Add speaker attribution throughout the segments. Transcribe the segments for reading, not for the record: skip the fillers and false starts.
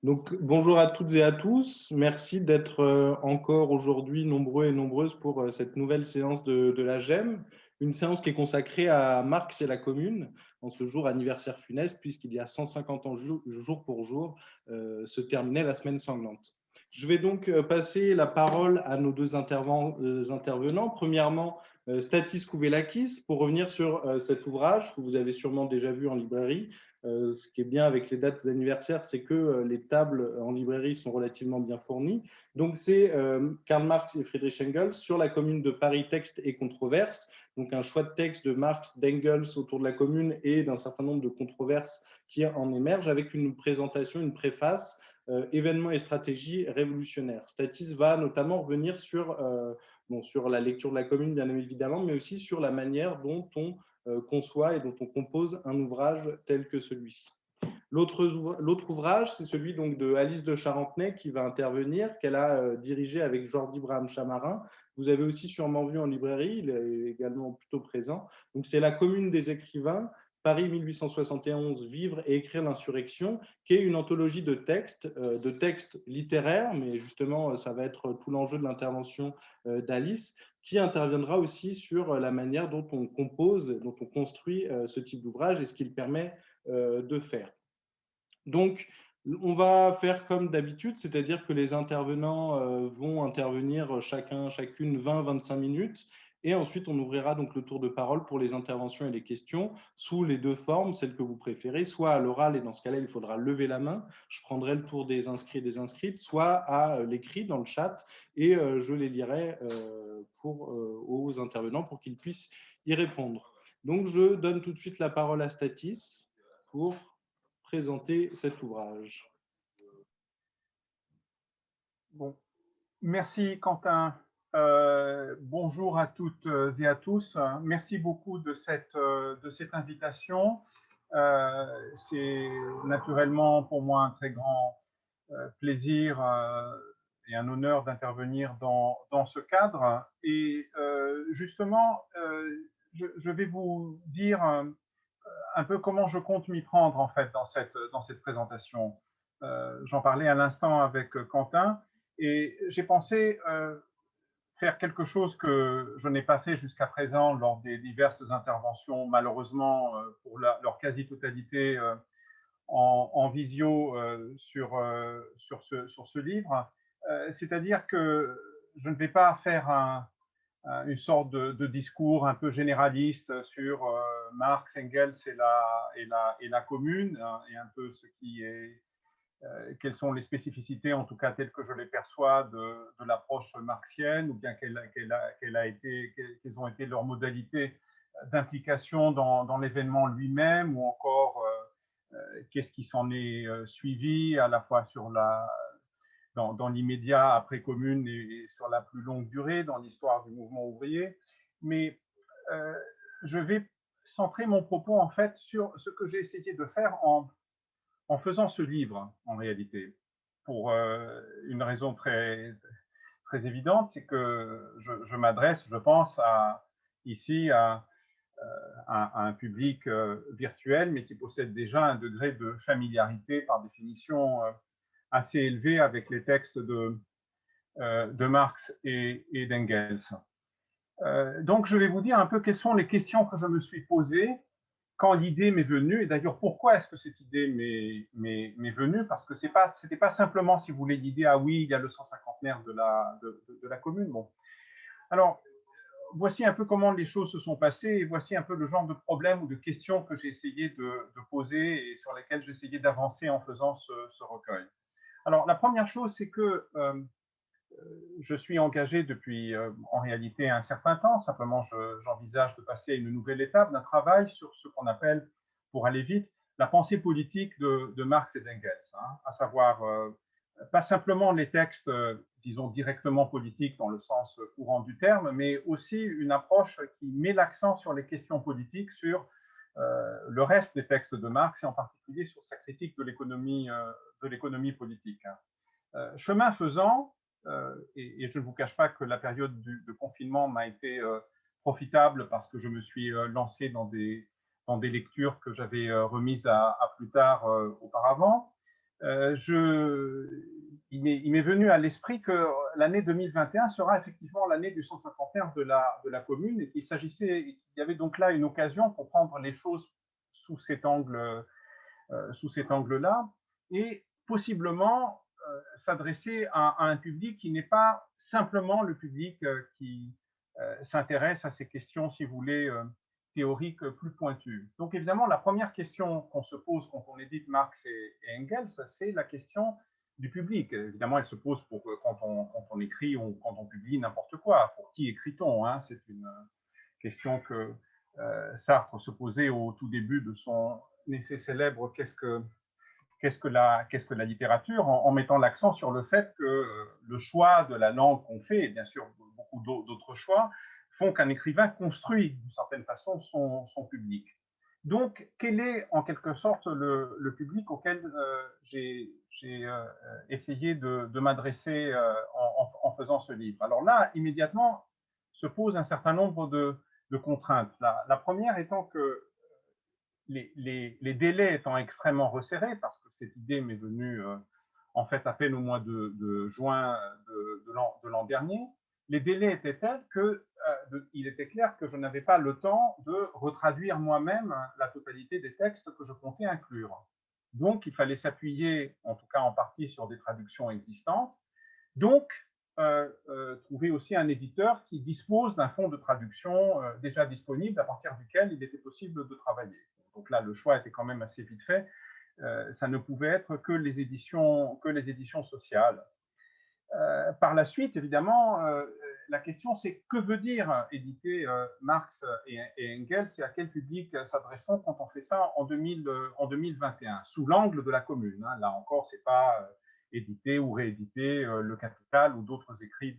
Speaker 1: Donc, bonjour à toutes et à tous. Merci d'être encore aujourd'hui nombreux et nombreuses pour cette nouvelle séance de la GEM, une séance qui est consacrée à Marx et la Commune, en ce jour anniversaire funeste, puisqu'il y a 150 ans jour pour jour se terminait la semaine sanglante. Je vais donc passer la parole à nos deux intervenants. Premièrement, Stathis Kouvelakis, pour revenir sur cet ouvrage que vous avez sûrement déjà vu en librairie. Ce qui est bien avec les dates anniversaires, c'est que les tables en librairie sont relativement bien fournies. Donc, c'est Karl Marx et Friedrich Engels sur la Commune de Paris, texte et controverses. Donc, un choix de texte de Marx, d'Engels autour de la Commune et d'un certain nombre de controverses qui en émergent avec une présentation, une préface, événements et stratégies révolutionnaires. Stathis va notamment revenir sur la lecture de la Commune, bien évidemment, mais aussi sur la manière dont on conçoit et dont on compose un ouvrage tel que celui-ci. L'autre ouvrage, c'est celui donc de Alice de Charentenay qui va intervenir, qu'elle a dirigé avec Jordi Braham Chamarin. Vous avez aussi sûrement vu en librairie, il est également plutôt présent. Donc c'est La Commune des écrivains, Paris 1871, Vivre et écrire l'insurrection, qui est une anthologie de textes littéraires, mais justement, ça va être tout l'enjeu de l'intervention d'Alice, qui interviendra aussi sur la manière dont on compose, dont on construit ce type d'ouvrage et ce qu'il permet de faire. Donc, on va faire comme d'habitude, c'est-à-dire que les intervenants vont intervenir chacune 20-25 minutes. Et ensuite, on ouvrira donc le tour de parole pour les interventions et les questions sous les deux formes, celles que vous préférez, soit à l'oral, et dans ce cas-là, il faudra lever la main. Je prendrai le tour des inscrits et des inscrites, soit à l'écrit dans le chat, et je les lirai aux intervenants pour qu'ils puissent y répondre. Donc, je donne tout de suite la parole à Stathis pour présenter cet ouvrage.
Speaker 2: Bon, merci Quentin. Bonjour à toutes et à tous. Merci beaucoup de cette invitation. C'est naturellement pour moi un très grand plaisir et un honneur d'intervenir dans ce cadre. Et justement, je vais vous dire un peu comment je compte m'y prendre en fait dans cette présentation. J'en parlais à l'instant avec Quentin et j'ai pensé faire quelque chose que je n'ai pas fait jusqu'à présent lors des diverses interventions, malheureusement pour leur quasi-totalité en visio sur ce livre. C'est-à-dire que je ne vais pas faire une sorte de discours un peu généraliste sur Marx, Engels et la Commune, hein, et un peu ce qui est, quelles sont les spécificités, en tout cas telles que je les perçois, de l'approche marxienne, ou bien quelles ont été leurs modalités d'implication dans l'événement lui-même, ou encore qu'est-ce qui s'en est suivi à la fois dans l'immédiat après Commune et sur la plus longue durée dans l'histoire du mouvement ouvrier. Mais euh, je vais centrer mon propos en fait sur ce que j'ai essayé de faire en faisant ce livre en réalité, pour une raison très évidente, c'est que je m'adresse, je pense, ici à un public virtuel, mais qui possède déjà un degré de familiarité par définition assez élevé avec les textes de Marx et d'Engels. Donc, je vais vous dire un peu quelles sont les questions que je me suis posées quand l'idée m'est venue. Et d'ailleurs, pourquoi est-ce que cette idée m'est venue? Parce que c'était pas simplement, si vous voulez, l'idée, ah oui, il y a le 150aire de la Commune. Bon. Alors, voici un peu comment les choses se sont passées et voici un peu le genre de problèmes ou de questions que j'ai essayé de poser et sur lesquelles j'ai essayé d'avancer en faisant ce recueil. Alors, la première chose, c'est que je suis engagé depuis en réalité un certain temps. Simplement, j'envisage de passer à une nouvelle étape d'un travail sur ce qu'on appelle, pour aller vite, la pensée politique de Marx et d'Engels, hein, à savoir pas simplement les textes, disons, directement politiques dans le sens courant du terme, mais aussi une approche qui met l'accent sur les questions politiques, sur le reste des textes de Marx et en particulier sur sa critique de l'économie politique. Chemin faisant, et je ne vous cache pas que la période de confinement m'a été profitable parce que je me suis lancé dans des lectures que j'avais remises à plus tard auparavant. Il m'est venu à l'esprit que l'année 2021 sera effectivement l'année du 150e de la commune, et il y avait donc là une occasion pour prendre les choses sous cet angle-là, et possiblement s'adresser à un public qui n'est pas simplement le public qui s'intéresse à ces questions, si vous voulez, théoriques plus pointues. Donc évidemment, la première question qu'on se pose quand on édite Marx et Engels, c'est la question du public. Évidemment, elle se pose quand on écrit ou quand on publie n'importe quoi. Pour qui écrit-on, hein? C'est une question que Sartre se posait au tout début de son essai célèbre « Qu'est-ce que la littérature ?» en mettant l'accent sur le fait que le choix de la langue qu'on fait, et bien sûr beaucoup d'autres choix, font qu'un écrivain construit d'une certaine façon son public. Donc, quel est en quelque sorte le public auquel j'ai essayé de m'adresser en faisant ce livre? Alors là, immédiatement, se pose un certain nombre de contraintes. La première étant que les délais étant extrêmement resserrés, parce que cette idée m'est venue en fait à peine au mois de juin de l'an dernier, les délais étaient tels qu'il était clair que je n'avais pas le temps de retraduire moi-même la totalité des textes que je comptais inclure. Donc, il fallait s'appuyer, en tout cas en partie, sur des traductions existantes. Donc, trouver aussi un éditeur qui dispose d'un fonds de traduction déjà disponible à partir duquel il était possible de travailler. Donc là, le choix était quand même assez vite fait. Ça ne pouvait être que les éditions sociales. Par la suite, évidemment, la question c'est que veut dire éditer Marx et Engels, et à quel public s'adresse-t-on quand on fait ça en 2021, sous l'angle de la commune, hein. Là encore, c'est pas éditer ou rééditer Le Capital ou d'autres écrits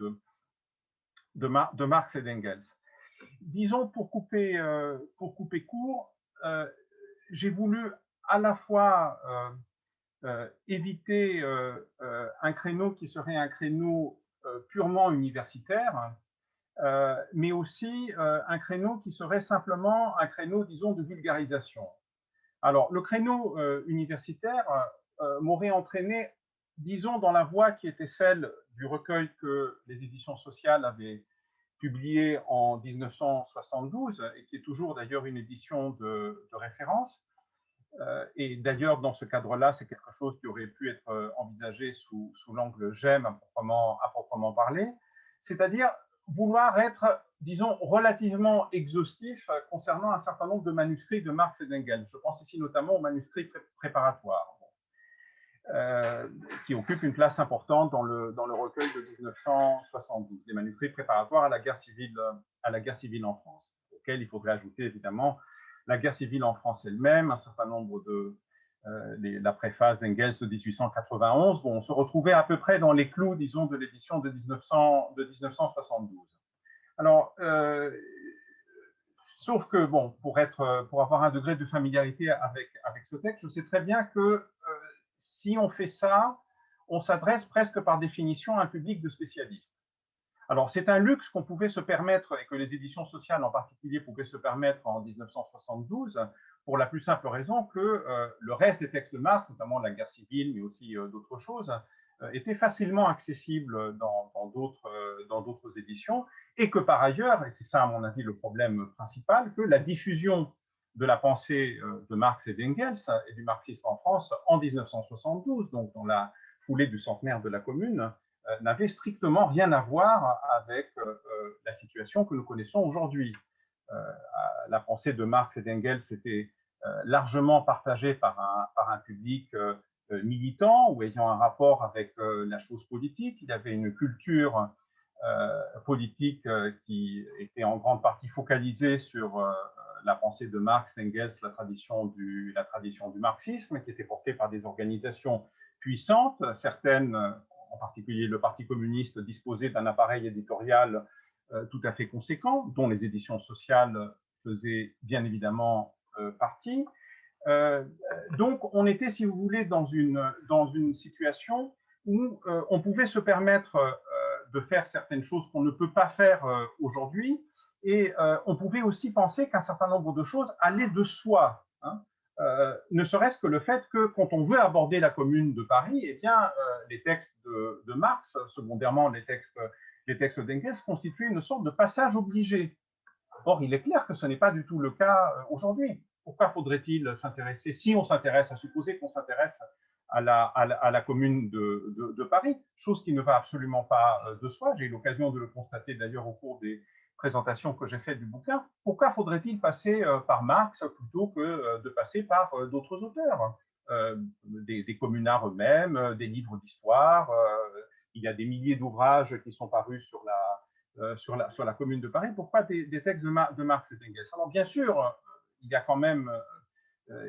Speaker 2: de Marx et d'Engels. Disons, pour couper court, j'ai voulu à la fois éviter un créneau qui serait un créneau purement universitaire, mais aussi un créneau qui serait simplement un créneau, disons, de vulgarisation. Alors, le créneau universitaire m'aurait entraîné, disons, dans la voie qui était celle du recueil que les éditions sociales avaient publié en 1972, et qui est toujours d'ailleurs une édition de référence. Et d'ailleurs, dans ce cadre-là, c'est quelque chose qui aurait pu être envisagé sous l'angle GEM à proprement parler, c'est-à-dire vouloir être, disons, relativement exhaustif concernant un certain nombre de manuscrits de Marx et d'Engels. Je pense ici notamment aux manuscrits préparatoires, qui occupent une place importante dans le recueil de 1972, des manuscrits préparatoires à la guerre civile en France, auxquels il faudrait ajouter évidemment la guerre civile en France elle-même, un certain nombre la préface d'Engels de 1891. Bon, on se retrouvait à peu près dans les clous, disons, de l'édition de 1972. Alors, sauf que, bon, pour avoir un degré de familiarité avec ce texte, je sais très bien que si on fait ça, on s'adresse presque par définition à un public de spécialistes. Alors, c'est un luxe qu'on pouvait se permettre, et que les éditions sociales en particulier pouvaient se permettre en 1972, pour la plus simple raison que le reste des textes de Marx, notamment la guerre civile, mais aussi d'autres choses, était facilement accessible dans d'autres éditions, et que par ailleurs, et c'est ça à mon avis le problème principal, que la diffusion de la pensée de Marx et d'Engels et du marxisme en France en 1972, donc dans la foulée du centenaire de la Commune, n'avait strictement rien à voir avec la situation que nous connaissons aujourd'hui. La pensée de Marx et d'Engels était largement partagée par un public militant ou ayant un rapport avec la chose politique. Il y avait une culture politique qui était en grande partie focalisée sur la pensée de Marx, Engels, la tradition du marxisme, qui était portée par des organisations puissantes, certaines, en particulier le Parti communiste, disposait d'un appareil éditorial tout à fait conséquent, dont les éditions sociales faisaient bien évidemment partie. Donc, on était, si vous voulez, dans une situation où on pouvait se permettre de faire certaines choses qu'on ne peut pas faire aujourd'hui, et on pouvait aussi penser qu'un certain nombre de choses allaient de soi, hein. ne serait-ce que le fait que quand on veut aborder la Commune de Paris, eh bien, les textes de Marx, secondairement les textes d'Engels, constituaient une sorte de passage obligé. Or, il est clair que ce n'est pas du tout le cas aujourd'hui. Pourquoi faudrait-il s'intéresser, si on s'intéresse, à supposer qu'on s'intéresse à la Commune de Paris, chose qui ne va absolument pas de soi. J'ai eu l'occasion de le constater d'ailleurs au cours des présentations que j'ai faites du bouquin. Pourquoi faudrait-il passer par Marx plutôt que de passer par d'autres auteurs, des communards eux-mêmes, des livres d'histoire. Il y a des milliers d'ouvrages qui sont parus sur la Commune de Paris. Pourquoi des textes de Marx et d'Engels? Alors bien sûr, il y a quand même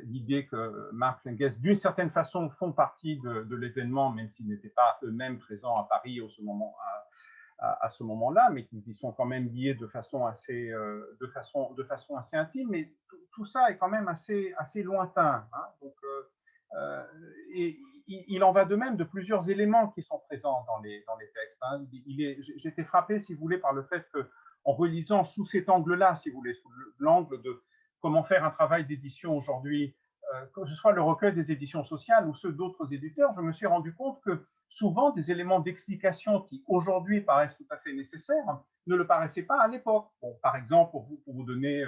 Speaker 2: l'idée que Marx et Engels, d'une certaine façon, font partie de l'événement, même s'ils n'étaient pas eux-mêmes présents à Paris à ce moment-là, mais qu'ils y sont quand même liés de façon assez intime. Mais tout ça est quand même assez lointain. Hein. Donc, et il en va de même de plusieurs éléments qui sont présents dans les textes. Hein. J'étais frappé, si vous voulez, par le fait que, en relisant sous cet angle-là, si vous voulez, sous l'angle de comment faire un travail d'édition aujourd'hui, que ce soit le recueil des éditions sociales ou ceux d'autres éditeurs, je me suis rendu compte que souvent des éléments d'explication qui aujourd'hui paraissent tout à fait nécessaires ne le paraissaient pas à l'époque. Bon, par exemple, pour vous donner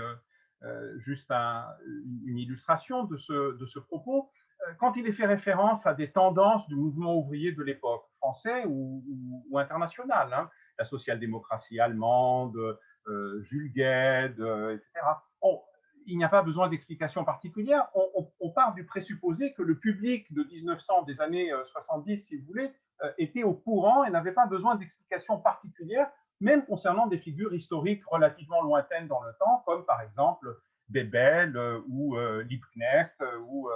Speaker 2: juste une illustration de ce propos, quand il est fait référence à des tendances du mouvement ouvrier de l'époque, français ou international, hein, la social-démocratie allemande, Jules Guesde, etc. Bon, il n'y a pas besoin d'explications particulières. On part du présupposé que le public de 1900, des années 70, si vous voulez, était au courant et n'avait pas besoin d'explications particulières, même concernant des figures historiques relativement lointaines dans le temps, comme par exemple Bebel ou Liebknecht ou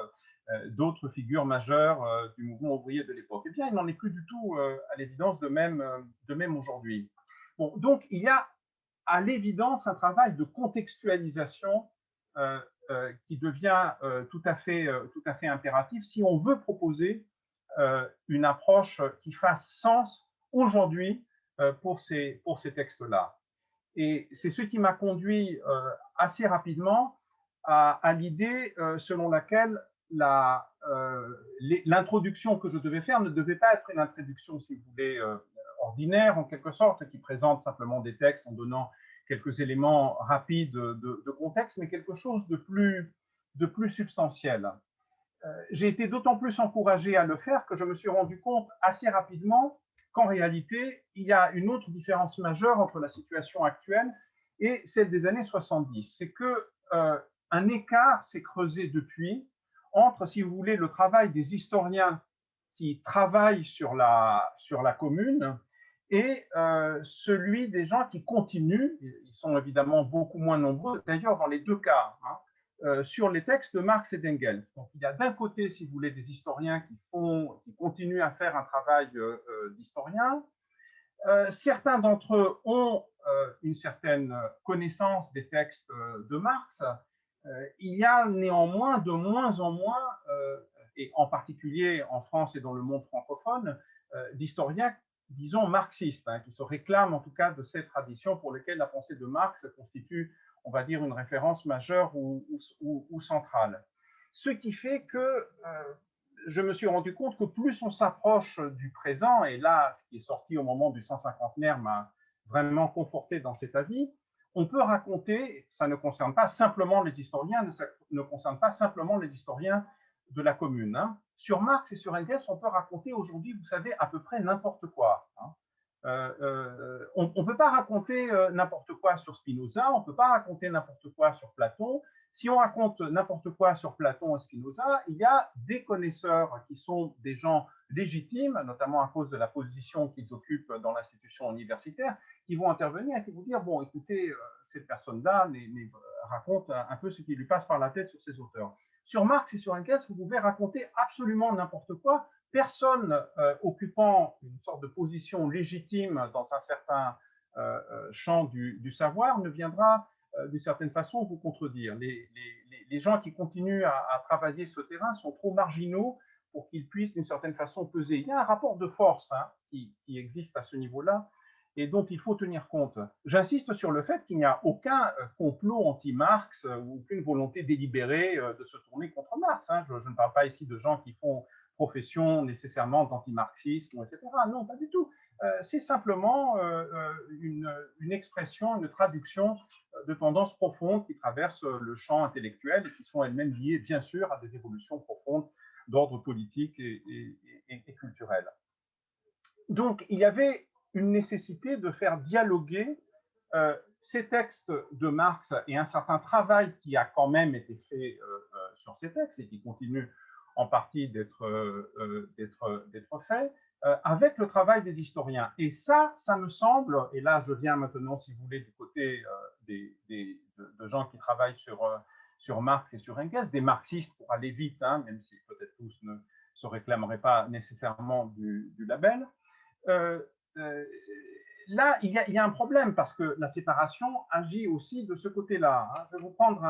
Speaker 2: d'autres figures majeures du mouvement ouvrier de l'époque. Eh bien, il n'en est plus du tout, à l'évidence, de même aujourd'hui. Bon, donc, il y a à l'évidence un travail de contextualisation qui devient tout à fait impératif si on veut proposer une approche qui fasse sens aujourd'hui pour ces textes-là. Et c'est ce qui m'a conduit assez rapidement à l'idée selon laquelle l'introduction que je devais faire ne devait pas être une introduction, si vous voulez, ordinaire en quelque sorte, qui présente simplement des textes en donnant quelques éléments rapides de contexte, mais quelque chose de plus substantiel. J'ai été d'autant plus encouragé à le faire que je me suis rendu compte assez rapidement qu'en réalité, il y a une autre différence majeure entre la situation actuelle et celle des années 70. C'est qu'un écart s'est creusé depuis entre, si vous voulez, le travail des historiens qui travaillent sur la commune et celui des gens qui continuent, ils sont évidemment beaucoup moins nombreux, d'ailleurs dans les deux cas, hein, sur les textes de Marx et d'Engels. Donc il y a d'un côté, si vous voulez, des historiens qui continuent à faire un travail d'historien. Certains d'entre eux ont une certaine connaissance des textes de Marx. Il y a néanmoins de moins en moins, et en particulier en France et dans le monde francophone, d'historiens, disons, marxistes, hein, qui se réclament en tout cas de ces traditions pour lesquelles la pensée de Marx constitue, on va dire, une référence majeure ou centrale. Ce qui fait que je me suis rendu compte que plus on s'approche du présent, et là, ce qui est sorti au moment du 150e m'a vraiment conforté dans cet avis, on peut raconter, ça ne concerne pas simplement les historiens, ça ne concerne pas simplement les historiens de la commune. Hein. Sur Marx et sur Engels, on peut raconter aujourd'hui, vous savez, à peu près n'importe quoi. Hein. On ne peut pas raconter n'importe quoi sur Spinoza, on ne peut pas raconter n'importe quoi sur Platon. Si on raconte n'importe quoi sur Platon et Spinoza, il y a des connaisseurs qui sont des gens légitimes, notamment à cause de la position qu'ils occupent dans l'institution universitaire, qui vont intervenir et qui vont dire, bon, écoutez, cette personne-là raconte un peu ce qui lui passe par la tête sur ces auteurs. Sur Marx et sur Engels, vous pouvez raconter absolument n'importe quoi. Personne occupant une sorte de position légitime dans un certain champ du savoir ne viendra d'une certaine façon vous contredire. Les gens qui continuent à travailler ce terrain sont trop marginaux pour qu'ils puissent d'une certaine façon peser. Il y a un rapport de force hein, qui existe à ce niveau-là et dont il faut tenir compte. J'insiste sur le fait qu'il n'y a aucun complot anti-Marx ou aucune volonté délibérée de se tourner contre Marx. Hein. Je ne parle pas ici de gens qui font profession nécessairement d'anti-marxisme, etc. Non, pas du tout. C'est simplement une expression, une traduction de tendances profondes qui traversent le champ intellectuel et qui sont elles-mêmes liées, bien sûr, à des évolutions profondes d'ordre politique et culturel. Donc, il y avait une nécessité de faire dialoguer ces textes de Marx et un certain travail qui a quand même été fait sur ces textes et qui continue en partie d'être fait, avec le travail des historiens. Et ça me semble, et là je viens maintenant, si vous voulez, du côté de gens qui travaillent sur Marx et sur Engels, des marxistes pour aller vite, hein, même si peut-être tous ne se réclameraient pas nécessairement du label. Là, il y a un problème parce que la séparation agit aussi de ce côté-là. Hein. Je vais vous prendre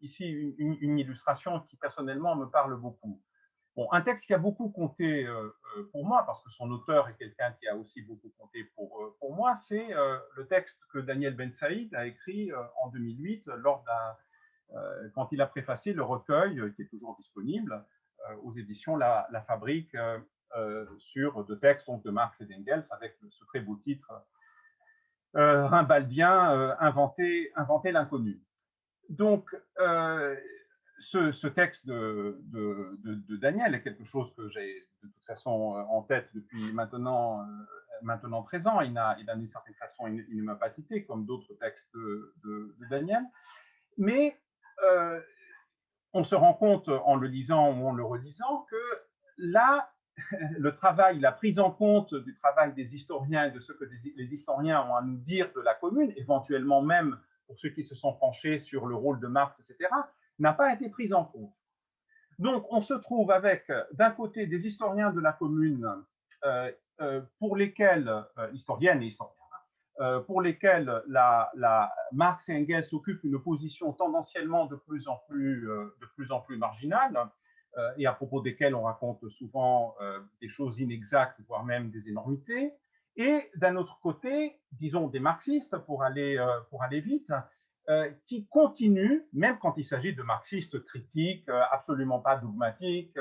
Speaker 2: ici une illustration qui personnellement me parle beaucoup. Bon, un texte qui a beaucoup compté pour moi, parce que son auteur est quelqu'un qui a aussi beaucoup compté pour moi, c'est le texte que Daniel Ben Saïd a écrit en 2008 quand il a préfacé le recueil qui est toujours disponible aux éditions La Fabrique sur deux textes donc, de Marx et d'Engels avec ce très beau titre rimbaldien inventer l'inconnu. Donc, ce texte de Daniel est quelque chose que j'ai de toute façon en tête depuis maintenant 13 ans. Il n'a d'une certaine façon, il ne m'a pas quitté comme d'autres textes de Daniel. Mais on se rend compte en le lisant ou en le relisant que là, le travail, la prise en compte du travail des historiens et de ce que les historiens ont à nous dire de la commune, éventuellement même pour ceux qui se sont penchés sur le rôle de Marx, etc., n'a pas été prise en compte. Donc, on se trouve avec, d'un côté, des historiens de la commune pour lesquels, historiennes et historiens, pour lesquels Marx et Engels occupent une position tendanciellement de plus en plus marginale, et à propos desquels on raconte souvent des choses inexactes, voire même des énormités. Et d'un autre côté, disons des marxistes, pour aller vite, qui continuent, même quand il s'agit de marxistes critiques, absolument pas dogmatiques,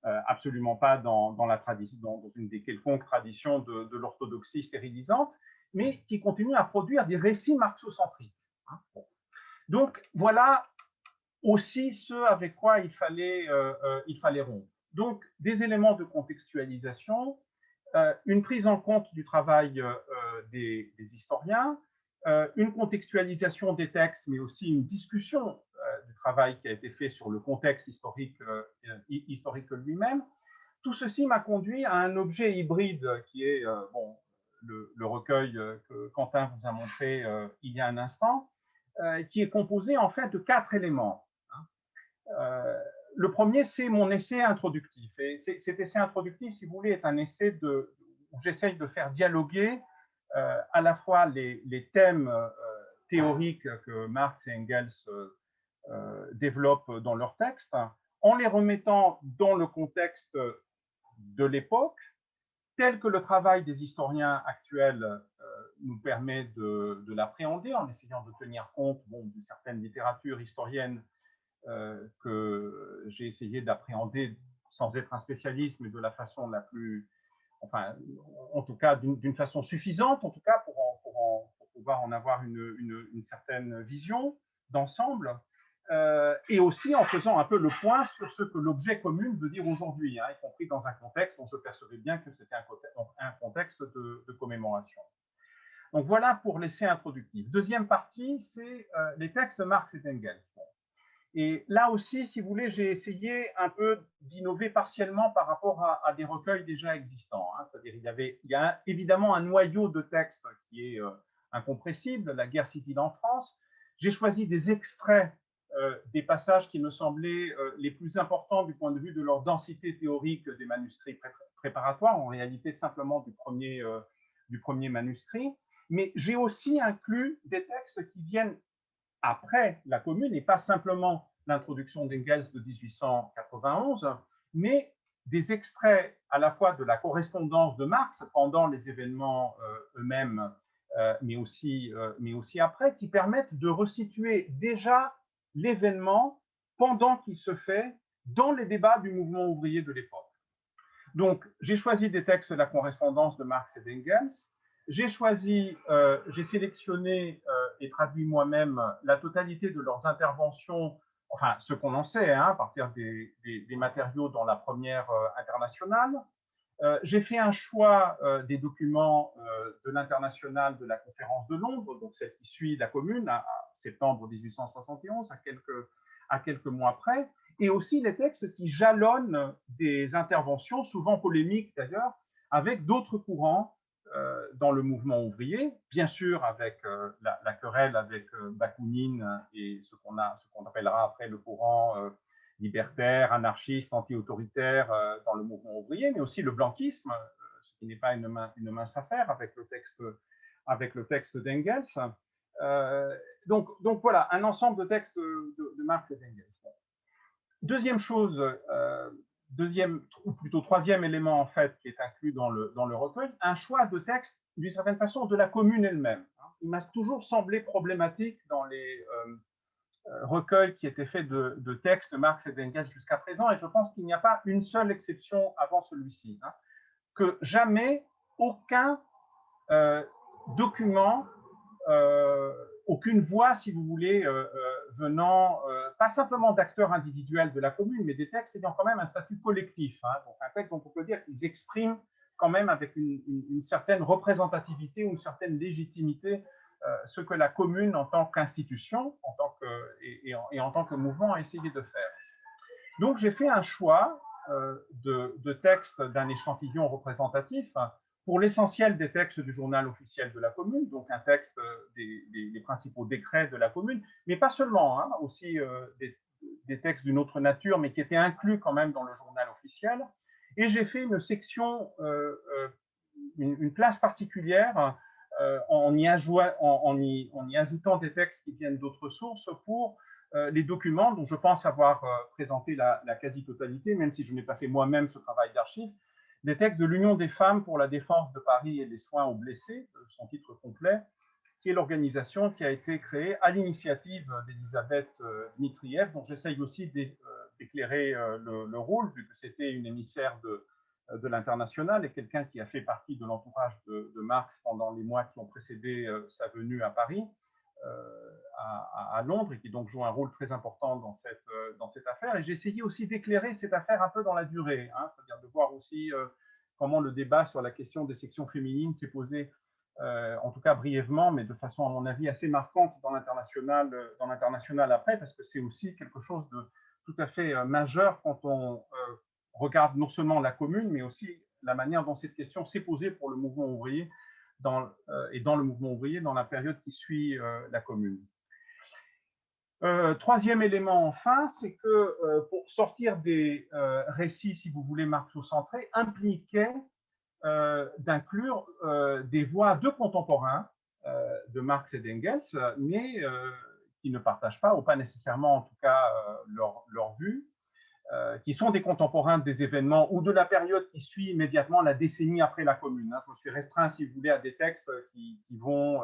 Speaker 2: absolument pas dans la tradition, dans une des quelconques traditions de l'orthodoxie stérilisante, mais qui continuent à produire des récits marxocentriques. Donc voilà aussi ce avec quoi il fallait rompre. Donc des éléments de contextualisation, une prise en compte du travail des historiens, une contextualisation des textes, mais aussi une discussion du travail qui a été fait sur le contexte historique lui-même. Tout ceci m'a conduit à un objet hybride qui est le recueil que Quentin vous a montré il y a un instant, qui est composé en fait de 4 éléments. Le premier, c'est mon essai introductif. Et cet essai introductif, si vous voulez, est un essai où j'essaye de faire dialoguer à la fois les thèmes théoriques que Marx et Engels développent dans leurs textes, en les remettant dans le contexte de l'époque, tel que le travail des historiens actuels nous permet de l'appréhender, en essayant de tenir compte d'une certaine littérature historienne que j'ai essayé d'appréhender sans être un spécialiste, mais de la façon la plus, enfin, en tout cas d'une façon suffisante, en tout cas pour pouvoir en avoir une certaine vision d'ensemble, et aussi en faisant un peu le point sur ce que l'objet commun veut dire aujourd'hui, hein, y compris dans un contexte dont je percevais bien que c'était un contexte de commémoration. Donc voilà pour l'essai introductif. Deuxième partie, c'est les textes de Marx et d'Engels. Et là aussi, si vous voulez, j'ai essayé un peu d'innover partiellement par rapport à des recueils déjà existants. Hein. C'est-à-dire il y a évidemment un noyau de textes qui est incompressible, la guerre civile en France. J'ai choisi des extraits des passages qui me semblaient les plus importants du point de vue de leur densité théorique des manuscrits préparatoires, en réalité simplement du premier manuscrit. Mais j'ai aussi inclus des textes qui viennent après la Commune, et pas simplement l'introduction d'Engels de 1891, mais des extraits à la fois de la correspondance de Marx pendant les événements eux-mêmes, mais aussi après, qui permettent de resituer déjà l'événement pendant qu'il se fait dans les débats du mouvement ouvrier de l'époque. Donc, j'ai choisi des textes de la correspondance de Marx et d'Engels. J'ai sélectionné et traduit moi-même la totalité de leurs interventions, enfin, ce qu'on en sait, à partir des matériaux dans la première internationale. J'ai fait un choix des documents de l'internationale de la conférence de Londres, donc celle qui suit la Commune, à septembre 1871, à quelques mois près, et aussi les textes qui jalonnent des interventions, souvent polémiques d'ailleurs, avec d'autres courants dans le mouvement ouvrier, bien sûr avec la querelle avec Bakounine et ce qu'on appellera après le courant libertaire, anarchiste, anti-autoritaire dans le mouvement ouvrier, mais aussi le blanquisme, ce qui n'est pas une mince affaire avec le texte d'Engels. Donc voilà, un ensemble de textes de Marx et d'Engels. Deuxième chose, ou plutôt troisième élément en fait qui est inclus dans le recueil, un choix de texte d'une certaine façon de la Commune elle-même. Il m'a toujours semblé problématique dans les recueils qui étaient faits de textes de Marx et d'Engels jusqu'à présent, et je pense qu'il n'y a pas une seule exception avant celui-ci, que jamais aucun document, aucune voix, si vous voulez, venant pas simplement d'acteurs individuels de la Commune, mais des textes ayant quand même un statut collectif. Donc un texte dont on peut dire qu'ils expriment quand même avec une certaine représentativité ou une certaine légitimité ce que la Commune, en tant qu'institution et en tant que mouvement, a essayé de faire. Donc j'ai fait un choix de textes d'un échantillon représentatif, pour l'essentiel des textes du journal officiel de la Commune, donc un texte des principaux décrets de la Commune, mais pas seulement, aussi des textes d'une autre nature, mais qui étaient inclus quand même dans le journal officiel. Et j'ai fait une section, une place particulière en y ajoutant des textes qui viennent d'autres sources pour les documents dont je pense avoir présenté la quasi-totalité, même si je n'ai pas fait moi-même ce travail d'archive, des textes de l'Union des femmes pour la défense de Paris et des soins aux blessés, son titre complet, qui est l'organisation qui a été créée à l'initiative d'Elisabeth Dmitriev, dont j'essaye aussi d'éclairer le rôle, vu que c'était une émissaire de l'international et quelqu'un qui a fait partie de l'entourage de Marx pendant les mois qui ont précédé sa venue à Paris, à Londres, et qui donc joue un rôle très important dans cette affaire. Et j'ai essayé aussi d'éclairer cette affaire un peu dans la durée, c'est-à-dire de voir aussi comment le débat sur la question des sections féminines s'est posé, en tout cas brièvement, mais de façon, à mon avis, assez marquante dans l'international après, parce que c'est aussi quelque chose de tout à fait majeur quand on regarde non seulement la Commune, mais aussi la manière dont cette question s'est posée pour le mouvement ouvrier dans le mouvement ouvrier dans la période qui suit la Commune. Troisième élément, enfin, c'est que pour sortir des récits, si vous voulez, marxocentrés, impliquait d'inclure des voix de contemporains de Marx et d'Engels, mais qui ne partagent pas, ou pas nécessairement en tout cas, leur vue, qui sont des contemporains des événements ou de la période qui suit immédiatement la décennie après la Commune. Je me suis restreint, si vous voulez, à des textes qui vont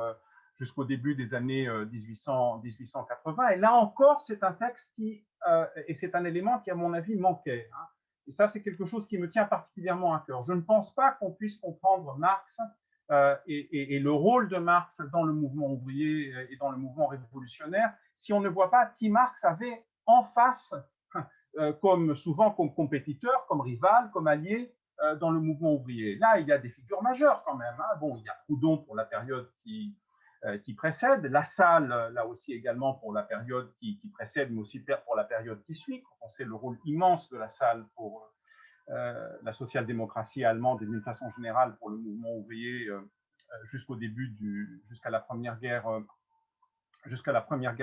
Speaker 2: jusqu'au début des années 1880. Et là encore, c'est un texte et c'est un élément qui, à mon avis, manquait. Et ça, c'est quelque chose qui me tient particulièrement à cœur. Je ne pense pas qu'on puisse comprendre Marx et le rôle de Marx dans le mouvement ouvrier et dans le mouvement révolutionnaire si on ne voit pas qui Marx avait en face, comme souvent comme compétiteur, comme rival, comme allié dans le mouvement ouvrier. Là, il y a des figures majeures quand même. Bon, il y a Proudhon pour la période qui précède, Lassalle, là aussi également pour la période qui précède, mais aussi pour la période qui suit, quand on sait le rôle immense de Lassalle pour la social-démocratie allemande et d'une façon générale pour le mouvement ouvrier jusqu'à la Première Guerre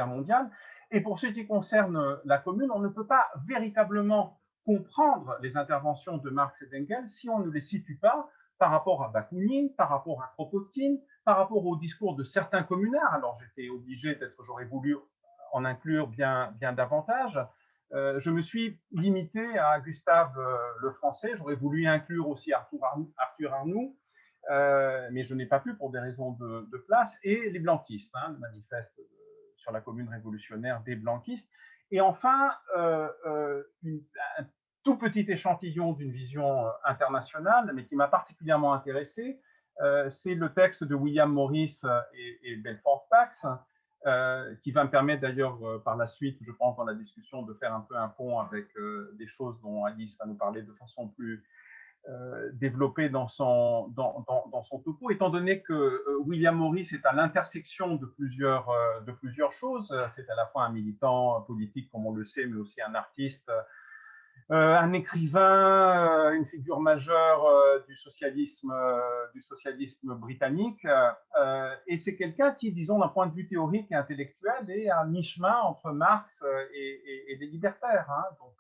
Speaker 2: mondiale. Et pour ce qui concerne la Commune, on ne peut pas véritablement comprendre les interventions de Marx et d'Engels si on ne les situe pas par rapport à Bakounine, par rapport à Kropotkin, par rapport au discours de certains communards. Alors j'étais obligé, peut-être j'aurais voulu en inclure bien davantage, Je me suis limité à Gustave Lefrançais. J'aurais voulu inclure aussi Arthur Arnoux, mais je n'ai pas pu pour des raisons de place, et les blanquistes, le manifeste sur la commune révolutionnaire des blanquistes. Et enfin, un tout petit échantillon d'une vision internationale, mais qui m'a particulièrement intéressé, c'est le texte de William Morris et Belfort Bax, qui va me permettre d'ailleurs par la suite, je pense, dans la discussion, de faire un peu un pont avec des choses dont Alice va nous parler de façon plus développée dans son topo, étant donné que William Morris est à l'intersection de plusieurs choses. C'est à la fois un militant politique, comme on le sait, mais aussi un artiste, un écrivain, une figure majeure du socialisme britannique, et c'est quelqu'un qui, disons, d'un point de vue théorique et intellectuel, est à mi-chemin entre Marx et les libertaires. Donc,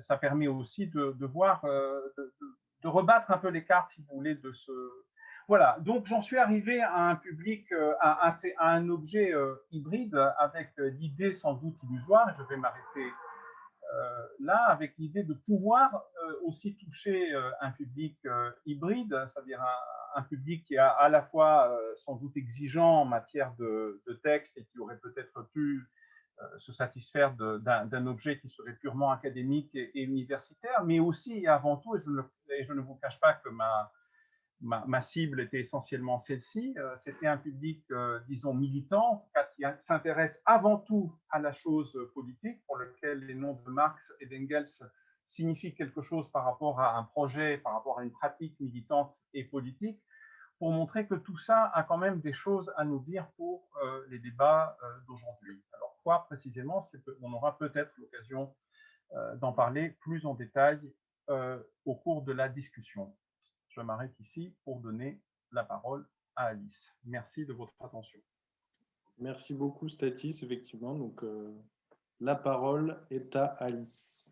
Speaker 2: ça permet aussi de voir, de rebattre un peu les cartes, si vous voulez, de ce... Voilà, donc j'en suis arrivé à un public, à un objet hybride, avec l'idée sans doute illusoire, et je vais m'arrêter là, avec l'idée de pouvoir aussi toucher un public hybride, c'est-à-dire un public qui est à la fois sans doute exigeant en matière de texte et qui aurait peut-être pu se satisfaire d'un objet qui serait purement académique et universitaire, mais aussi et avant tout, et je ne vous cache pas que ma cible était essentiellement celle-ci. C'était un public, disons, militant, qui s'intéresse avant tout à la chose politique, pour lequel les noms de Marx et d'Engels signifient quelque chose par rapport à un projet, par rapport à une pratique militante et politique, pour montrer que tout ça a quand même des choses à nous dire pour les débats d'aujourd'hui. Alors, quoi précisément, on aura peut-être l'occasion d'en parler plus en détail au cours de la discussion. Je m'arrête ici pour donner la parole à Alice. Merci de votre attention.
Speaker 1: Merci beaucoup, Stathis, effectivement. Donc, la parole est à Alice.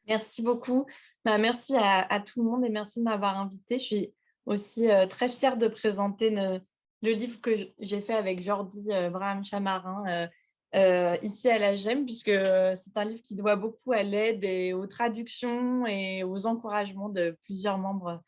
Speaker 3: Merci beaucoup. Merci à tout le monde et merci de m'avoir invitée. Je suis aussi très fière de présenter le livre que j'ai fait avec Jordi Braham-Chamarin ici à la GEM, puisque c'est un livre qui doit beaucoup à l'aide et aux traductions et aux encouragements de plusieurs membres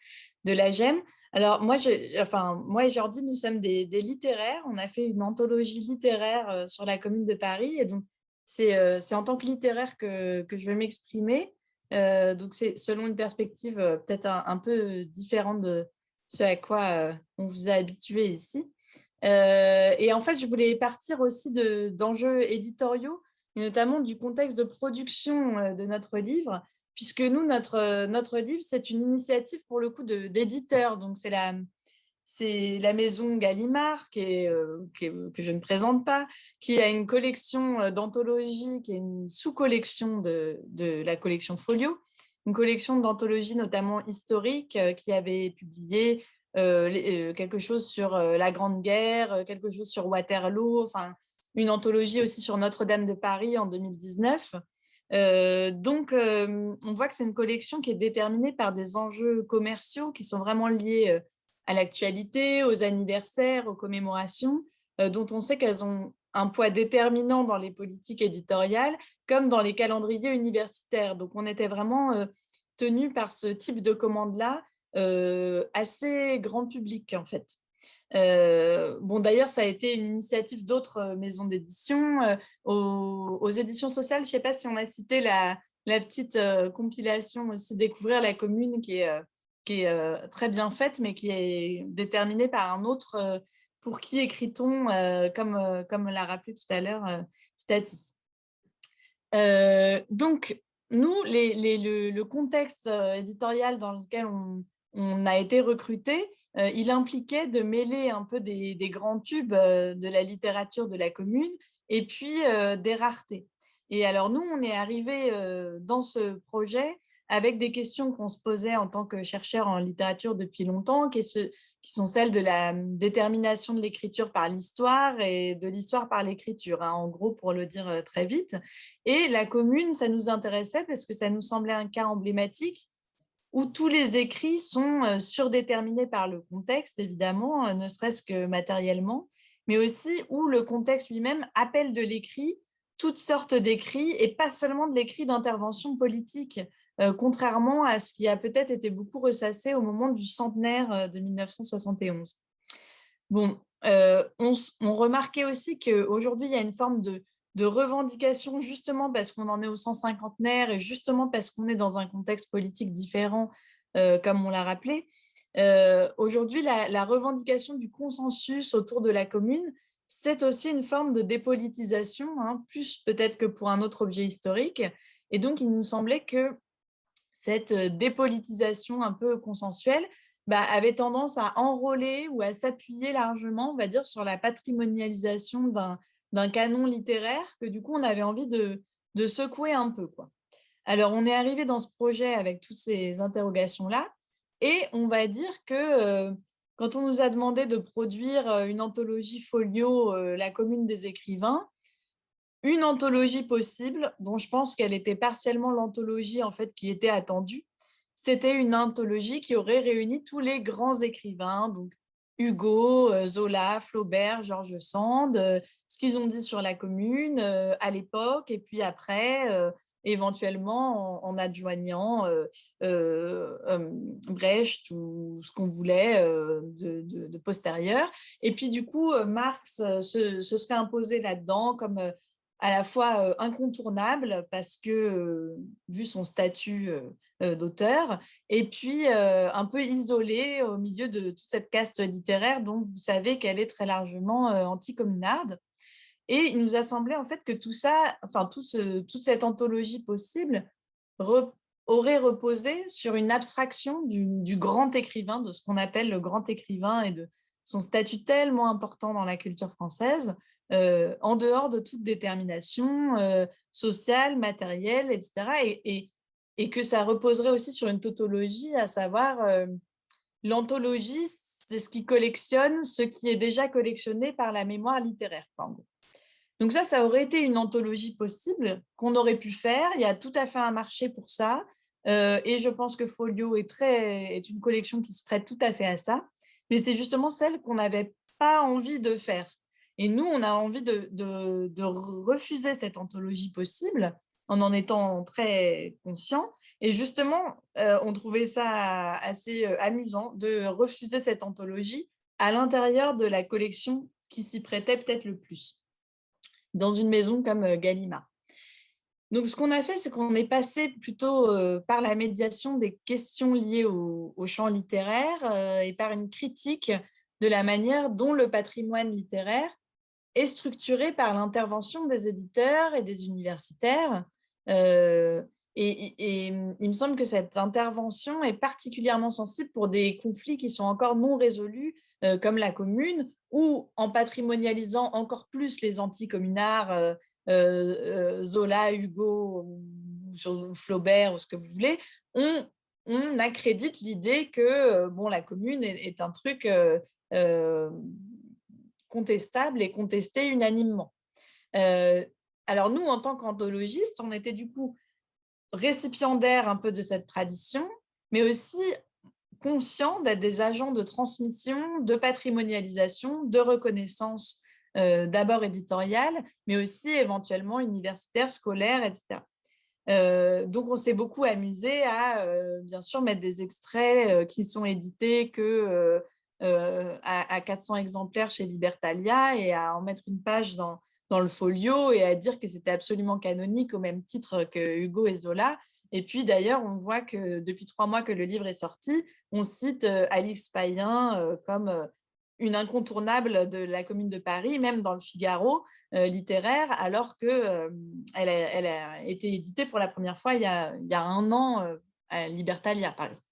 Speaker 3: de la GEM. Alors, moi et Jordi, nous sommes des littéraires. On a fait une anthologie littéraire sur la Commune de Paris. Et donc, c'est en tant que littéraire que je vais m'exprimer. Donc, c'est selon une perspective peut-être un peu différente de ce à quoi on vous a habitué ici. Et en fait, je voulais partir aussi d'enjeux éditoriaux, et notamment du contexte de production de notre livre, puisque nous, notre livre, c'est une initiative pour le coup d'éditeur. Donc, c'est la maison Gallimard, que je ne présente pas, qui a une collection d'anthologies, qui est une sous-collection de la collection Folio, une collection d'anthologies notamment historiques, qui avait publié quelque chose sur la Grande Guerre, quelque chose sur Waterloo, enfin, une anthologie aussi sur Notre-Dame de Paris en 2019. Donc, on voit que c'est une collection qui est déterminée par des enjeux commerciaux qui sont vraiment liés à l'actualité, aux anniversaires, aux commémorations, dont on sait qu'elles ont un poids déterminant dans les politiques éditoriales, comme dans les calendriers universitaires. Donc, on était vraiment tenu par ce type de commande-là, assez grand public, en fait. D'ailleurs, ça a été une initiative d'autres maisons d'édition. Aux éditions sociales, je ne sais pas si on a cité la petite compilation aussi Découvrir la commune, qui est très bien faite, mais qui est déterminée par un autre pour qui écrit-on, comme l'a rappelé tout à l'heure Stathis. Donc, nous, le contexte éditorial dans lequel on a été recruté, il impliquait de mêler un peu des grands tubes de la littérature de la commune et puis des raretés. Et alors, nous, on est arrivé dans ce projet avec des questions qu'on se posait en tant que chercheurs en littérature depuis longtemps, qui sont celles de la détermination de l'écriture par l'histoire et de l'histoire par l'écriture, en gros, pour le dire très vite. Et la commune, ça nous intéressait parce que ça nous semblait un cas emblématique où tous les écrits sont surdéterminés par le contexte, évidemment, ne serait-ce que matériellement, mais aussi où le contexte lui-même appelle de l'écrit toutes sortes d'écrits et pas seulement de l'écrit d'intervention politique, contrairement à ce qui a peut-être été beaucoup ressassé au moment du centenaire de 1971. Bon, on remarquait aussi qu'aujourd'hui, il y a une forme de revendication, justement parce qu'on en est au 150e et justement parce qu'on est dans un contexte politique différent, comme on l'a rappelé. Aujourd'hui, la revendication du consensus autour de la commune, c'est aussi une forme de dépolitisation, hein, plus peut-être que pour un autre objet historique. Et donc, il nous semblait que cette dépolitisation un peu consensuelle avait tendance à enrôler ou à s'appuyer largement, on va dire, sur la patrimonialisation d'un canon littéraire que du coup, on avait envie de secouer un peu, quoi. Alors, on est arrivé dans ce projet avec toutes ces interrogations-là et on va dire que quand on nous a demandé de produire une anthologie folio, La commune des écrivains, une anthologie possible, dont je pense qu'elle était partiellement l'anthologie en fait, qui était attendue, c'était une anthologie qui aurait réuni tous les grands écrivains, donc Hugo, Zola, Flaubert, George Sand, ce qu'ils ont dit sur la commune à l'époque, et puis après, éventuellement en adjoignant Brecht ou ce qu'on voulait de postérieur. Et puis du coup, Marx se serait imposé là-dedans comme à la fois incontournable parce que, vu son statut d'auteur, et puis un peu isolé au milieu de toute cette caste littéraire dont vous savez qu'elle est très largement anticommunarde. Et il nous a semblé en fait que tout ça, enfin toute cette anthologie possible aurait reposé sur une abstraction du grand écrivain, de ce qu'on appelle le grand écrivain et de son statut tellement important dans la culture française, en dehors de toute détermination sociale, matérielle, etc. Et que ça reposerait aussi sur une tautologie, à savoir l'anthologie, c'est ce qui collectionne ce qui est déjà collectionné par la mémoire littéraire. Donc ça aurait été une anthologie possible qu'on aurait pu faire. Il y a tout à fait un marché pour ça. Et je pense que Folio est une collection qui se prête tout à fait à ça. Mais c'est justement celle qu'on n'avait pas envie de faire. Et nous, on a envie de refuser cette anthologie possible en étant très conscient. Et justement, on trouvait ça assez amusant de refuser cette anthologie à l'intérieur de la collection qui s'y prêtait peut-être le plus, dans une maison comme Gallimard. Donc, ce qu'on a fait, c'est qu'on est passé plutôt par la médiation des questions liées au champ littéraire et par une critique de la manière dont le patrimoine littéraire est structuré par l'intervention des éditeurs et des universitaires. Et il me semble que cette intervention est particulièrement sensible pour des conflits qui sont encore non résolus, comme la commune, ou en patrimonialisant encore plus les anticommunards, Zola, Hugo, Flaubert, ou ce que vous voulez, on accrédite l'idée que la commune est un truc contestable et contesté unanimement. Alors nous, en tant qu'anthologistes, on était du coup récipiendaires un peu de cette tradition, mais aussi conscients d'être des agents de transmission, de patrimonialisation, de reconnaissance, d'abord éditoriale, mais aussi éventuellement universitaire, scolaire, etc. Donc, on s'est beaucoup amusé à, bien sûr, mettre des extraits qui sont édités à 400 exemplaires chez Libertalia et à en mettre une page dans le folio et à dire que c'était absolument canonique au même titre que Hugo et Zola. Et puis, d'ailleurs, on voit que depuis 3 mois que le livre est sorti, on cite Alix Payen comme une incontournable de la Commune de Paris, même dans le Figaro littéraire, alors qu'elle a été éditée pour la première fois il y a 1 an à Libertalia, par exemple.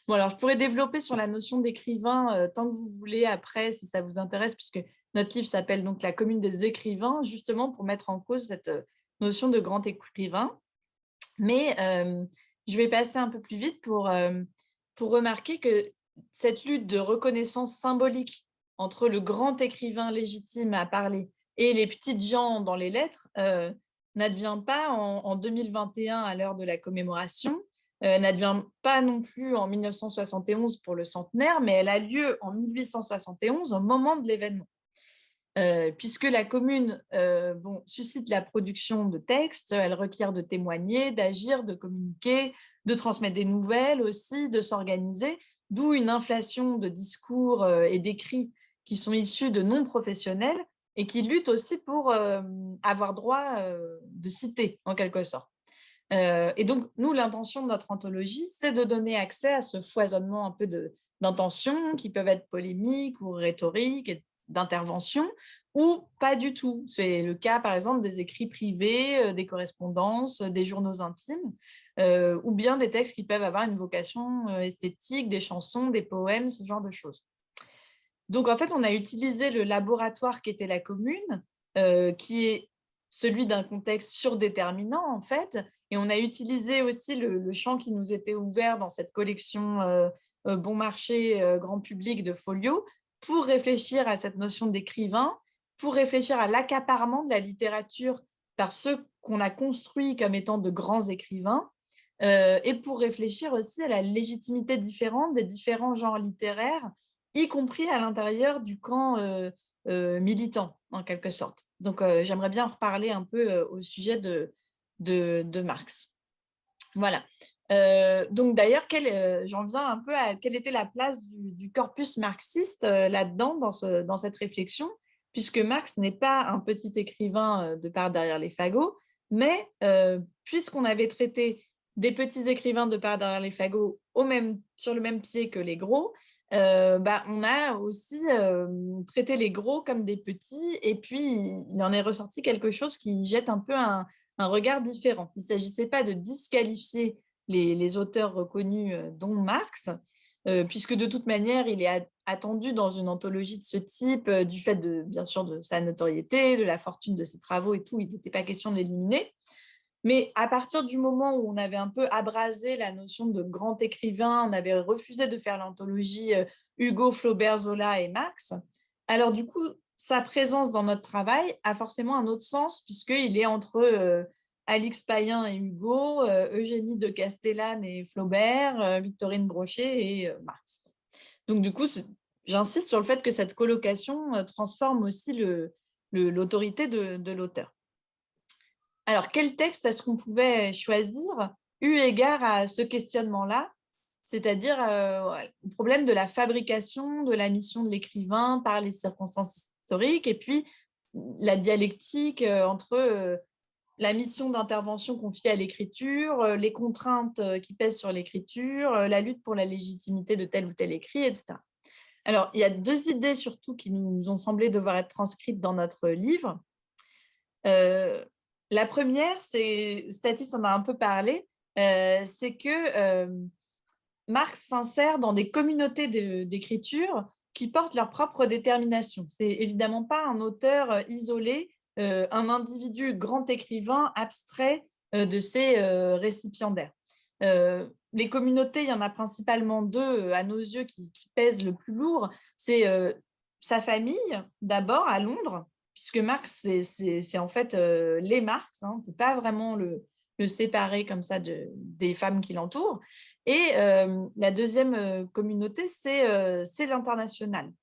Speaker 3: Bon, alors, je pourrais développer sur la notion d'écrivain tant que vous voulez après, si ça vous intéresse, puisque notre livre s'appelle donc La commune des écrivains, justement pour mettre en cause cette notion de grand écrivain. Mais je vais passer un peu plus vite pour remarquer que cette lutte de reconnaissance symbolique entre le grand écrivain légitime à parler et les petites gens dans les lettres n'advient pas en 2021 à l'heure de la commémoration, n'advient pas non plus en 1971 pour le centenaire, mais elle a lieu en 1871 au moment de l'événement. puisque la commune suscite la production de textes, elle requiert de témoigner, d'agir, de communiquer, de transmettre des nouvelles aussi, de s'organiser, d'où une inflation de discours et d'écrits qui sont issus de non-professionnels et qui luttent aussi pour avoir droit de citer, en quelque sorte. Et donc, nous, l'intention de notre anthologie, c'est de donner accès à ce foisonnement un peu d'intentions qui peuvent être polémiques ou rhétoriques, d'interventions, ou pas du tout. C'est le cas, par exemple, des écrits privés, des correspondances, des journaux intimes, ou bien des textes qui peuvent avoir une vocation esthétique, des chansons, des poèmes, ce genre de choses. Donc, en fait, on a utilisé le laboratoire qui était la commune, qui est celui d'un contexte surdéterminant, en fait, et on a utilisé aussi le champ qui nous était ouvert dans cette collection bon marché, grand public de Folio, pour réfléchir à cette notion d'écrivain, pour réfléchir à l'accaparement de la littérature par ceux qu'on a construits comme étant de grands écrivains, et pour réfléchir aussi à la légitimité différente des différents genres littéraires, y compris à l'intérieur du camp militant, en quelque sorte. Donc, j'aimerais bien reparler un peu au sujet de Marx. Voilà. Donc, d'ailleurs, j'en viens un peu à quelle était la place du corpus marxiste là-dedans, dans cette réflexion, puisque Marx n'est pas un petit écrivain de part derrière les fagots, mais puisqu'on avait traité des petits écrivains de part derrière les fagots sur le même pied que les gros, on a aussi traité les gros comme des petits, et puis il en est ressorti quelque chose qui jette un peu un regard différent. Il ne s'agissait pas de disqualifier les auteurs reconnus, dont Marx, puisque de toute manière, il est attendu dans une anthologie de ce type, du fait, bien sûr, de sa notoriété, de la fortune de ses travaux et tout, il n'était pas question de l'éliminer. Mais à partir du moment où on avait un peu abrasé la notion de grand écrivain, on avait refusé de faire l'anthologie Hugo, Flaubert, Zola et Marx, alors du coup, sa présence dans notre travail a forcément un autre sens, puisqu'il est entre Alix Payen et Hugo, Eugénie de Castellane et Flaubert, Victorine Brochet et Marx. Donc du coup, j'insiste sur le fait que cette colocation transforme aussi l'autorité de l'auteur. Alors, quel texte est-ce qu'on pouvait choisir eu égard à ce questionnement-là, c'est-à-dire le problème de la fabrication de la mission de l'écrivain par les circonstances historiques, et puis la dialectique entre la mission d'intervention confiée à l'écriture, les contraintes qui pèsent sur l'écriture, la lutte pour la légitimité de tel ou tel écrit, etc. Alors, il y a deux idées surtout qui nous ont semblé devoir être transcrites dans notre livre. La première, Statis en a un peu parlé, c'est que Marx s'insère dans des communautés d'écriture qui portent leur propre détermination. Ce n'est évidemment pas un auteur isolé, un individu grand écrivain abstrait de ses récipiendaires. Les communautés, il y en a principalement deux à nos yeux qui pèsent le plus lourd. C'est sa famille, d'abord à Londres, puisque Marx, c'est en fait les Marx, hein, on ne peut pas vraiment le séparer comme ça des femmes qui l'entourent. Et la deuxième communauté, c'est l'international,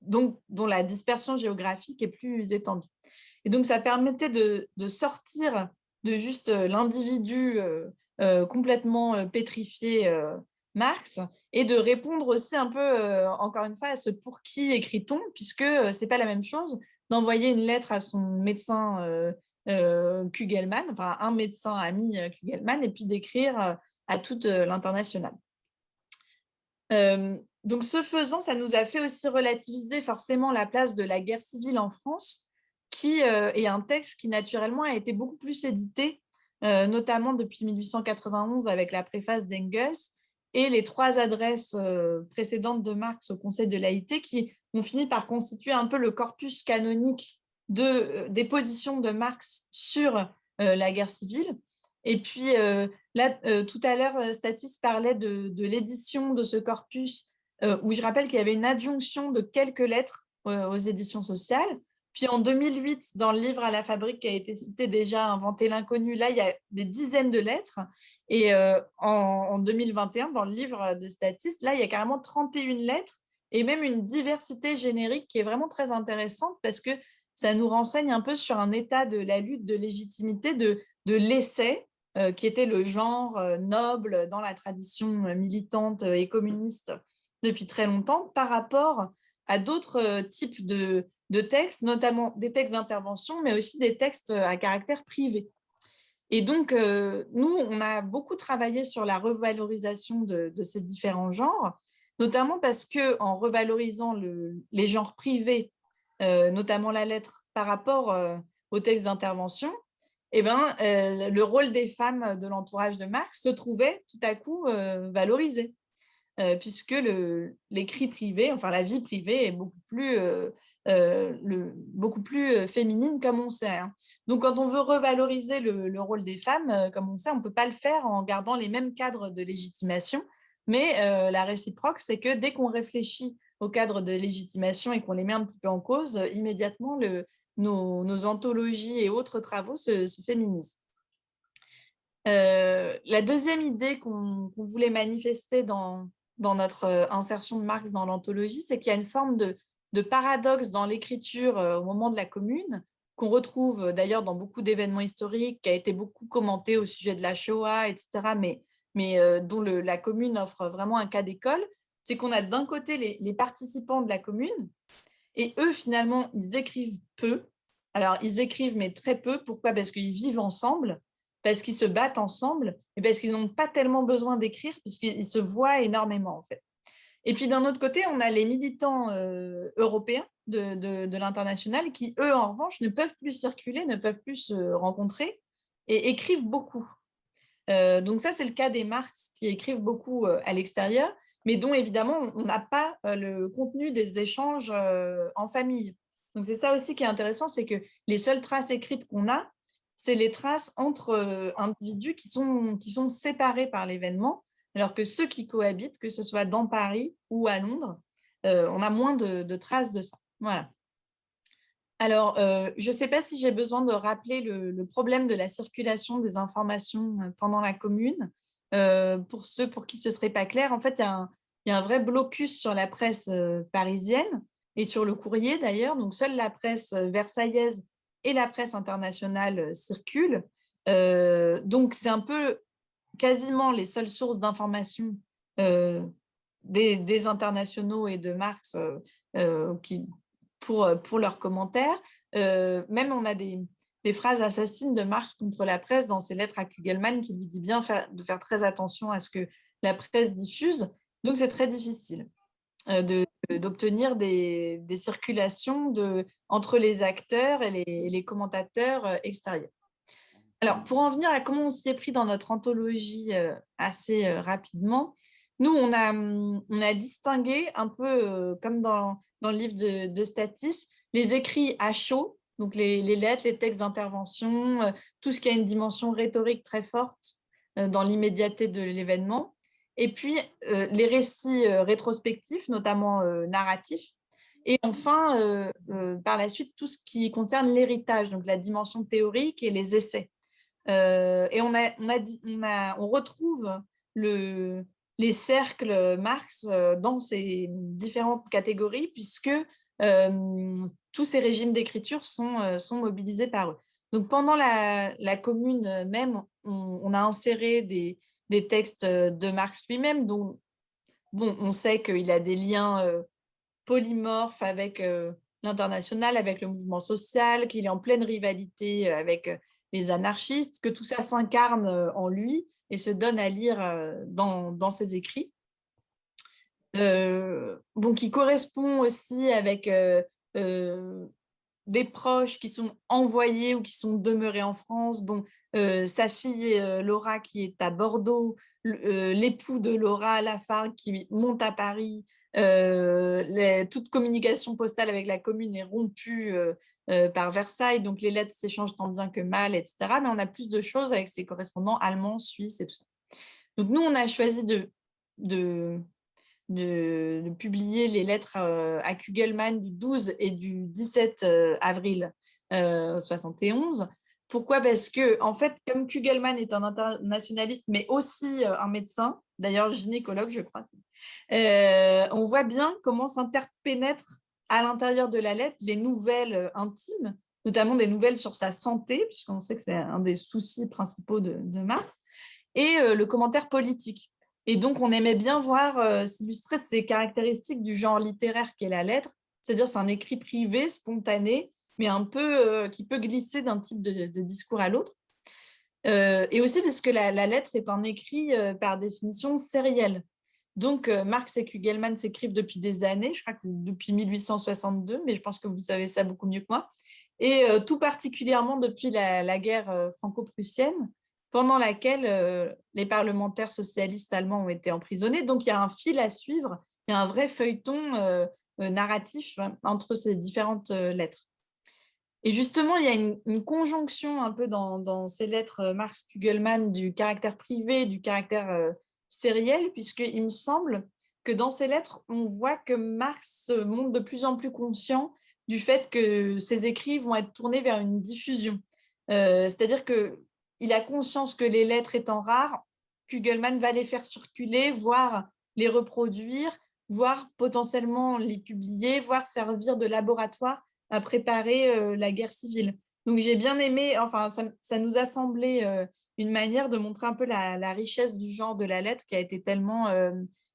Speaker 3: dont la dispersion géographique est plus étendue. Et donc, ça permettait de sortir de juste l'individu complètement pétrifié Marx, et de répondre aussi un peu, encore une fois, à ce pour qui écrit-on, puisque ce n'est pas la même chose d'envoyer une lettre à son médecin Kugelmann, enfin un médecin ami Kugelmann, et puis d'écrire à toute l'internationale. Donc, ce faisant, ça nous a fait aussi relativiser forcément la place de la guerre civile en France, qui est un texte qui naturellement a été beaucoup plus édité, notamment depuis 1891 avec la préface d'Engels et les 3 adresses précédentes de Marx au Conseil de laïcité, qui ont fini par constituer un peu le corpus canonique des positions de Marx sur la guerre civile. Et puis là, tout à l'heure, Statis parlait de l'édition de ce corpus, où je rappelle qu'il y avait une adjonction de quelques lettres aux éditions sociales. Puis en 2008, dans le livre à la fabrique qui a été cité déjà, Inventer l'inconnu, là, il y a des dizaines de lettres. Et en 2021, dans le livre de Statis, là, il y a carrément 31 lettres. et même une diversité générique qui est vraiment très intéressante parce que ça nous renseigne un peu sur un état de la lutte de légitimité de l'essai, qui était le genre noble dans la tradition militante et communiste depuis très longtemps, par rapport à d'autres types de textes, notamment des textes d'intervention, mais aussi des textes à caractère privé. Et donc, nous, on a beaucoup travaillé sur la revalorisation de ces différents genres, notamment parce qu'en revalorisant les genres privés, notamment la lettre, par rapport aux textes d'intervention, eh ben, le rôle des femmes de l'entourage de Marx se trouvait tout à coup valorisé, puisque l'écrit privé, enfin la vie privée est beaucoup plus féminine, comme on sait. Hein. Donc, quand on veut revaloriser le rôle des femmes, comme on sait, on ne peut pas le faire en gardant les mêmes cadres de légitimation, mais la réciproque, c'est que dès qu'on réfléchit aux cadres de légitimation et qu'on les met un petit peu en cause, immédiatement, nos anthologies et autres travaux se féminisent. La deuxième idée qu'on voulait manifester dans notre insertion de Marx dans l'anthologie, c'est qu'il y a une forme de paradoxe dans l'écriture au moment de la Commune, qu'on retrouve d'ailleurs dans beaucoup d'événements historiques, qui a été beaucoup commenté au sujet de la Shoah, etc., mais dont la Commune offre vraiment un cas d'école. C'est qu'on a d'un côté les participants de la Commune, et eux, finalement, ils écrivent peu. Alors, ils écrivent, mais très peu. Pourquoi? Parce qu'ils vivent ensemble, parce qu'ils se battent ensemble, et parce qu'ils n'ont pas tellement besoin d'écrire, puisqu'ils se voient énormément, en fait. Et puis, d'un autre côté, on a les militants européens de l'international qui, eux, en revanche, ne peuvent plus circuler, ne peuvent plus se rencontrer, et écrivent beaucoup. Donc ça, c'est le cas des Marx qui écrivent beaucoup à l'extérieur, mais dont évidemment, on n'a pas le contenu des échanges en famille. Donc c'est ça aussi qui est intéressant, c'est que les seules traces écrites qu'on a, c'est les traces entre individus qui sont séparés par l'événement, alors que ceux qui cohabitent, que ce soit dans Paris ou à Londres, on a moins de traces de ça. Voilà. Alors, je ne sais pas si j'ai besoin de rappeler le problème de la circulation des informations pendant la Commune. Pour ceux pour qui ce ne serait pas clair, en fait, il y a un vrai blocus sur la presse parisienne et sur le courrier d'ailleurs. Donc, seule la presse versaillaise et la presse internationale circulent. Donc, c'est un peu quasiment les seules sources d'information des internationaux et de Marx pour leurs commentaires. Même on a des phrases assassines de Marx contre la presse dans ses lettres à Kugelmann qui lui dit bien de faire très attention à ce que la presse diffuse. Donc, c'est très difficile d'obtenir des circulations entre les acteurs et les commentateurs extérieurs. Alors, pour en venir à comment on s'y est pris dans notre anthologie assez rapidement, nous, on a distingué un peu, comme dans le livre de Statis, les écrits à chaud, donc les lettres, les textes d'intervention, tout ce qui a une dimension rhétorique très forte dans l'immédiateté de l'événement, et puis les récits rétrospectifs, notamment narratifs, et enfin, par la suite, tout ce qui concerne l'héritage, donc la dimension théorique et les essais. Et on retrouve les cercles Marx dans ces différentes catégories, puisque tous ces régimes d'écriture sont mobilisés par eux. Donc, pendant la Commune même, on a inséré des textes de Marx lui-même, dont on sait qu'il a des liens polymorphes avec l'international, avec le mouvement social, qu'il est en pleine rivalité avec les anarchistes, que tout ça s'incarne en lui et se donne à lire dans ses écrits. Qui correspond aussi avec des proches qui sont envoyés ou qui sont demeurés en France. Sa fille Laura qui est à Bordeaux, l'époux de Laura Lafargue qui monte à Paris. Toute communication postale avec la Commune est rompue par Versailles, donc les lettres s'échangent tant bien que mal, etc. Mais on a plus de choses avec ses correspondants allemands, suisses et tout ça. Donc nous, on a choisi de publier les lettres à Kugelmann du 12 et du 17 avril 71 Pourquoi? Parce que, en fait, comme Kugelmann est un internationaliste, mais aussi un médecin, d'ailleurs gynécologue, je crois, on voit bien comment s'interpénètrent à l'intérieur de la lettre les nouvelles intimes, notamment des nouvelles sur sa santé, puisqu'on sait que c'est un des soucis principaux de Marx, et le commentaire politique. Et donc, on aimait bien voir s'illustrer ces caractéristiques du genre littéraire qu'est la lettre, c'est-à-dire c'est un écrit privé, spontané, mais un peu qui peut glisser d'un type de discours à l'autre. Et aussi parce que la lettre est un écrit par définition sériel. Donc, Marx et Kugelmann s'écrivent depuis des années, je crois que depuis 1862, mais je pense que vous savez ça beaucoup mieux que moi, et tout particulièrement depuis la guerre franco-prussienne, pendant laquelle les parlementaires socialistes allemands ont été emprisonnés. Donc, il y a un fil à suivre, il y a un vrai feuilleton narratif entre ces différentes lettres. Et justement, il y a une conjonction un peu dans ces lettres Marx-Kugelmann du caractère privé, du caractère sériel, puisqu'il me semble que dans ces lettres, on voit que Marx se montre de plus en plus conscient du fait que ses écrits vont être tournés vers une diffusion. C'est-à-dire qu'il a conscience que les lettres étant rares, Kugelmann va les faire circuler, voire les reproduire, voire potentiellement les publier, voire servir de laboratoire à préparer la guerre civile. Donc, j'ai bien aimé, enfin, ça nous a semblé une manière de montrer un peu la richesse du genre de la lettre qui a été tellement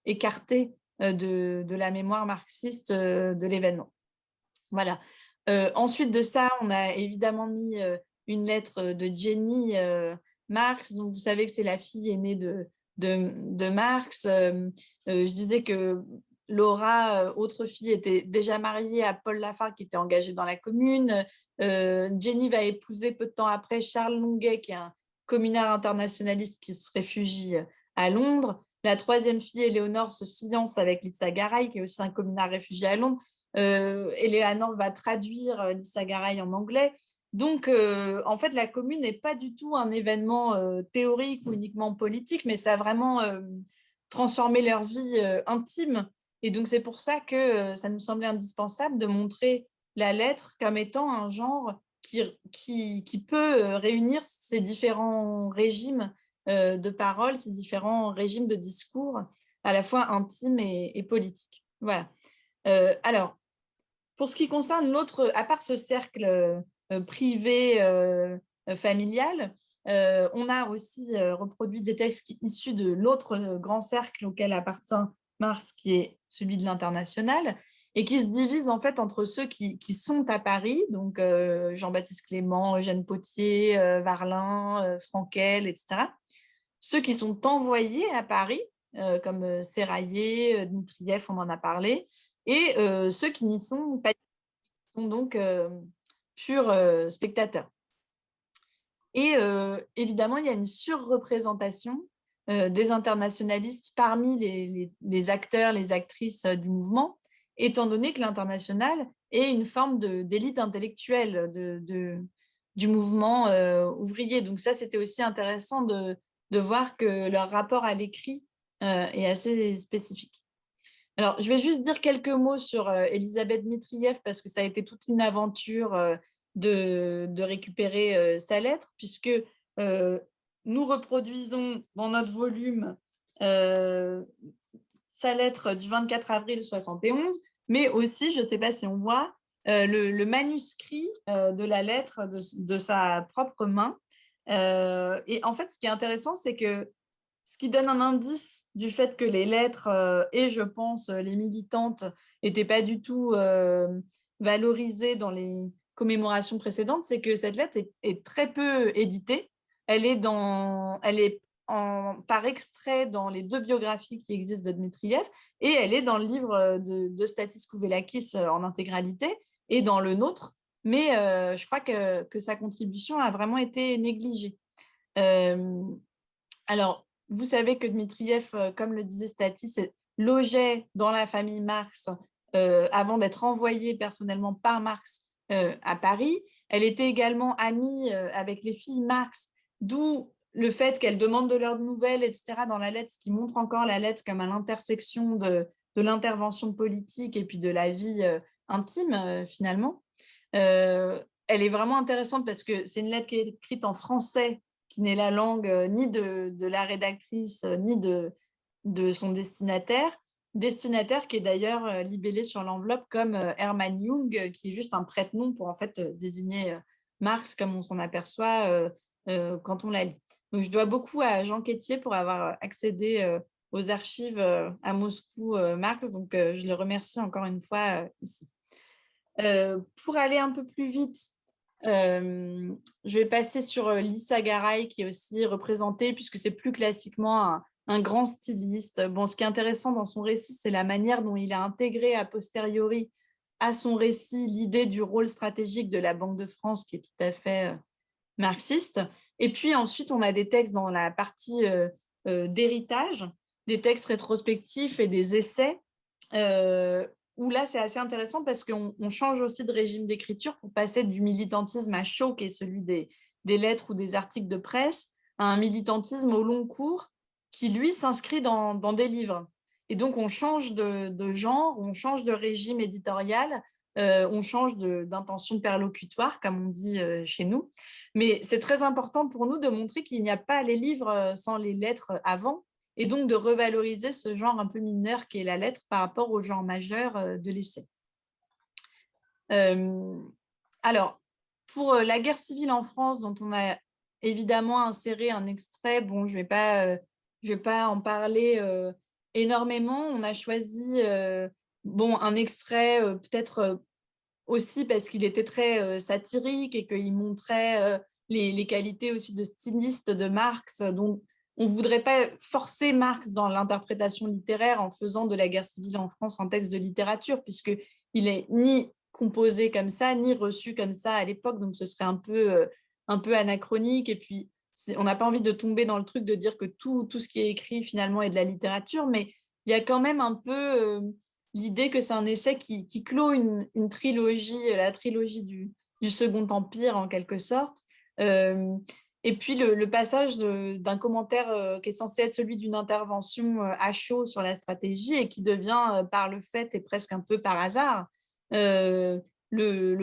Speaker 3: écartée de la mémoire marxiste de l'événement. Voilà. Ensuite de ça, on a évidemment mis une lettre de Jenny Marx. Donc, vous savez que c'est la fille aînée de Marx. Je disais que Laura, autre fille, était déjà mariée à Paul Lafargue, qui était engagé dans la Commune. Jenny va épouser peu de temps après Charles Longuet, qui est un communard internationaliste qui se réfugie à Londres. La troisième fille, Éléonore, se fiance avec Lisa Garay, qui est aussi un communard réfugié à Londres. Eleanor va traduire Lisa Garay en anglais. Donc, en fait, la Commune n'est pas du tout un événement théorique ou uniquement politique, mais ça a vraiment transformé leur vie intime. Et donc, c'est pour ça que ça nous semblait indispensable de montrer la lettre comme étant un genre qui peut réunir ces différents régimes de parole, ces différents régimes de discours, à la fois intimes et politiques. Voilà. Alors, pour ce qui concerne l'autre, à part ce cercle privé familial, on a aussi reproduit des textes issus de l'autre grand cercle auquel appartient Marx, qui est celui de l'international, et qui se divise en fait entre ceux qui sont à Paris, donc Jean-Baptiste Clément, Eugène Pottier, Varlin, Frankel, etc. Ceux qui sont envoyés à Paris, comme Serraillier, Dmitriev, on en a parlé, et ceux qui n'y sont pas, sont donc purs spectateurs. Et évidemment, il y a une surreprésentation des internationalistes parmi les acteurs, les actrices du mouvement, étant donné que l'international est une forme d'élite intellectuelle du mouvement ouvrier. Donc ça, c'était aussi intéressant de voir que leur rapport à l'écrit est assez spécifique. Alors, je vais juste dire quelques mots sur Elisabeth Dmitriev parce que ça a été toute une aventure de récupérer sa lettre, puisque nous reproduisons dans notre volume sa lettre du 24 avril 71, mais aussi, je ne sais pas si on voit, le manuscrit de la lettre de sa propre main. Et en fait, ce qui est intéressant, c'est que ce qui donne un indice du fait que les lettres et, je pense, les militantes n'étaient pas du tout valorisées dans les commémorations précédentes, c'est que cette lettre est très peu éditée. Elle est par extrait dans les 2 biographies qui existent de Dmitriev, et elle est dans le livre de Statis Kouvelakis en intégralité, et dans le nôtre, mais je crois que sa contribution a vraiment été négligée. Alors, vous savez que Dmitriev, comme le disait Statis, logeait dans la famille Marx avant d'être envoyée personnellement par Marx à Paris. Elle était également amie avec les filles Marx, d'où le fait qu'elle demande de leurs nouvelles, etc. dans la lettre, ce qui montre encore la lettre comme à l'intersection de l'intervention politique et puis de la vie intime, finalement. elle est vraiment intéressante parce que c'est une lettre qui est écrite en français, qui n'est la langue ni de la rédactrice, ni de son destinataire qui est d'ailleurs libellé sur l'enveloppe comme Hermann Jung, qui est juste un prête-nom pour en fait désigner Marx comme on s'en aperçoit quand on la lit. Donc, je dois beaucoup à Jean Quétier pour avoir accédé aux archives à Moscou Marx. Donc, je le remercie encore une fois ici. Pour aller un peu plus vite, je vais passer sur Lisa Garay, qui est aussi représentée, puisque c'est plus classiquement un grand styliste. Bon, ce qui est intéressant dans son récit, c'est la manière dont il a intégré a posteriori à son récit l'idée du rôle stratégique de la Banque de France, qui est tout à fait marxiste. Et puis ensuite, on a des textes dans la partie d'héritage, des textes rétrospectifs et des essais, où là, c'est assez intéressant parce qu'on change aussi de régime d'écriture pour passer du militantisme à chaud, qui est celui des lettres ou des articles de presse, à un militantisme au long cours qui, lui, s'inscrit dans des livres. Et donc, on change de genre, on change de régime éditorial, on change d'intention perlocutoire, comme on dit chez nous. Mais c'est très important pour nous de montrer qu'il n'y a pas les livres sans les lettres avant, et donc de revaloriser ce genre un peu mineur qui est la lettre par rapport au genre majeur de l'essai. Alors, pour la guerre civile en France, dont on a évidemment inséré un extrait, bon, je vais pas en parler énormément. On a choisi un extrait peut-être aussi parce qu'il était très satirique et qu'il montrait les qualités aussi de styliste de Marx, dont on ne voudrait pas forcer Marx dans l'interprétation littéraire en faisant de la guerre civile en France un texte de littérature, puisqu'il n'est ni composé comme ça, ni reçu comme ça à l'époque, donc ce serait un peu anachronique. Et puis, on n'a pas envie de tomber dans le truc de dire que tout ce qui est écrit finalement est de la littérature, mais il y a quand même un peu l'idée que c'est un essai qui clôt une trilogie, la trilogie du Second Empire en quelque sorte. Et puis le passage d'un commentaire qui est censé être celui d'une intervention à chaud sur la stratégie et qui devient par le fait et presque un peu par hasard le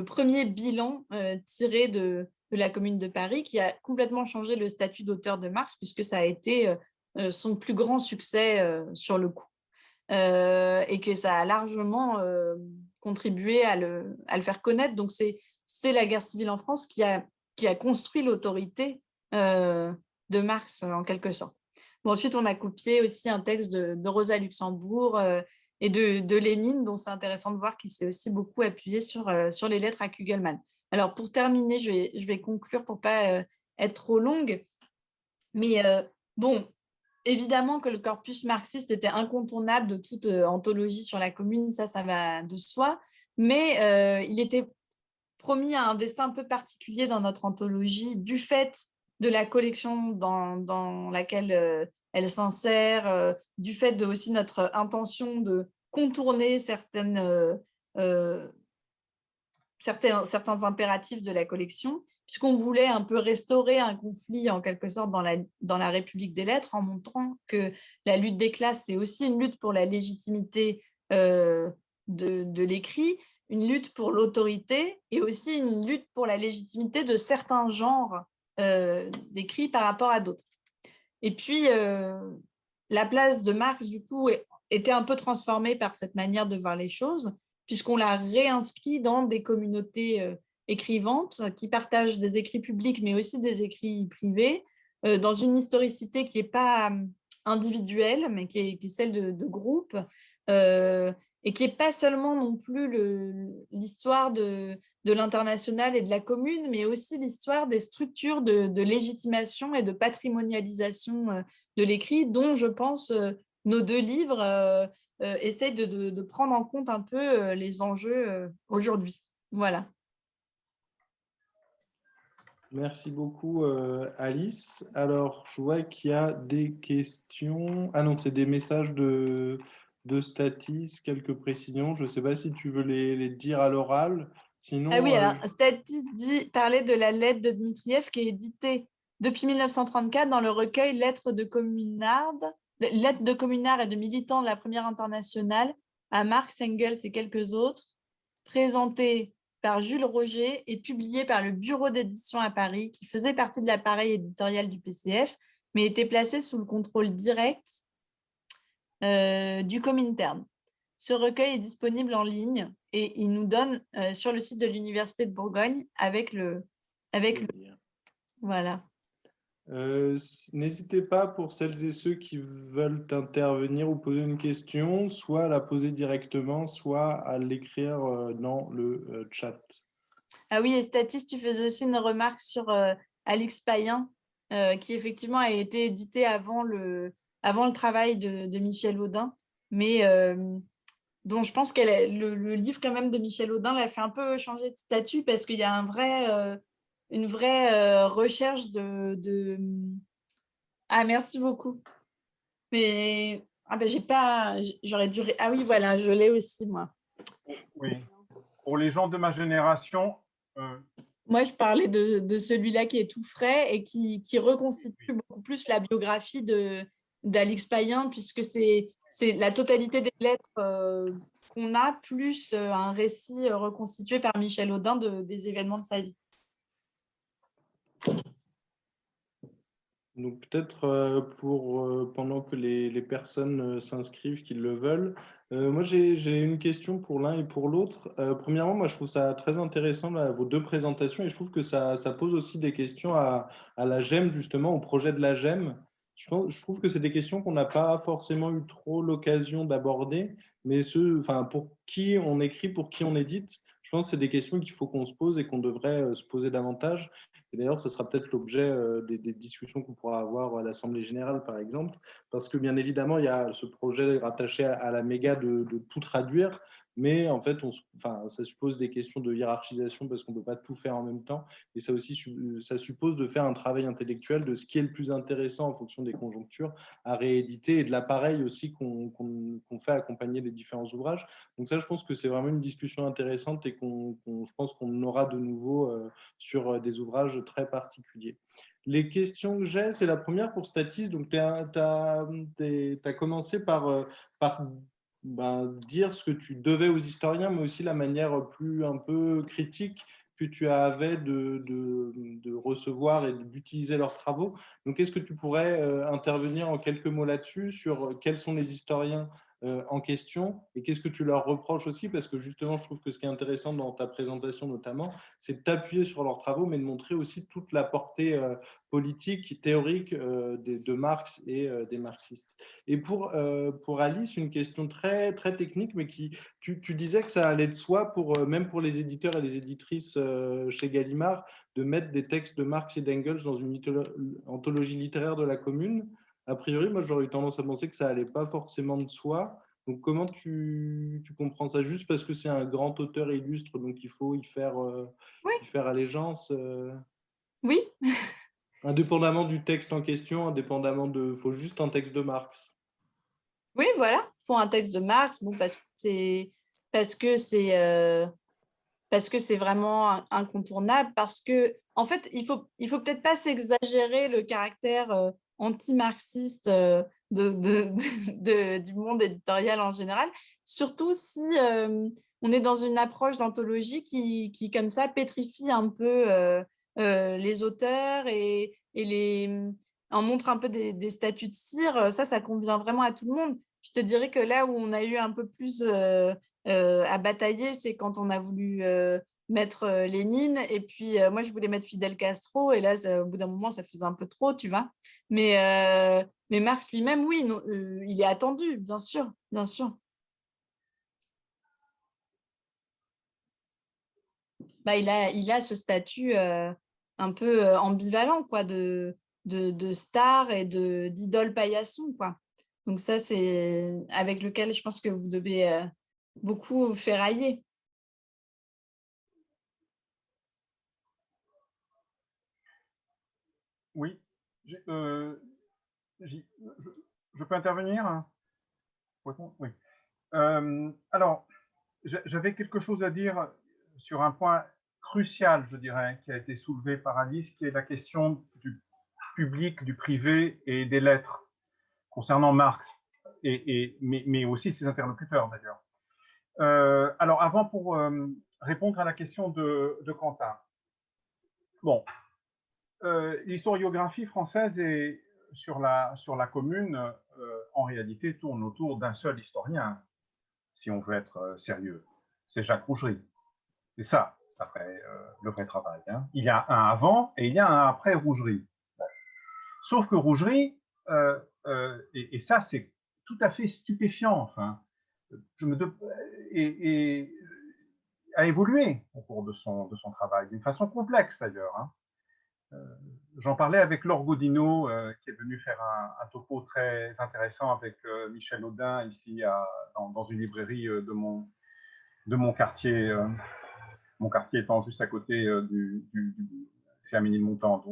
Speaker 3: premier bilan tiré de la Commune de Paris, qui a complètement changé le statut d'auteur de Marx, puisque ça a été son plus grand succès sur le coup. Et que ça a largement contribué à le faire connaître. Donc, c'est la guerre civile en France qui a construit l'autorité de Marx, en quelque sorte. Bon, ensuite, on a copié aussi un texte de Rosa Luxembourg et de Lénine, dont c'est intéressant de voir qu'il s'est aussi beaucoup appuyé sur les lettres à Kugelmann. Alors, pour terminer, je vais conclure pour ne pas être trop longue. Mais bon, évidemment que le corpus marxiste était incontournable de toute anthologie sur la Commune, ça va de soi, mais il était promis à un destin un peu particulier dans notre anthologie du fait de la collection dans laquelle elle s'insère, du fait de aussi notre intention de contourner certains impératifs de la collection, puisqu'on voulait un peu restaurer un conflit en quelque sorte dans la République des lettres, en montrant que la lutte des classes, c'est aussi une lutte pour la légitimité de l'écrit, une lutte pour l'autorité et aussi une lutte pour la légitimité de certains genres d'écrits par rapport à d'autres. Et puis, la place de Marx, du coup, était un peu transformée par cette manière de voir les choses, puisqu'on l'a réinscrit dans des communautés écrivantes qui partagent des écrits publics, mais aussi des écrits privés, dans une historicité qui n'est pas individuelle, mais qui est celle de groupe, et qui n'est pas seulement non plus l'histoire de l'international et de la commune, mais aussi l'histoire des structures de légitimation et de patrimonialisation de l'écrit, dont je pense nos deux livres essayent de prendre en compte un peu les enjeux aujourd'hui. Voilà.
Speaker 1: Merci beaucoup, Alice. Alors, je vois qu'il y a des questions. Ah non, c'est des messages de Statis, quelques précisions. Je ne sais pas si tu veux les dire à l'oral. Sinon,
Speaker 3: ah oui, alors, Statis parlait de la lettre de Dmitriev qui est éditée depuis 1934 dans le recueil Lettres de communards et de militants de la Première Internationale à Marx, Engels et quelques autres, présentée par Jules Roger et publié par le bureau d'édition à Paris, qui faisait partie de l'appareil éditorial du PCF, mais était placé sous le contrôle direct du Comintern. Ce recueil est disponible en ligne et il nous donne sur le site de l'Université de Bourgogne avec le voilà.
Speaker 1: N'hésitez pas, pour celles et ceux qui veulent intervenir ou poser une question, soit à la poser directement, soit à l'écrire dans le chat.
Speaker 3: Ah oui, et Statis, tu faisais aussi une remarque sur Alix Payen, qui effectivement a été édité avant le travail de Michel Audin, mais dont je pense que le livre quand même de Michel Audin l'a fait un peu changer de statut parce qu'il y a une vraie recherche de... Ah, merci beaucoup. Mais j'ai pas... J'aurais dû... Ah oui, voilà, je l'ai aussi, moi.
Speaker 2: Oui. Pour les gens de ma génération...
Speaker 3: Moi, je parlais de celui-là qui est tout frais et qui reconstitue beaucoup plus la biographie d'Alix Payen, puisque c'est la totalité des lettres qu'on a, plus un récit reconstitué par Michel Audin des événements de sa vie.
Speaker 1: Donc peut-être pendant que les personnes s'inscrivent, qu'ils le veulent, moi j'ai une question pour l'un et pour l'autre. Premièrement, moi je trouve ça très intéressant là, vos deux présentations, et je trouve que ça pose aussi des questions à la GEM, justement, au projet de la GEM. Je trouve que c'est des questions qu'on n'a pas forcément eu trop l'occasion d'aborder, mais pour qui on écrit, pour qui on édite, je pense que c'est des questions qu'il faut qu'on se pose et qu'on devrait se poser davantage. Et d'ailleurs, ce sera peut-être l'objet des discussions qu'on pourra avoir à l'Assemblée générale, par exemple, parce que bien évidemment, il y a ce projet rattaché à la méga de tout traduire, mais en fait, ça suppose des questions de hiérarchisation parce qu'on ne peut pas tout faire en même temps. Et ça aussi, ça suppose de faire un travail intellectuel de ce qui est le plus intéressant en fonction des conjonctures à rééditer et de l'appareil aussi qu'on fait accompagner les différents ouvrages. Donc ça, je pense que c'est vraiment une discussion intéressante et je pense qu'on aura de nouveau sur des ouvrages très particuliers. Les questions que j'ai, c'est la première pour Statis. Donc, tu as commencé par dire ce que tu devais aux historiens, mais aussi la manière plus un peu critique que tu avais de recevoir et d'utiliser leurs travaux. Donc, est-ce que tu pourrais intervenir en quelques mots là-dessus, sur quels sont les historiens en question et qu'est-ce que tu leur reproches aussi, parce que justement, je trouve que ce qui est intéressant dans ta présentation notamment, c'est de t'appuyer sur leurs travaux, mais de montrer aussi toute la portée politique, théorique de Marx et des marxistes. Et pour Alice, une question très, très technique, mais tu disais que ça allait de soi, même pour les éditeurs et les éditrices chez Gallimard, de mettre des textes de Marx et d'Engels dans une anthologie littéraire de la Commune. A priori, moi, j'aurais eu tendance à penser que ça allait pas forcément de soi. Donc, comment tu comprends ça? Juste parce que c'est un grand auteur illustre, donc il faut y faire allégeance
Speaker 3: Oui.
Speaker 1: Indépendamment du texte en question, faut juste un texte de Marx.
Speaker 3: Oui, voilà, il faut un texte de Marx, parce que c'est vraiment incontournable, parce que en fait, il faut peut-être pas s'exagérer le caractère anti-marxiste du monde éditorial en général, surtout si on est dans une approche d'anthologie qui comme ça pétrifie un peu les auteurs et en montre un peu des statuts de cire. Ça convient vraiment à tout le monde. Je te dirais que là où on a eu un peu plus à batailler, c'est quand on a voulu mettre Lénine, et puis moi je voulais mettre Fidel Castro, et là au bout d'un moment ça faisait un peu trop, tu vois. Mais Marx lui-même, oui, non, il est attendu, bien sûr, bien sûr. Il a ce statut un peu ambivalent, quoi, de star et d'idole paillasson, quoi. Donc ça, c'est avec lequel je pense que vous devez beaucoup vous ferrailler.
Speaker 2: Oui. Je peux intervenir? Oui. Alors, j'avais quelque chose à dire sur un point crucial, je dirais, qui a été soulevé par Alice, qui est la question du public, du privé et des lettres concernant Marx, mais aussi ses interlocuteurs d'ailleurs. Alors, avant, pour répondre à la question de Quentin. Bon, l'historiographie française est, sur la commune, en réalité, tourne autour d'un seul historien, si on veut être sérieux. C'est Jacques Rougerie. C'est ça, après le vrai travail. Hein. Il y a un avant et il y a un après Rougerie. Bon. Sauf que Rougerie, et ça c'est tout à fait stupéfiant, enfin, et a évolué au cours de son travail, d'une façon complexe d'ailleurs. Hein. J'en parlais avec Laure Godineau, qui est venu faire un topo très intéressant avec Michel Audin, ici dans une librairie de mon quartier, mon quartier étant juste à côté du Firminy-Montant.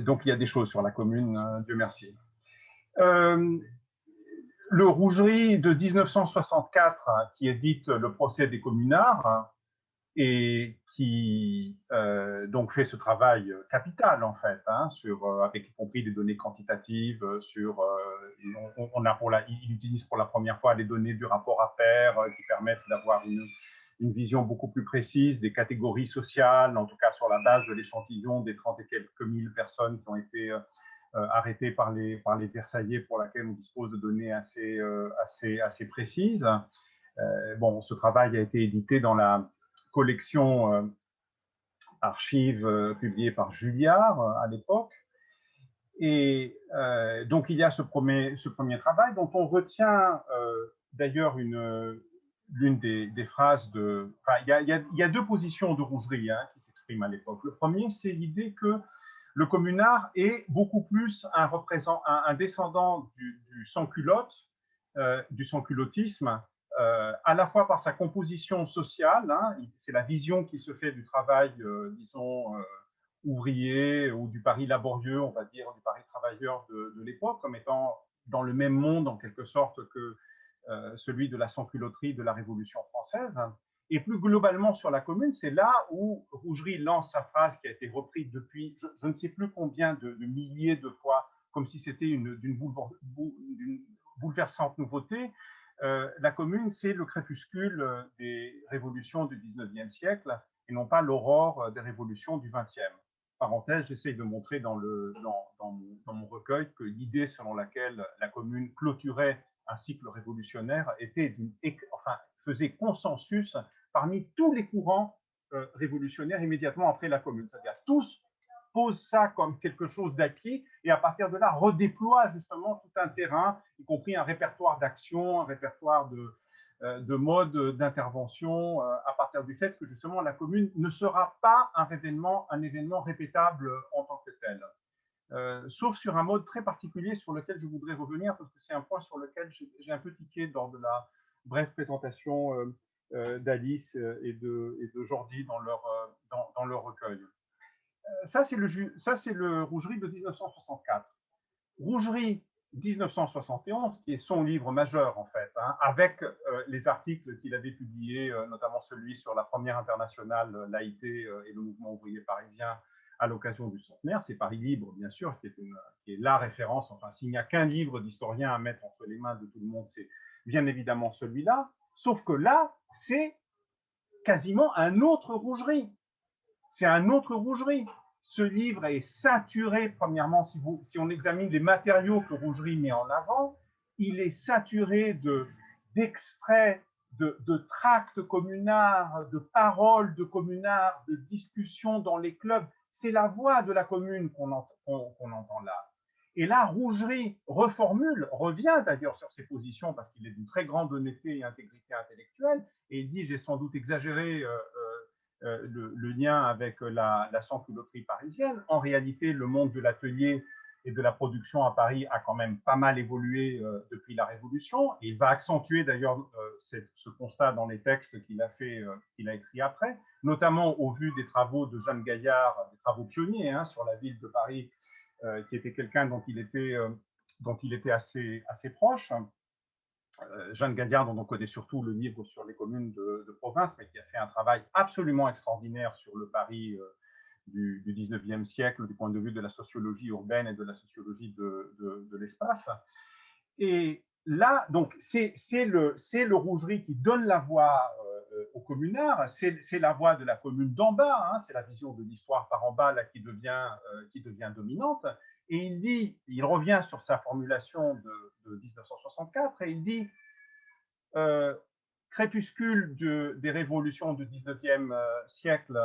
Speaker 2: Donc il y a des choses sur la commune, Dieu merci. Le Rougerie de 1964, qui édite le procès des communards, et qui donc fait ce travail capital en fait, hein, avec y compris des données quantitatives, il utilise pour la première fois les données du rapport à faire qui permettent d'avoir une vision beaucoup plus précise des catégories sociales, en tout cas sur la base de l'échantillon des 30 et quelques mille personnes qui ont été arrêtées par les Versaillais, pour laquelle on dispose de données assez précises. Bon, ce travail a été édité dans la collection archives publiée par Julliard à l'époque. Et donc, il y a ce premier travail dont on retient d'ailleurs l'une des phrases de... Enfin, il y a deux positions de Rougerie qui s'expriment à l'époque. Le premier, c'est l'idée que le communard est beaucoup plus un descendant du sans-culotte, du sans-culottisme, à la fois par sa composition sociale, hein, c'est la vision qui se fait du travail, disons, ouvrier ou du Paris laborieux, on va dire, du Paris travailleur de l'époque, comme étant dans le même monde, en quelque sorte, que celui de la sans-culotterie de la Révolution française. Et plus globalement sur la commune, c'est là où Rougerie lance sa phrase qui a été reprise depuis je ne sais plus combien de milliers de fois, comme si c'était d'une bouleversante nouveauté. La commune, c'est le crépuscule des révolutions du 19e siècle et non pas l'aurore des révolutions du 20e. Parenthèse, j'essaye de montrer dans mon recueil que l'idée selon laquelle la commune clôturait un cycle révolutionnaire faisait consensus parmi tous les courants révolutionnaires immédiatement après la commune. C'est-à-dire tous posent ça comme quelque chose d'acquis et à partir de là redéploient justement tout un terrain, y compris un répertoire d'action, un répertoire de modes d'intervention à partir du fait que justement la commune ne sera pas un événement répétable en tant que tel. Sauf sur un mode très particulier sur lequel je voudrais revenir parce que c'est un point sur lequel j'ai un peu tiqué lors de la brève présentation d'Alice et de Jordi dans leur recueil. Ça, c'est le Rougerie de 1964. Rougerie 1971, qui est son livre majeur, en fait, hein, avec les articles qu'il avait publiés, notamment celui sur la première internationale laïcité et le mouvement ouvrier parisien à l'occasion du centenaire. C'est Paris Libre, bien sûr, qui est la référence. Enfin, s'il n'y a qu'un livre d'historien à mettre entre les mains de tout le monde, c'est bien évidemment celui-là. Sauf que là, c'est quasiment un autre Rougerie. C'est un autre Rougerie. Ce livre est saturé, premièrement, si on examine les matériaux que Rougerie met en avant, il est saturé d'extraits, de tracts communards, de paroles de communards, de discussions dans les clubs. C'est la voix de la commune qu'on entend là. Et là, Rougerie revient d'ailleurs sur ses positions parce qu'il est d'une très grande honnêteté et intégrité intellectuelle, et il dit, j'ai sans doute exagéré le lien avec la sans-culotterie parisienne. En réalité, le monde de l'atelier et de la production à Paris a quand même pas mal évolué depuis la Révolution. Et il va accentuer d'ailleurs ce constat dans les textes qu'il a écrits après, notamment au vu des travaux de Jeanne Gaillard, des travaux pionniers sur la ville de Paris, qui était quelqu'un dont il était assez proche. Jeanne Gaillard, dont on connaît surtout le livre sur les communes de province, mais qui a fait un travail absolument extraordinaire sur le Paris du 19e siècle, du point de vue de la sociologie urbaine et de la sociologie de l'espace. Et là, donc, c'est le Rougerie qui donne la voix aux communards, c'est la voix de la commune d'en bas, hein, c'est la vision de l'histoire par en bas là, qui devient dominante. Et il revient sur sa formulation de 1964 et il dit crépuscule des révolutions du 19e siècle,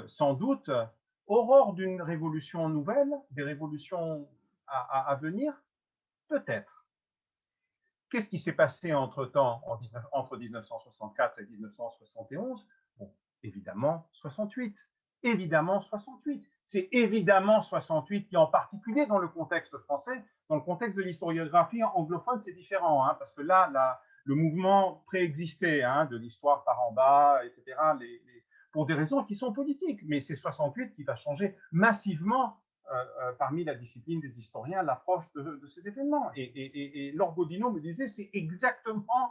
Speaker 2: sans doute, aurore d'une révolution nouvelle, des révolutions à venir, peut-être. Qu'est-ce qui s'est passé entre-temps, entre 1964 et 1971? Bon, évidemment, 68. Évidemment, 68. C'est évidemment 68 qui, en particulier dans le contexte français, dans le contexte de l'historiographie anglophone, c'est différent, hein, parce que là, le mouvement préexistait, hein, de l'histoire par en bas, etc., pour des raisons qui sont politiques. Mais c'est 68 qui va changer massivement parmi la discipline des historiens l'approche de ces événements. Et Laure Godinot me disait, c'est exactement,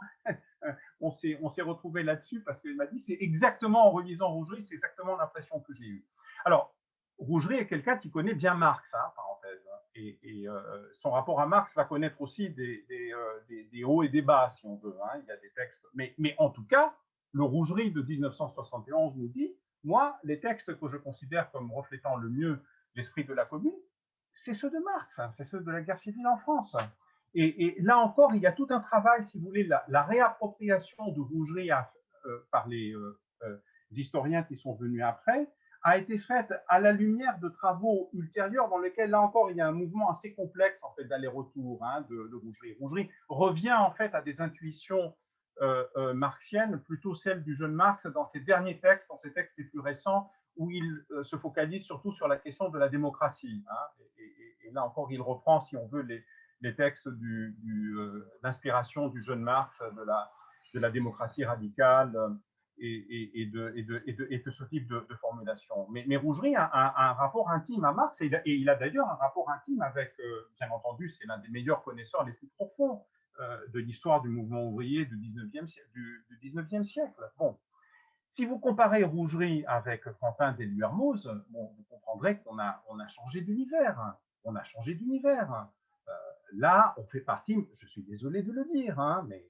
Speaker 2: on s'est retrouvé là-dessus parce qu'elle m'a dit, c'est exactement en relisant Rougerie, c'est exactement l'impression que j'ai eue. Alors, Rougerie est quelqu'un qui connaît bien Marx, hein, parenthèse, et son rapport à Marx va connaître aussi des hauts et des bas, si on veut, hein. Il y a des textes, mais en tout cas, le Rougerie de 1971 nous dit, moi, les textes que je considère comme reflétant le mieux l'esprit de la commune, c'est ceux de Marx, hein, c'est ceux de la guerre civile en France. Et là encore, il y a tout un travail, si vous voulez, la réappropriation de Rougerie par les historiens qui sont venus après, a été faite à la lumière de travaux ultérieurs dans lesquels, là encore, il y a un mouvement assez complexe en fait, d'aller-retour, hein, de Rougerie. Rougerie revient en fait à des intuitions marxiennes, plutôt celles du jeune Marx dans ses derniers textes, dans ses textes les plus récents, où il se focalise surtout sur la question de la démocratie. Hein, et là encore, il reprend, si on veut, les textes d'inspiration du jeune Marx, de la démocratie radicale et de ce type de formulation. Mais Rougerie a un rapport intime à Marx, et il a d'ailleurs un rapport intime avec, bien entendu, c'est l'un des meilleurs connaisseurs les plus profonds de l'histoire du mouvement ouvrier du 19e siècle. Bon. Si vous comparez Rougerie avec Quentin Deluermoz, bon, vous comprendrez qu'on a changé d'univers. On a changé d'univers. Là, on fait partie, je suis désolé de le dire, hein, mais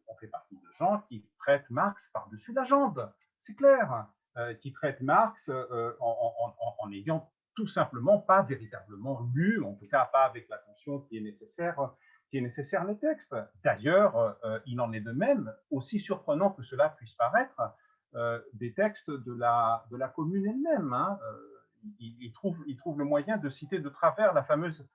Speaker 2: on fait partie de gens qui traitent Marx par-dessus la jambe. C'est clair. Qui traitent Marx en n'ayant tout simplement pas véritablement lu, en tout cas pas avec l'attention qui est nécessaire les textes. D'ailleurs, il en est de même, aussi surprenant que cela puisse paraître, des textes de la commune elle-même. Hein. Il trouve le moyen de citer de travers la fameuse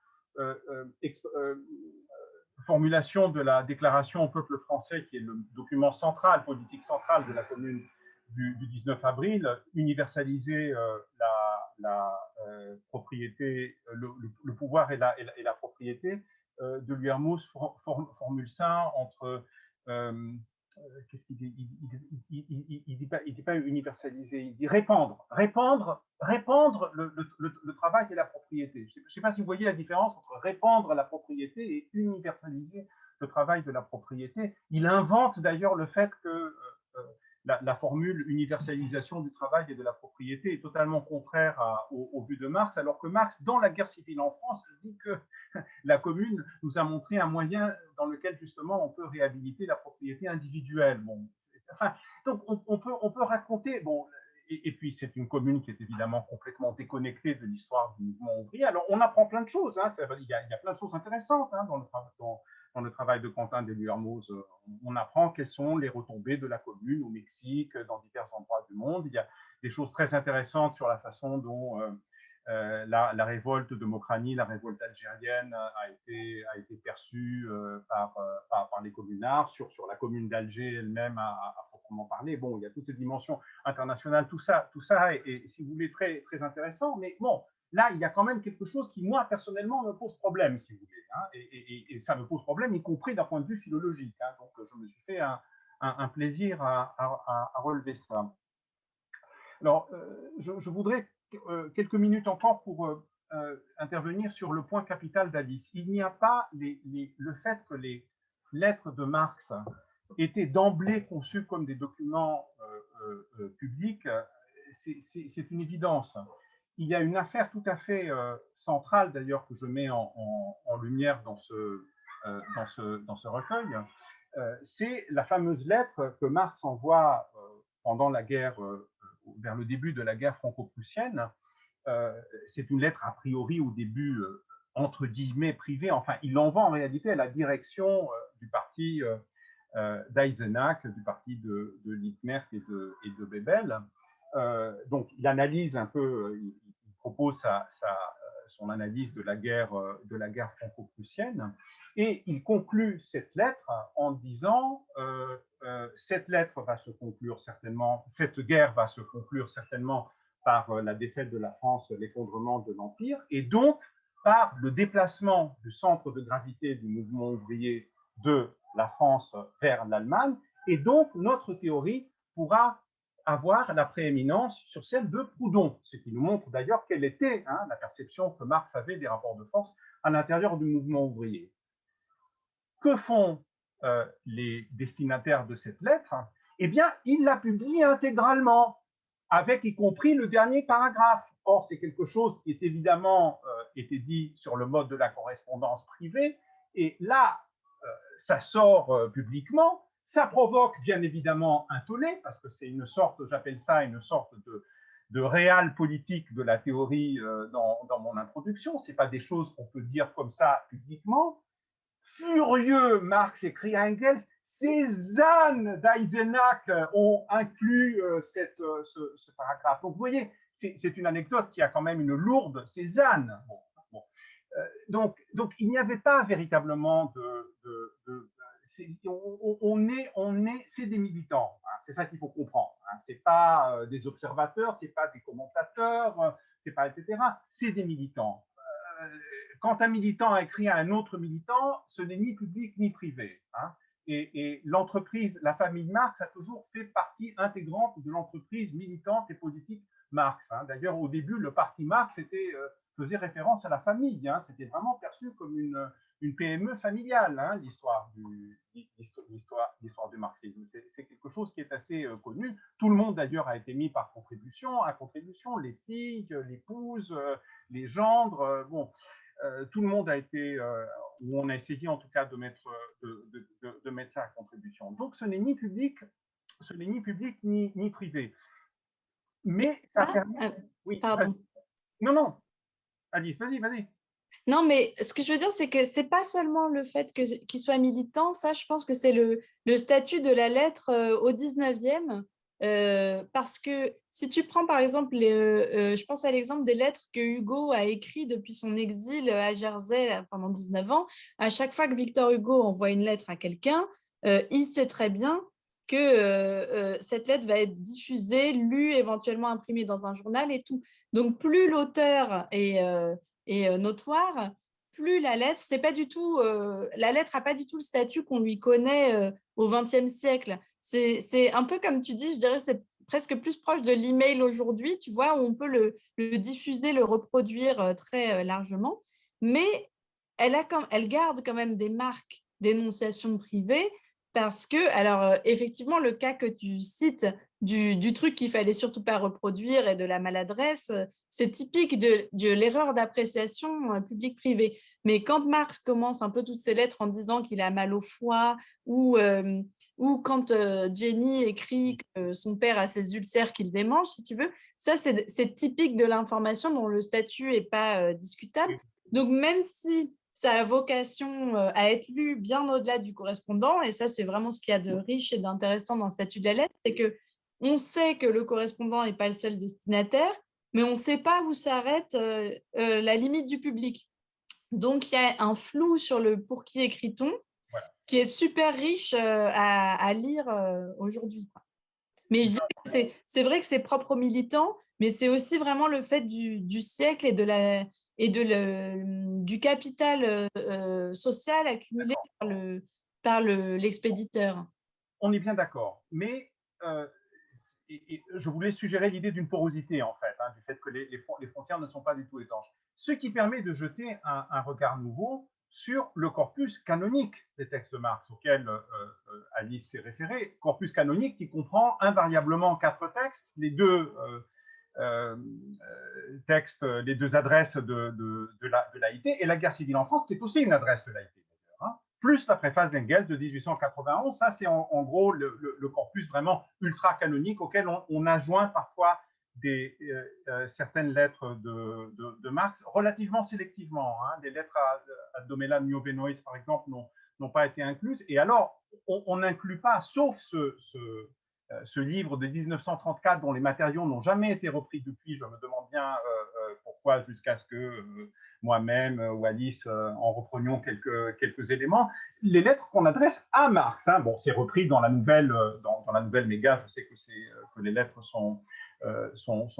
Speaker 2: formulation de la déclaration au peuple français, qui est le document central, politique central de la commune du 19 avril, universaliser la propriété, le pouvoir et la propriété. Deluermoz formule ça entre qu'est-ce qu'il dit? Il dit pas universaliser, il dit répandre le travail et la propriété. Je ne sais pas si vous voyez la différence entre répandre la propriété et universaliser le travail de la propriété. Il invente d'ailleurs le fait que la formule universalisation du travail et de la propriété est totalement contraire au but de Marx, alors que Marx, dans la guerre civile en France, dit que la commune nous a montré un moyen dans lequel justement on peut réhabiliter la propriété individuelle. Bon, enfin, donc on peut raconter, bon, et puis c'est une commune qui est évidemment complètement déconnectée de l'histoire du mouvement ouvrier. Alors on apprend plein de choses, hein, il y a plein de choses intéressantes, hein, dans le travail de Quentin Deluermoz. On apprend quelles sont les retombées de la commune au Mexique, dans divers endroits du monde. Il y a des choses très intéressantes sur la façon dont la révolte de Mokrani, la révolte algérienne, a été perçue par les communards, sur la commune d'Alger elle-même à proprement parler. Bon, il y a toutes ces dimensions internationales, tout ça est, si vous voulez, très, très intéressant, mais bon, là, il y a quand même quelque chose qui, moi, personnellement, me pose problème, si vous voulez, hein, et ça me pose problème, y compris d'un point de vue philologique, hein, donc je me suis fait un plaisir à relever ça. Alors, je voudrais quelques minutes encore pour intervenir sur le point capital d'Alice. Il n'y a pas le fait que les lettres de Marx étaient d'emblée conçues comme des documents publics, c'est une évidence. Il y a une affaire tout à fait centrale, d'ailleurs, que je mets en lumière dans ce recueil, c'est la fameuse lettre que Marx envoie pendant la guerre, vers le début de la guerre franco-prussienne. C'est une lettre a priori au début entre guillemets privée. Enfin, il l'envoie en réalité à la direction du parti d'Eisenach, du parti de Liebknecht et de Bebel. Donc, il analyse un peu, il propose son analyse de la guerre franco-prussienne, et il conclut cette lettre en disant cette lettre va se conclure certainement, cette guerre va se conclure certainement par la défaite de la France, l'effondrement de l'Empire, et donc par le déplacement du centre de gravité du mouvement ouvrier de la France vers l'Allemagne, et donc notre théorie pourra avoir la prééminence sur celle de Proudhon, ce qui nous montre d'ailleurs quelle était la perception que Marx avait des rapports de force à l'intérieur du mouvement ouvrier. Que font les destinataires de cette lettre? Eh bien, ils la publient intégralement, avec y compris le dernier paragraphe. Or, c'est quelque chose qui est évidemment été dit sur le mode de la correspondance privée, et là, ça sort publiquement. Ça provoque bien évidemment un tollé, parce que c'est une sorte, j'appelle ça une sorte de réal politique de la théorie dans mon introduction. Ce n'est pas des choses qu'on peut dire comme ça publiquement. Furieux, Marx écrit à Engels, ces ânes d'Eisenach ont inclus ce paragraphe. Donc vous voyez, c'est une anecdote qui a quand même une lourde, ces ânes. Donc il n'y avait pas véritablement c'est des militants, c'est ça qu'il faut comprendre. C'est pas des observateurs, c'est pas des commentateurs, c'est pas etc. C'est des militants. Quand un militant a écrit à un autre militant, ce n'est ni public ni privé. Et l'entreprise, la famille Marx a toujours fait partie intégrante de l'entreprise militante et politique Marx. D'ailleurs, au début, le parti Marx faisait référence à la famille. C'était vraiment perçu comme une PME familiale, l'histoire du marxisme. C'est quelque chose qui est assez connu. Tout le monde, d'ailleurs, a été mis par contribution, les filles, l'épouse, les gendres. Tout le monde a été, ou on a essayé en tout cas de mettre ça à contribution. Donc, ce n'est ni public, ni privé. Mais ça permet. Oui,
Speaker 3: pardon.
Speaker 2: Non. Alice, vas-y.
Speaker 3: Non, mais ce que je veux dire, c'est que ce n'est pas seulement le fait qu'il soit militant, ça, je pense que c'est le statut de la lettre au 19e, parce que si tu prends par exemple, je pense à l'exemple des lettres que Hugo a écrites depuis son exil à Jersey pendant 19 ans, à chaque fois que Victor Hugo envoie une lettre à quelqu'un, il sait très bien que cette lettre va être diffusée, lue, éventuellement imprimée dans un journal et tout. Donc, plus l'auteur est notoire, plus la lettre, c'est pas du tout, la lettre n'a pas du tout le statut qu'on lui connaît au XXe siècle. C'est un peu comme tu dis, je dirais, c'est presque plus proche de l'email aujourd'hui, tu vois, où on peut le diffuser, le reproduire très largement, mais elle garde quand même des marques d'énonciation privée parce que, alors effectivement, le cas que tu cites du truc qu'il fallait surtout pas reproduire et de la maladresse, c'est typique de l'erreur d'appréciation public-privé. Mais quand Marx commence un peu toutes ses lettres en disant qu'il a mal au foie, ou quand Jenny écrit que son père a ses ulcères qu'il démange, si tu veux, ça c'est typique de l'information dont le statut n'est pas discutable. Donc même si ça a vocation à être lu bien au-delà du correspondant, et ça c'est vraiment ce qu'il y a de riche et d'intéressant dans le statut de la lettre, c'est que on sait que le correspondant n'est pas le seul destinataire, mais on ne sait pas où s'arrête la limite du public. Donc, il y a un flou sur le pour qui écrit-on, voilà, qui est super riche à lire aujourd'hui. Mais je dis que c'est vrai que c'est propre aux militants, mais c'est aussi vraiment le fait du siècle et du capital social accumulé par l'expéditeur.
Speaker 2: On est bien d'accord, mais je voulais suggérer l'idée d'une porosité, en fait, du fait que les frontières ne sont pas du tout étanches. Ce qui permet de jeter un regard nouveau sur le corpus canonique des textes de Marx, auquel Alice s'est référée, corpus canonique qui comprend invariablement 4 textes, les deux textes, les 2 adresses de l'AIT, et la guerre civile en France, qui est aussi une adresse de l'AIT, d'ailleurs. plus la préface d'Engels de 1891. Ça, c'est en gros le corpus vraiment ultra canonique auquel on a joint parfois certaines lettres de Marx relativement sélectivement. Hein. Des lettres à Domela Mio-Benoît, par exemple, n'ont pas été incluses. Et alors, on n'inclut pas, sauf ce livre de 1934 dont les matériaux n'ont jamais été repris depuis, je me demande bien pourquoi, jusqu'à ce que moi-même ou Alice en reprenions quelques éléments, les lettres qu'on adresse à Marx. Hein. Bon, c'est repris dans la nouvelle Méga, je sais que les lettres sont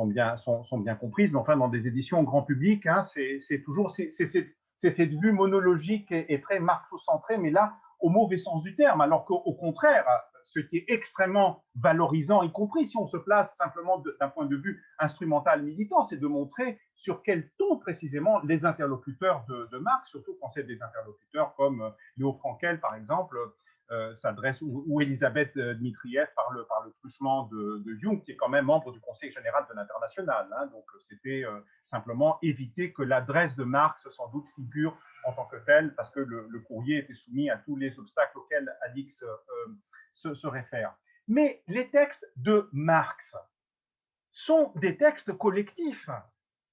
Speaker 2: bien comprises, mais enfin dans des éditions grand public, hein, c'est toujours cette vue monologique et très marxocentrée, mais là, au mauvais sens du terme, alors qu'au contraire, ce qui est extrêmement valorisant, y compris si on se place simplement d'un point de vue instrumental militant, c'est de montrer sur quel ton précisément les interlocuteurs de Marx, surtout quand c'est des interlocuteurs comme Léo Frankel, par exemple, s'adresse, ou Elisabeth Dmitriev par le truchement de Jung, qui est quand même membre du Conseil général de l'International. Hein, donc, c'était simplement éviter que l'adresse de Marx, sans doute, figure en tant que telle, parce que le courrier était soumis à tous les obstacles auxquels Alix se réfère. Mais les textes de Marx sont des textes collectifs.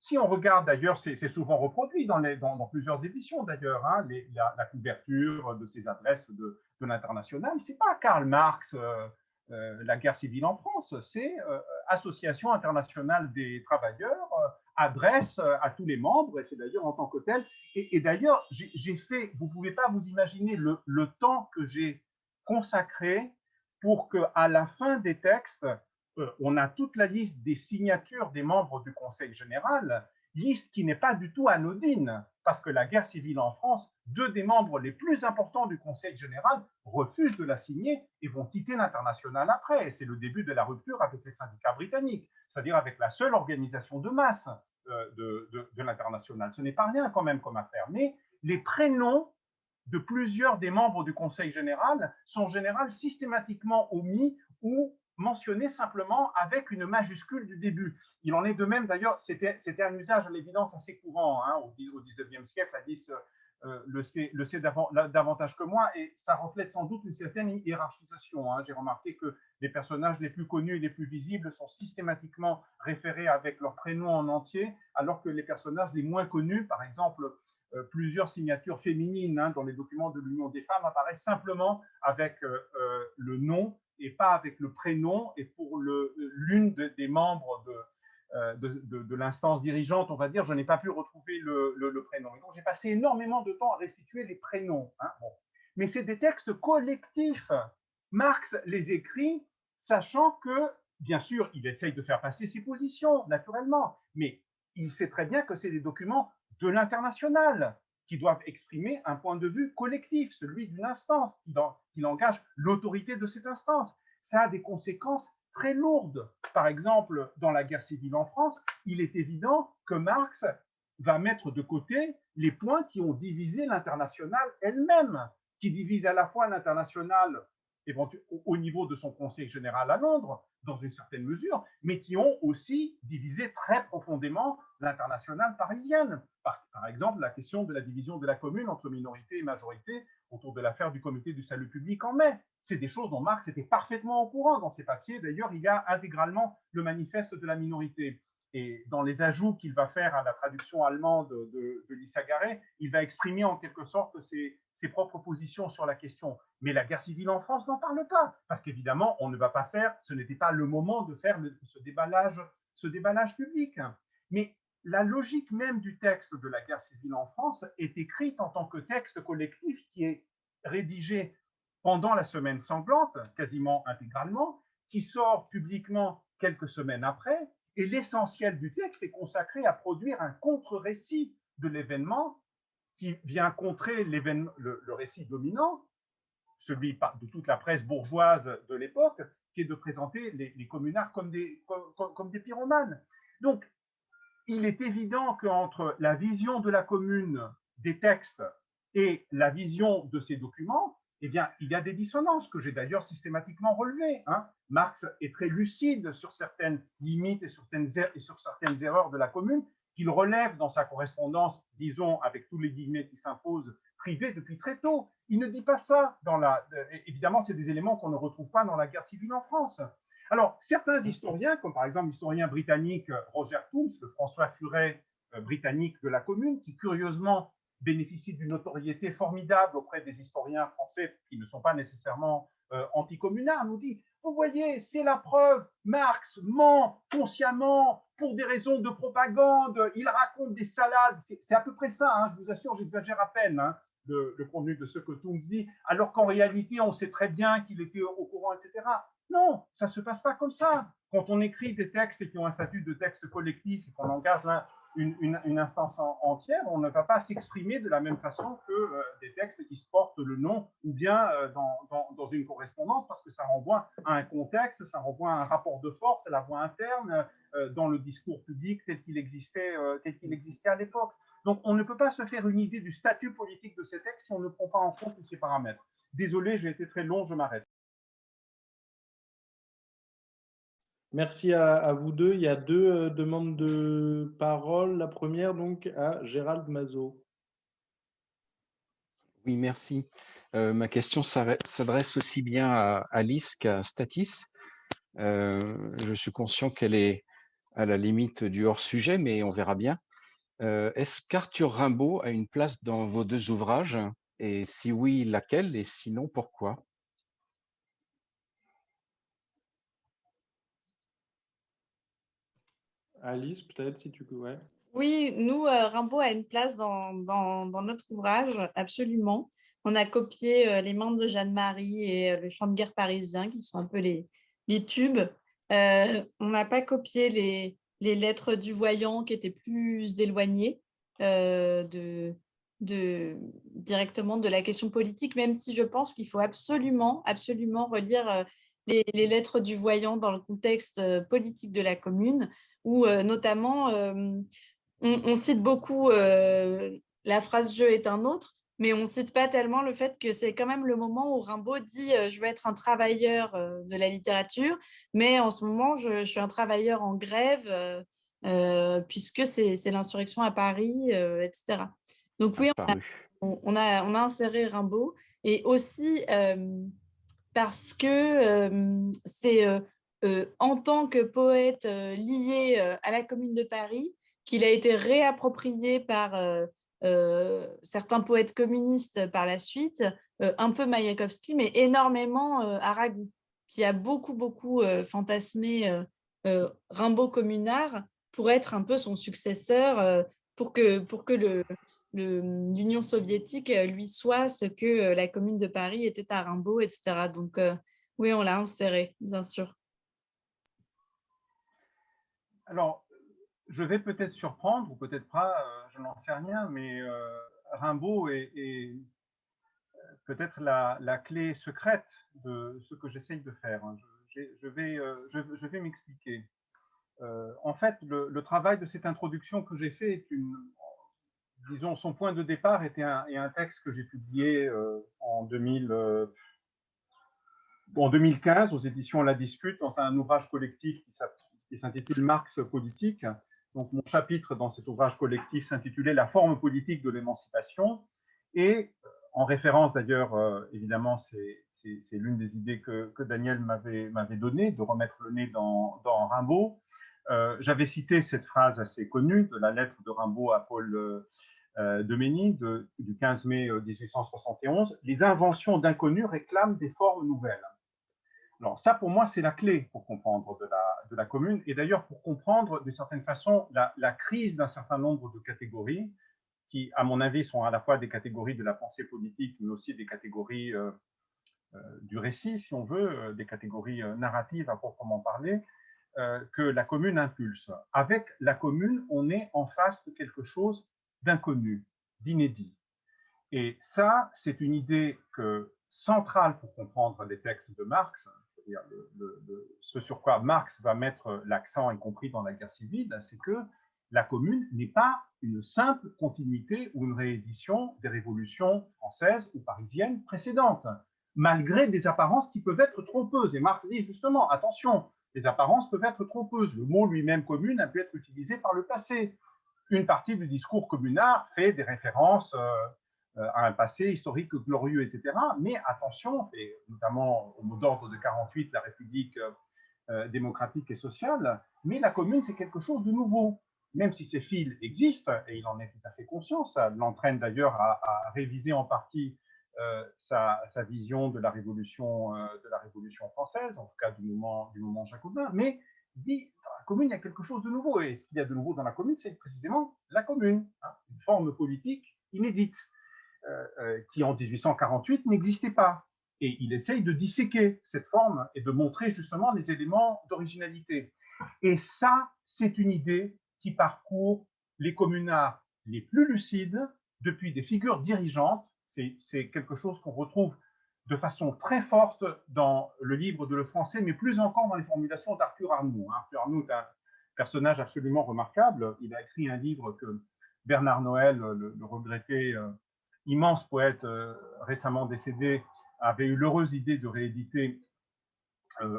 Speaker 2: Si on regarde d'ailleurs, c'est souvent reproduit dans plusieurs éditions d'ailleurs, hein, la couverture de ces adresses de l'International, c'est pas Karl Marx, la guerre civile en France, c'est Association internationale des travailleurs, adresse à tous les membres, et c'est d'ailleurs en tant que tel. Et d'ailleurs, j'ai fait, vous pouvez pas vous imaginer le temps que j'ai consacré pour qu'à la fin des textes, on a toute la liste des signatures des membres du Conseil général, liste qui n'est pas du tout anodine, parce que la guerre civile en France, deux des membres les plus importants du Conseil général refusent de la signer et vont quitter l'International après. C'est le début de la rupture avec les syndicats britanniques, c'est-à-dire avec la seule organisation de masse de l'International. Ce n'est pas rien quand même comme affaire, mais les prénoms de plusieurs des membres du Conseil général sont en général systématiquement omis ou mentionné simplement avec une majuscule du début. Il en est de même, d'ailleurs, c'était un usage à l'évidence assez courant hein, au XIXe siècle. Alice le sait davantage que moi, et ça reflète sans doute une certaine hiérarchisation. Hein. J'ai remarqué que les personnages les plus connus et les plus visibles sont systématiquement référés avec leur prénom en entier, alors que les personnages les moins connus, par exemple, plusieurs signatures féminines hein, dans les documents de l'Union des femmes apparaissent simplement avec le nom et pas avec le prénom, et pour l'une des membres de l'instance dirigeante, on va dire, je n'ai pas pu retrouver le prénom. Et donc, j'ai passé énormément de temps à restituer les prénoms. Hein. Bon. Mais c'est des textes collectifs. Marx les écrit, sachant que, bien sûr, il essaye de faire passer ses positions, naturellement, mais il sait très bien que c'est des documents de l'International qui doivent exprimer un point de vue collectif, celui d'une instance, qui engage l'autorité de cette instance. Ça a des conséquences très lourdes. Par exemple, dans la guerre civile en France, il est évident que Marx va mettre de côté les points qui ont divisé l'International elle-même, qui divise à la fois l'International au niveau de son conseil général à Londres, dans une certaine mesure, mais qui ont aussi divisé très profondément l'International parisienne. Par exemple, la question de la division de la commune entre minorité et majorité autour de l'affaire du comité du salut public en mai. C'est des choses dont Marx était parfaitement au courant dans ses papiers. D'ailleurs, il y a intégralement le manifeste de la minorité. Et dans les ajouts qu'il va faire à la traduction allemande de Lisa Garret, il va exprimer en quelque sorte ses propres positions sur la question. Mais la guerre civile en France n'en parle pas, parce qu'évidemment, on ne va pas faire, ce n'était pas le moment de faire ce déballage public. Mais la logique même du texte de la guerre civile en France est écrite en tant que texte collectif qui est rédigé pendant la semaine sanglante, quasiment intégralement, qui sort publiquement quelques semaines après, et l'essentiel du texte est consacré à produire un contre-récit de l'événement qui vient contrer le récit dominant, celui de toute la presse bourgeoise de l'époque, qui est de présenter les communards comme des pyromanes. Donc, il est évident qu'entre la vision de la commune des textes et la vision de ces documents, eh bien, il y a des dissonances que j'ai d'ailleurs systématiquement relevées. Hein. Marx est très lucide sur certaines limites et sur certaines erreurs de la commune qu'il relève dans sa correspondance, disons, avec tous les guillemets qui s'imposent, privée depuis très tôt. Il ne dit pas ça dans évidemment, c'est des éléments qu'on ne retrouve pas dans la guerre civile en France. Alors, certains historiens, comme par exemple l'historien britannique Roger Toombs, le François Furet britannique de la Commune, qui curieusement bénéficie d'une notoriété formidable auprès des historiens français qui ne sont pas nécessairement anticommunards, nous dit, vous voyez, c'est la preuve, Marx ment consciemment pour des raisons de propagande, il raconte des salades, c'est à peu près ça, hein, je vous assure, j'exagère à peine, hein, le contenu de ce que Toombs dit, alors qu'en réalité, on sait très bien qu'il était au courant, etc. Non, ça ne se passe pas comme ça. Quand on écrit des textes qui ont un statut de texte collectif et qu'on engage une instance entière, on ne va pas s'exprimer de la même façon que des textes qui se portent le nom ou bien dans une correspondance, parce que ça renvoie à un contexte, ça renvoie à un rapport de force, à la voix interne dans le discours public tel qu'il existait à l'époque. Donc, on ne peut pas se faire une idée du statut politique de ces textes si on ne prend pas en compte tous ces paramètres. Désolé, j'ai été très long, je m'arrête.
Speaker 1: Merci à vous deux. Il y a deux demandes de parole. La première, donc, à Gérald Mazot.
Speaker 4: Oui, merci. Ma question s'adresse aussi bien à Alice qu'à Stathis. Je suis conscient qu'elle est à la limite du hors-sujet, mais on verra bien. Est-ce qu'Arthur Rimbaud a une place dans vos deux ouvrages? Et si oui, laquelle? Et sinon, pourquoi?
Speaker 1: Alice, peut-être, si tu peux. Ouais.
Speaker 3: Oui, nous, Rimbaud a une place dans notre ouvrage, absolument. On a copié Les Mains de Jeanne-Marie et Le Chant de guerre parisien, qui sont un peu les tubes. On n'a pas copié les lettres du voyant, qui étaient plus éloignées directement de la question politique, même si je pense qu'il faut absolument relire les lettres du voyant dans le contexte politique de la Commune, où notamment on cite beaucoup la phrase « je » est un autre, mais on ne cite pas tellement le fait que c'est quand même le moment où Rimbaud dit « je veux être un travailleur de la littérature, mais en ce moment, je suis un travailleur en grève, puisque c'est l'insurrection à Paris, etc. » Donc oui, on a inséré Rimbaud, et aussi parce que c'est en tant que poète lié à la Commune de Paris qu'il a été réapproprié par certains poètes communistes par la suite, un peu Maïakovsky, mais énormément Arago, qui a beaucoup fantasmé Rimbaud communard pour être un peu son successeur, pour que l'Union soviétique lui soit ce que la Commune de Paris était à Rimbaud, etc. Donc oui, on l'a inséré, bien sûr.
Speaker 2: Alors, je vais peut-être surprendre, ou peut-être pas, je n'en sais rien, mais Rimbaud est peut-être la clé secrète de ce que j'essaye de faire. Je vais m'expliquer. En fait, le travail de cette introduction que j'ai fait est disons, son point de départ était un texte que j'ai publié en 2015 aux éditions La Dispute, dans un ouvrage collectif qui s'intitule Marx politique. Donc, mon chapitre dans cet ouvrage collectif s'intitulait La forme politique de l'émancipation. Et en référence d'ailleurs, évidemment, c'est l'une des idées que Daniel m'avait donnée, de remettre le nez dans Rimbaud. J'avais cité cette phrase assez connue de la lettre de Rimbaud à Paul Demény du 15 mai 1871. Les inventions d'inconnus réclament des formes nouvelles. Alors ça, pour moi, c'est la clé pour comprendre de la Commune, et d'ailleurs pour comprendre, d'une certaine façon, la crise d'un certain nombre de catégories, qui, à mon avis, sont à la fois des catégories de la pensée politique, mais aussi des catégories du récit, si on veut, des catégories narratives à proprement parler, que la Commune impulse. Avec la Commune, on est en face de quelque chose d'inconnu, d'inédit. Et ça, c'est une idée centrale pour comprendre les textes de Marx, c'est-à-dire ce sur quoi Marx va mettre l'accent, y compris dans la guerre civile, c'est que la Commune n'est pas une simple continuité ou une réédition des révolutions françaises ou parisiennes précédentes, malgré des apparences qui peuvent être trompeuses. Et Marx dit justement, attention, les apparences peuvent être trompeuses. Le mot lui-même commune a pu être utilisé par le passé. Une partie du discours communard fait des références a un passé historique glorieux, etc. Mais attention, et notamment au mot d'ordre de 48, la République démocratique et sociale, mais la commune, c'est quelque chose de nouveau. Même si ces fils existent, et il en est tout à fait conscient, ça l'entraîne d'ailleurs à réviser en partie sa vision de la Révolution française, en tout cas du mouvement jacobin, mais dit, dans la commune, il y a quelque chose de nouveau. Et ce qu'il y a de nouveau dans la commune, c'est précisément la commune, hein, une forme politique inédite, qui en 1848 n'existait pas. Et il essaye de disséquer cette forme et de montrer justement les éléments d'originalité. Et ça, c'est une idée qui parcourt les communards les plus lucides depuis des figures dirigeantes. C'est quelque chose qu'on retrouve de façon très forte dans le livre de Le Français, mais plus encore dans les formulations d'Arthur Arnoux. Arthur Arnoux est un personnage absolument remarquable. Il a écrit un livre que Bernard Noël, le regretté immense poète récemment décédé, avait eu l'heureuse idée de rééditer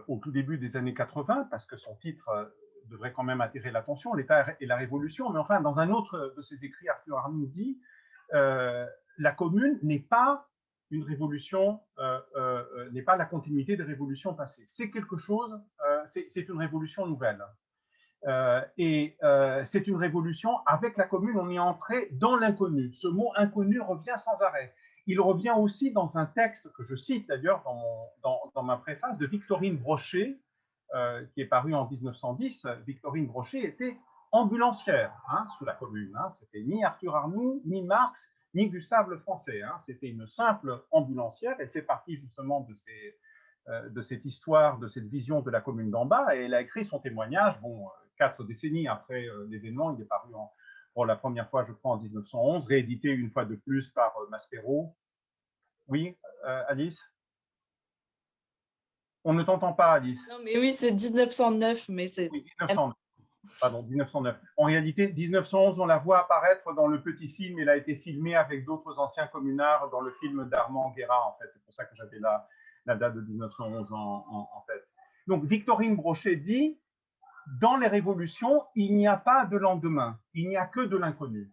Speaker 2: au tout début des années 80, parce que son titre devrait quand même attirer l'attention, l'État et la Révolution. Mais enfin, dans un autre de ses écrits, Arthur Arnoux dit la commune n'est pas une révolution, n'est pas la continuité des révolutions passées. C'est quelque chose, c'est une révolution nouvelle. C'est une révolution. Avec la commune, on est entré dans l'inconnu. Ce mot inconnu revient sans arrêt. Il revient aussi dans un texte que je cite d'ailleurs dans ma préface de Victorine Brochet, qui est paru en 1910. Victorine Brochet était ambulancière sous la commune. C'était ni Arthur Arnoux, ni Marx, ni Gustave le Français. C'était une simple ambulancière. Elle fait partie justement de cette histoire, de cette vision de la commune d'en bas. Et elle a écrit son témoignage, 4 décennies après l'événement. Il est paru pour la première fois, je crois, en 1911, réédité une fois de plus par Maspero. Oui, Alice? On ne t'entend pas, Alice.
Speaker 3: Non, mais oui, c'est 1909, mais c'est...
Speaker 2: Oui, 1909. Pardon, 1909. En réalité, 1911, on la voit apparaître dans le petit film. Elle a été filmée avec d'autres anciens communards dans le film d'Armand Guérat, en fait. C'est pour ça que j'avais la date de 1911 en tête. Donc, Victorine Brochet dit, dans les révolutions, il n'y a pas de lendemain, il n'y a que de l'inconnu.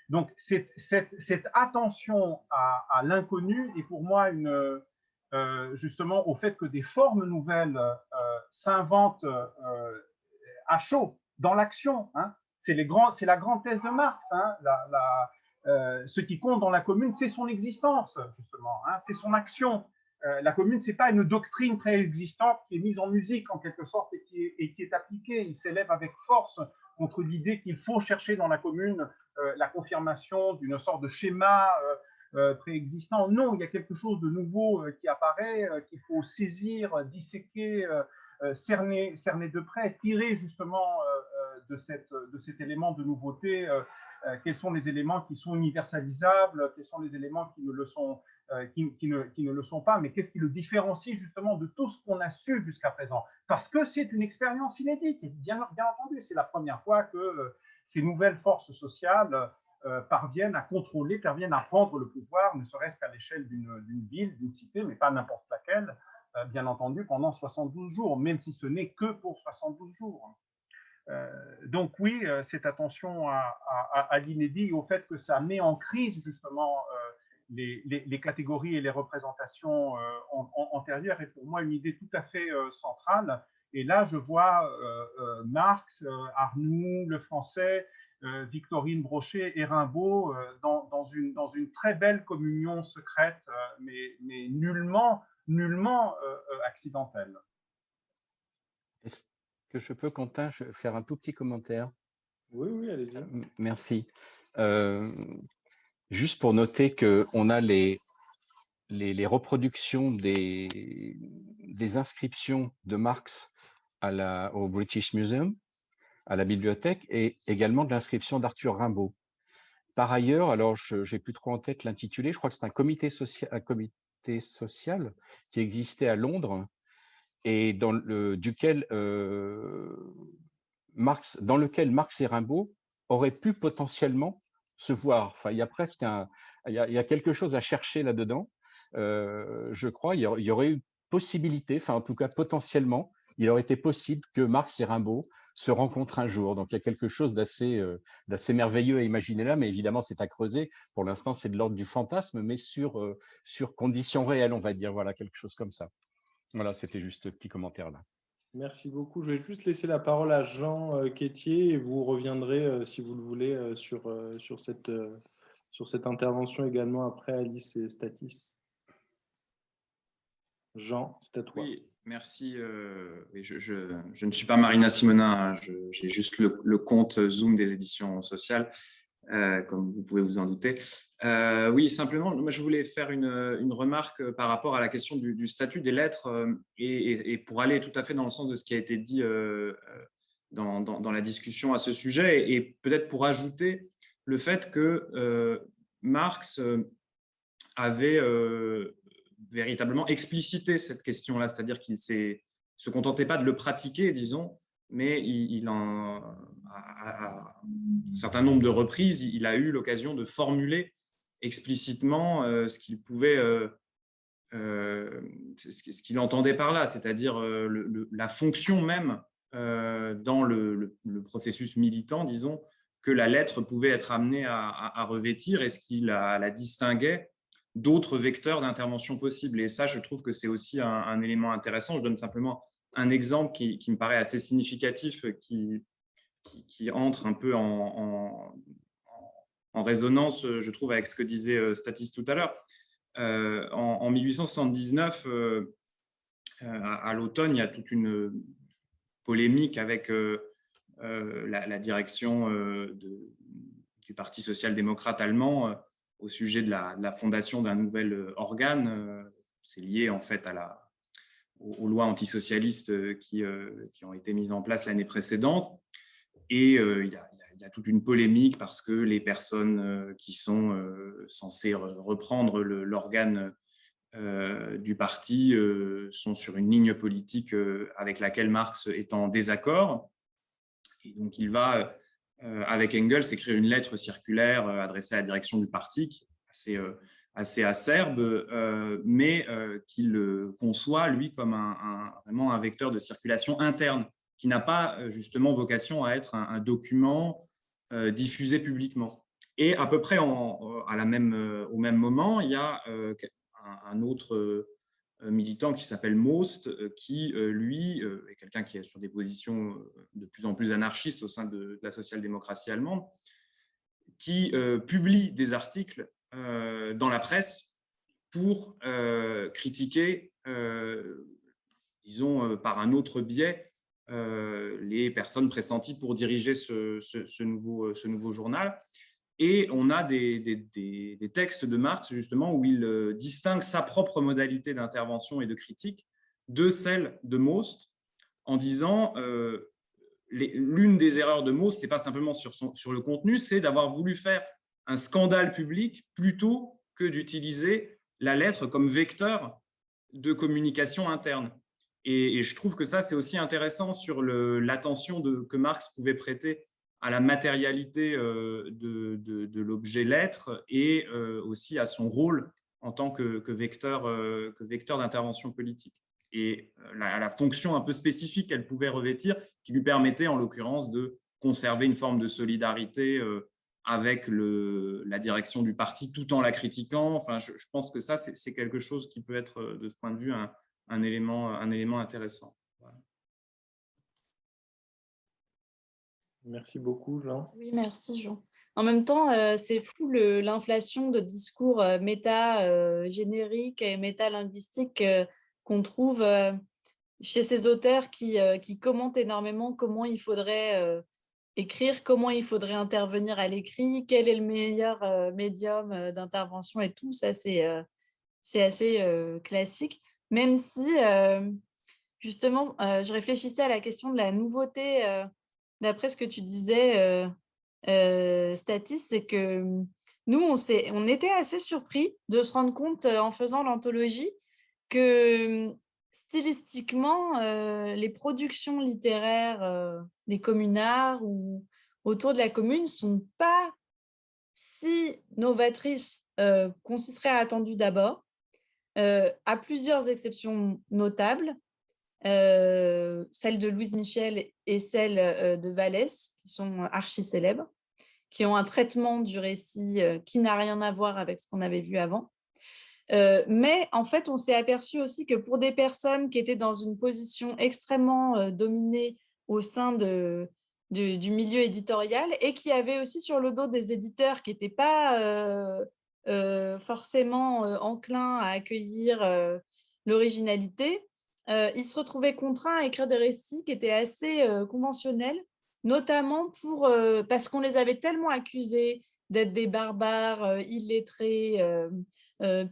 Speaker 2: Donc, cette attention à l'inconnu est pour moi justement au fait que des formes nouvelles s'inventent à chaud, dans l'action. C'est la grande thèse de Marx. Ce qui compte dans la commune, c'est son existence, justement, c'est son action. La commune, ce n'est pas une doctrine préexistante qui est mise en musique, en quelque sorte, et qui est appliquée. Il s'élève avec force contre l'idée qu'il faut chercher dans la commune la confirmation d'une sorte de schéma préexistant. Non, il y a quelque chose de nouveau qui apparaît, qu'il faut saisir, disséquer, cerner de près, tirer justement de cet élément de nouveauté. Quels sont les éléments qui sont universalisables, quels sont les éléments qui ne le sont, qui ne le sont pas, mais qu'est-ce qui le différencie justement de tout ce qu'on a su jusqu'à présent? Parce que c'est une expérience inédite, et bien entendu, c'est la première fois que ces nouvelles forces sociales parviennent à contrôler, parviennent à prendre le pouvoir, ne serait-ce qu'à l'échelle d'une ville, d'une cité, mais pas n'importe laquelle, bien entendu, pendant 72 jours, même si ce n'est que pour 72 jours. Donc oui, cette attention à l'inédit, au fait que ça met en crise justement les catégories et les représentations antérieures est pour moi une idée tout à fait centrale. Et là, je vois Marx, Arnoux, Le Français, Victorine Brochet et Rimbaud dans une très belle communion secrète, mais nullement accidentelle.
Speaker 4: Est-ce que je peux, Quentin, faire un tout petit commentaire?
Speaker 1: Oui, allez-y.
Speaker 4: Merci. Juste pour noter qu'on a les reproductions des inscriptions de Marx au British Museum, à la bibliothèque, et également de l'inscription d'Arthur Rimbaud. Par ailleurs, alors je n'ai plus trop en tête l'intitulé, je crois que c'est un comité social qui existait à Londres et dans lequel Marx et Rimbaud auraient pu potentiellement se voir. Enfin, il y a presque il y a quelque chose à chercher là-dedans. Je crois il y aurait eu possibilité, enfin en tout cas potentiellement, il aurait été possible que Marx et Rimbaud se rencontrent un jour. Donc, il y a quelque chose d'assez merveilleux à imaginer là, mais évidemment, c'est à creuser. Pour l'instant, c'est de l'ordre du fantasme, mais sur conditions réelles, on va dire. Voilà, quelque chose comme ça. Voilà, c'était juste ce petit commentaire là.
Speaker 1: Merci beaucoup. Je vais juste laisser la parole à Jean Quétier et vous reviendrez, si vous le voulez, sur cette intervention également après Alice et Statis. Jean, c'est à toi.
Speaker 5: Oui, merci. Oui, je ne suis pas Marina Simonin, hein, j'ai juste le compte Zoom des éditions sociales, comme vous pouvez vous en douter. Oui, simplement, moi, je voulais faire une remarque par rapport à la question du statut des lettres et pour aller tout à fait dans le sens de ce qui a été dit dans la discussion à ce sujet et peut-être pour ajouter le fait que Marx avait véritablement explicité cette question-là, c'est-à-dire qu'il ne se contentait pas de le pratiquer, disons, mais à un certain nombre de reprises, il a eu l'occasion de formuler explicitement ce qu'il pouvait, ce qu'il entendait par là, c'est-à-dire la fonction même dans le processus militant, disons, que la lettre pouvait être amenée à revêtir et ce qui la distinguait d'autres vecteurs d'intervention possibles. Et ça, je trouve que c'est aussi un élément intéressant. Je donne simplement un exemple qui me paraît assez significatif, qui entre un peu en résonance, je trouve, avec ce que disait Statis tout à l'heure. En 1879, à l'automne, il y a toute une polémique avec la direction du Parti social-démocrate allemand au sujet de la fondation d'un nouvel organe. C'est lié en fait aux lois antisocialistes qui ont été mises en place l'année précédente. Et il y a toute une polémique parce que les personnes qui sont censées reprendre l'organe du parti sont sur une ligne politique avec laquelle Marx est en désaccord. Et donc, il va, avec Engels, écrire une lettre circulaire adressée à la direction du parti, qui est assez acerbe, mais qu'il conçoit, lui, comme vraiment un vecteur de circulation interne, qui n'a pas justement vocation à être un document diffusé publiquement. Et à peu près au même moment, il y a un autre militant qui s'appelle Most, qui, lui, est quelqu'un qui est sur des positions de plus en plus anarchistes au sein de la social-démocratie allemande, qui publie des articles dans la presse pour critiquer, disons, par un autre biais, les personnes pressenties pour diriger ce nouveau journal. Et on a des textes de Marx, justement, où il distingue sa propre modalité d'intervention et de critique de celle de Most, en disant l'une des erreurs de Most, ce n'est pas simplement sur le contenu, c'est d'avoir voulu faire un scandale public plutôt que d'utiliser la lettre comme vecteur de communication interne. Et je trouve que ça, c'est aussi intéressant sur l'attention que Marx pouvait prêter à la matérialité de l'objet lettre et aussi à son rôle en tant que vecteur d'intervention politique. Et la fonction un peu spécifique qu'elle pouvait revêtir, qui lui permettait en l'occurrence de conserver une forme de solidarité avec la direction du parti tout en la critiquant. Enfin, je pense que ça, c'est quelque chose qui peut être, de ce point de vue, un élément intéressant. Voilà.
Speaker 1: Merci beaucoup, Jean.
Speaker 3: Oui, merci, Jean. En même temps, c'est fou l'inflation de discours méta-génériques et méta-linguistiques qu'on trouve chez ces auteurs qui commentent énormément comment il faudrait écrire, comment il faudrait intervenir à l'écrit, quel est le meilleur médium d'intervention et tout. Ça, c'est assez classique. Même si, justement, je réfléchissais à la question de la nouveauté, d'après ce que tu disais, Statis, c'est que nous, on était assez surpris de se rendre compte en faisant l'anthologie que stylistiquement, les productions littéraires des communards ou autour de la commune ne sont pas si novatrices qu'on s'y serait attendu d'abord, à plusieurs exceptions notables. celle de Louise Michel et celle de Vallès, qui sont archi-célèbres, qui ont un traitement du récit qui n'a rien à voir avec ce qu'on avait vu avant. Mais en fait, on s'est aperçu aussi que pour des personnes qui étaient dans une position extrêmement dominée au sein du milieu éditorial et qui avaient aussi sur le dos des éditeurs qui n'étaient pas forcément enclins à accueillir l'originalité, ils se retrouvaient contraints à écrire des récits qui étaient assez conventionnels, notamment parce qu'on les avait tellement accusés d'être des barbares, illettrés,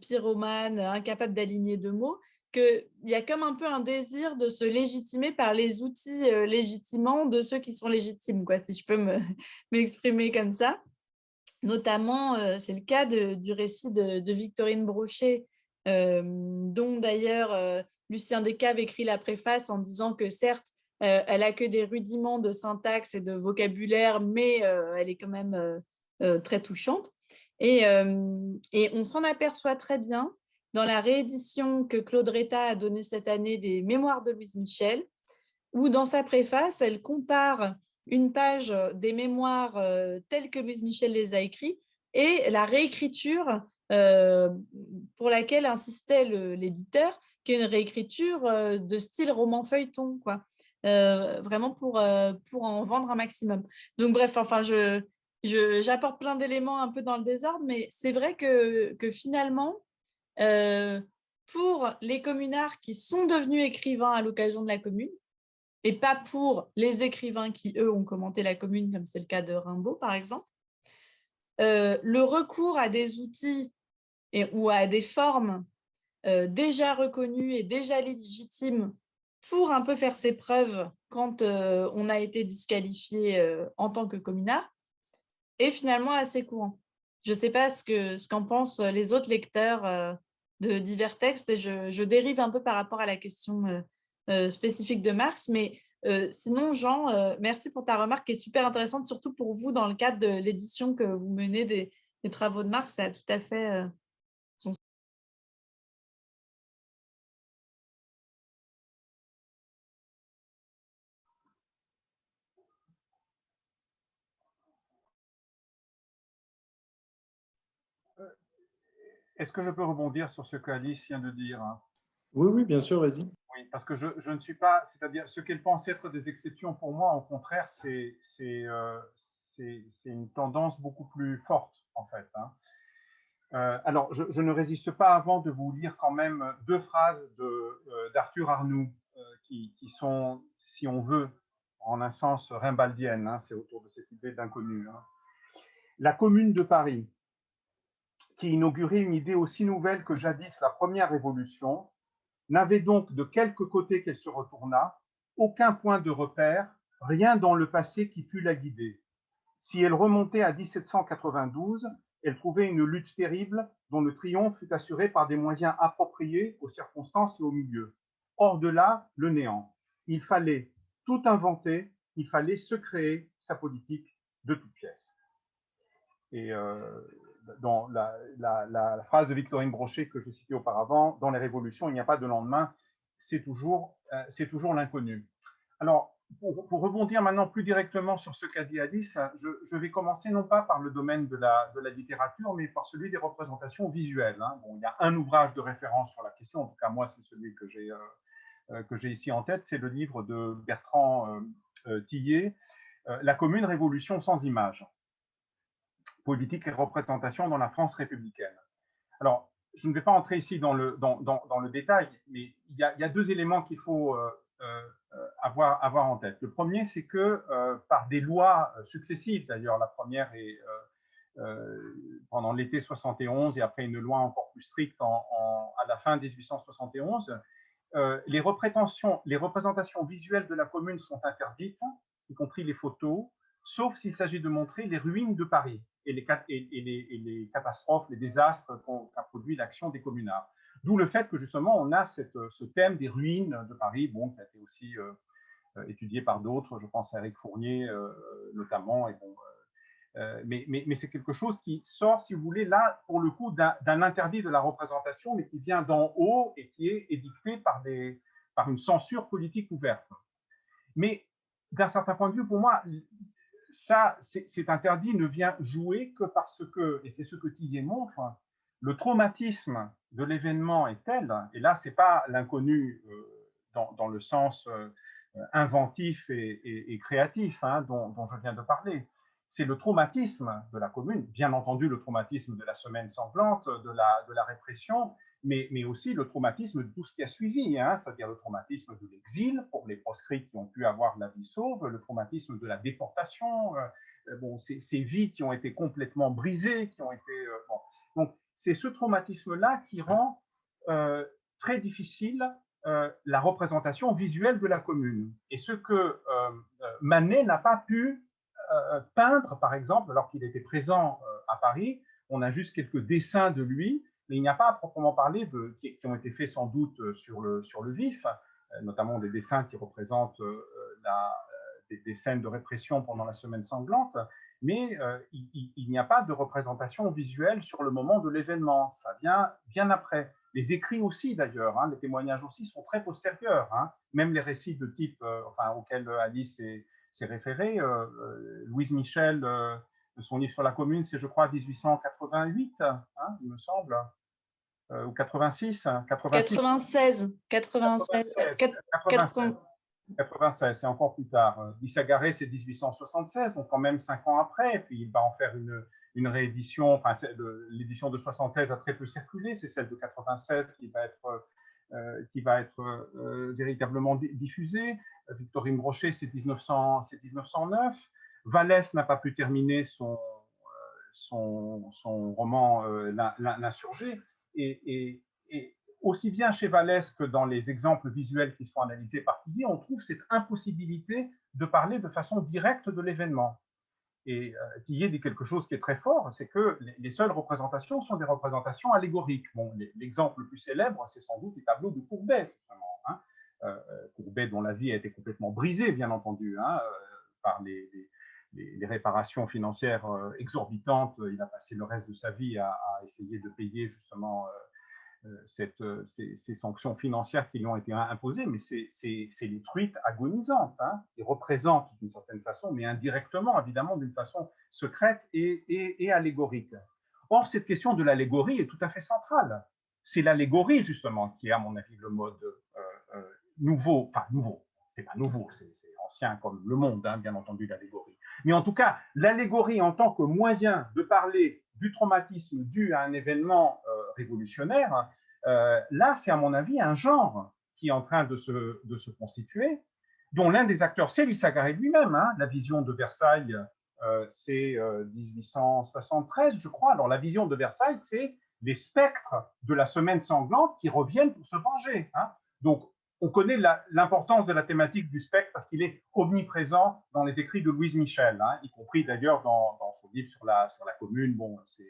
Speaker 3: pyromanes, incapables d'aligner deux mots, qu'il y a comme un peu un désir de se légitimer par les outils légitimants de ceux qui sont légitimes, quoi, si je peux m'exprimer comme ça. Notamment, c'est le cas du récit de Victorine Brochet, dont d'ailleurs Lucien Descaves écrit la préface en disant que certes, elle a que des rudiments de syntaxe et de vocabulaire, mais elle est quand même très touchante. Et on s'en aperçoit très bien dans la réédition que Claude Retta a donnée cette année des Mémoires de Louise Michel, où dans sa préface, elle compare une page des mémoires telles que Louise Michel les a écrits et la réécriture pour laquelle insistait l'éditeur, qui est une réécriture de style roman feuilleton, quoi. Vraiment pour en vendre un maximum. Donc bref, enfin, j'apporte plein d'éléments un peu dans le désordre, mais c'est vrai que finalement, pour les communards qui sont devenus écrivains à l'occasion de la Commune, et pas pour les écrivains qui, eux, ont commenté la Commune, comme c'est le cas de Rimbaud, par exemple, le recours à des outils ou à des formes déjà reconnues et déjà légitimes pour un peu faire ses preuves quand on a été disqualifié en tant que communard, est finalement assez courant. Je ne sais pas ce qu'en pensent les autres lecteurs de divers textes, et je dérive un peu par rapport à la question spécifique de Marx, mais sinon, Jean, merci pour ta remarque qui est super intéressante, surtout pour vous dans le cadre de l'édition que vous menez des travaux de Marx. Ça a tout à fait son...
Speaker 2: Est-ce que je peux rebondir sur ce qu'Alice vient de dire?
Speaker 1: Oui, oui, bien sûr, vas-y.
Speaker 2: Oui, parce que je ne suis pas, c'est-à-dire ce qu'elle pense être des exceptions pour moi, au contraire, c'est une tendance beaucoup plus forte, en fait. Alors, je ne résiste pas avant de vous lire quand même deux phrases d'Arthur Arnoux qui sont, si on veut, en un sens rimbaldiennes. C'est autour de cette idée d'inconnu. La Commune de Paris, qui inaugurait une idée aussi nouvelle que jadis la première révolution, n'avait donc, de quelque côté qu'elle se retournât, aucun point de repère, rien dans le passé qui pût la guider. Si elle remontait à 1792, elle trouvait une lutte terrible dont le triomphe fut assuré par des moyens appropriés aux circonstances et au milieu. Hors de là, le néant. Il fallait tout inventer, il fallait se créer sa politique de toutes pièces. Et dans la phrase de Victorine Brochet que je citais auparavant, dans les révolutions, il n'y a pas de lendemain, c'est toujours l'inconnu. Alors, pour rebondir maintenant plus directement sur ce qu'a dit Alice, je vais commencer non pas par le domaine de la littérature, mais par celui des représentations visuelles. Bon, il y a un ouvrage de référence sur la question, en tout cas moi c'est celui que j'ai ici en tête, c'est le livre de Bertrand Tillet, La Commune, révolution sans images, politique et représentation dans la France républicaine. Alors, je ne vais pas entrer ici dans le détail, mais il y a deux éléments qu'il faut avoir en tête. Le premier, c'est que par des lois successives, d'ailleurs, la première est pendant l'été 71 et après une loi encore plus stricte à la fin 1871, les représentations visuelles de la Commune sont interdites, y compris les photos, sauf s'il s'agit de montrer les ruines de Paris et les catastrophes, les désastres qu'a produit l'action des communards. D'où le fait que justement on a ce thème des ruines de Paris, bon, qui a été aussi étudié par d'autres, je pense à Eric Fournier notamment, et bon, mais c'est quelque chose qui sort, si vous voulez, là, pour le coup, d'un interdit de la représentation, mais qui vient d'en haut et qui est édicté par par une censure politique ouverte. Mais d'un certain point de vue, pour moi, ça, cet interdit ne vient jouer que parce que, et c'est ce que Tillier montre, le traumatisme de l'événement est tel, et là, ce n'est pas l'inconnu dans le sens inventif et créatif dont je viens de parler. C'est le traumatisme de la commune, bien entendu le traumatisme de la semaine sanglante, de la répression, mais aussi le traumatisme de tout ce qui a suivi, c'est-à-dire le traumatisme de l'exil pour les proscrits qui ont pu avoir la vie sauve, le traumatisme de la déportation, bon, ces vies qui ont été complètement brisées, qui ont été... bon. Donc, c'est ce traumatisme-là qui rend très difficile la représentation visuelle de la commune. Et ce que Manet n'a pas pu peindre, par exemple, alors qu'il était présent à Paris, on a juste quelques dessins de lui, mais il n'y a pas à proprement parler qui ont été faits sans doute sur le vif, notamment des dessins qui représentent des scènes de répression pendant la semaine sanglante, mais il n'y a pas de représentation visuelle sur le moment de l'événement. Ça vient bien après. Les écrits aussi, d'ailleurs, les témoignages aussi sont très postérieurs. Même les récits de type auxquels Alice s'est référée, Louise Michel, son livre sur la commune, c'est, je crois, 1888, il me semble, ou 86,
Speaker 3: 96,
Speaker 2: c'est encore plus tard. Bissagaré, c'est 1876, donc quand même 5 ans après, et puis il va en faire une réédition, enfin l'édition de 76 a très peu circulé, c'est celle de 96 qui va être véritablement diffusée. Victorine Brochet, c'est 1909. Vallès n'a pas pu terminer son roman L'Insurgé, et aussi bien chez Vallès que dans les exemples visuels qui sont analysés par Tillier, on trouve cette impossibilité de parler de façon directe de l'événement. Et Tillier dit quelque chose qui est très fort, c'est que les seules représentations sont des représentations allégoriques. Bon, l'exemple le plus célèbre, c'est sans doute les tableaux de Courbet, justement. Courbet, dont la vie a été complètement brisée, bien entendu, par les réparations financières exorbitantes. Il a passé le reste de sa vie à essayer de payer justement ces sanctions financières qui lui ont été imposées, mais c'est les truites agonisantes. Ils représentent d'une certaine façon, mais indirectement, évidemment, d'une façon secrète et allégorique. Or, cette question de l'allégorie est tout à fait centrale. C'est l'allégorie, justement, qui est, à mon avis, le mode nouveau. Enfin, nouveau, c'est pas nouveau, c'est ancien comme le monde, bien entendu, l'allégorie. Mais en tout cas, l'allégorie en tant que moyen de parler du traumatisme dû à un événement révolutionnaire, là, c'est à mon avis un genre qui est en train de se constituer, dont l'un des acteurs, c'est Lissagaré lui-même. La vision de Versailles, c'est 1873, je crois. Alors, la vision de Versailles, c'est les spectres de la semaine sanglante qui reviennent pour se venger. Donc, on connaît l'importance de la thématique du spectre parce qu'il est omniprésent dans les écrits de Louise Michel, y compris d'ailleurs dans son livre sur la commune. Bon, ses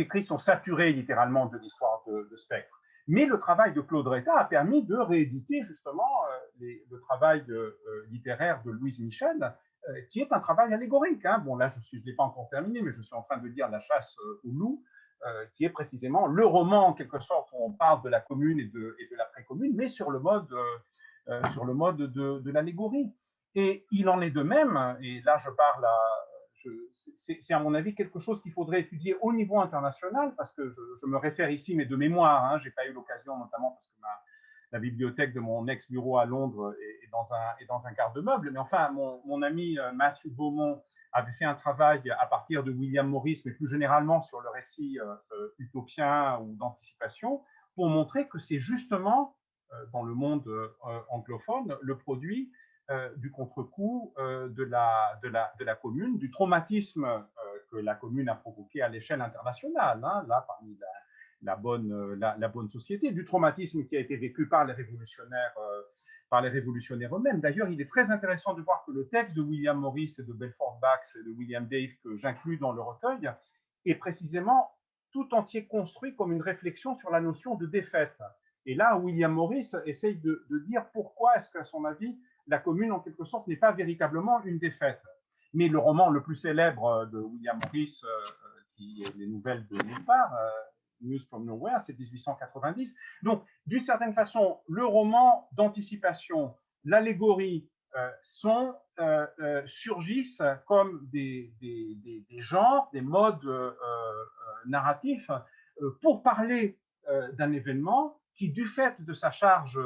Speaker 2: écrits sont saturés littéralement de l'histoire de spectre. Mais le travail de Claude Reytat a permis de rééditer justement le travail littéraire de Louise Michel, qui est un travail allégorique. Bon, là, je ne l'ai pas encore terminé, mais je suis en train de lire La chasse au loup, qui est précisément le roman, en quelque sorte, où on parle de la commune et de l'après-commune, mais sur le mode de l'allégorie. Et il en est de même, et là je parle c'est à mon avis quelque chose qu'il faudrait étudier au niveau international, parce que je me réfère ici, mais de mémoire, je n'ai pas eu l'occasion, notamment parce que la bibliothèque de mon ex-bureau à Londres est dans un garde-meuble, mais enfin, mon ami Matthew Beaumont avait fait un travail à partir de William Morris, mais plus généralement sur le récit utopien ou d'anticipation, pour montrer que c'est justement, dans le monde anglophone, le produit du contre-coup de la commune, du traumatisme que la commune a provoqué à l'échelle internationale, là, parmi la bonne société, du traumatisme qui a été vécu par les révolutionnaires eux-mêmes. D'ailleurs, il est très intéressant de voir que le texte de William Morris et de Belfort Bax et de William Dave, que j'inclus dans le recueil, est précisément tout entier construit comme une réflexion sur la notion de défaite. Et là, William Morris essaye de dire pourquoi est-ce qu'à son avis, la commune, en quelque sorte, n'est pas véritablement une défaite. Mais le roman le plus célèbre de William Morris, qui est Les Nouvelles de nulle part, News from Nowhere, c'est 1890. Donc, d'une certaine façon, le roman d'anticipation, l'allégorie surgissent comme des genres, des modes narratifs pour parler d'un événement qui, du fait de sa charge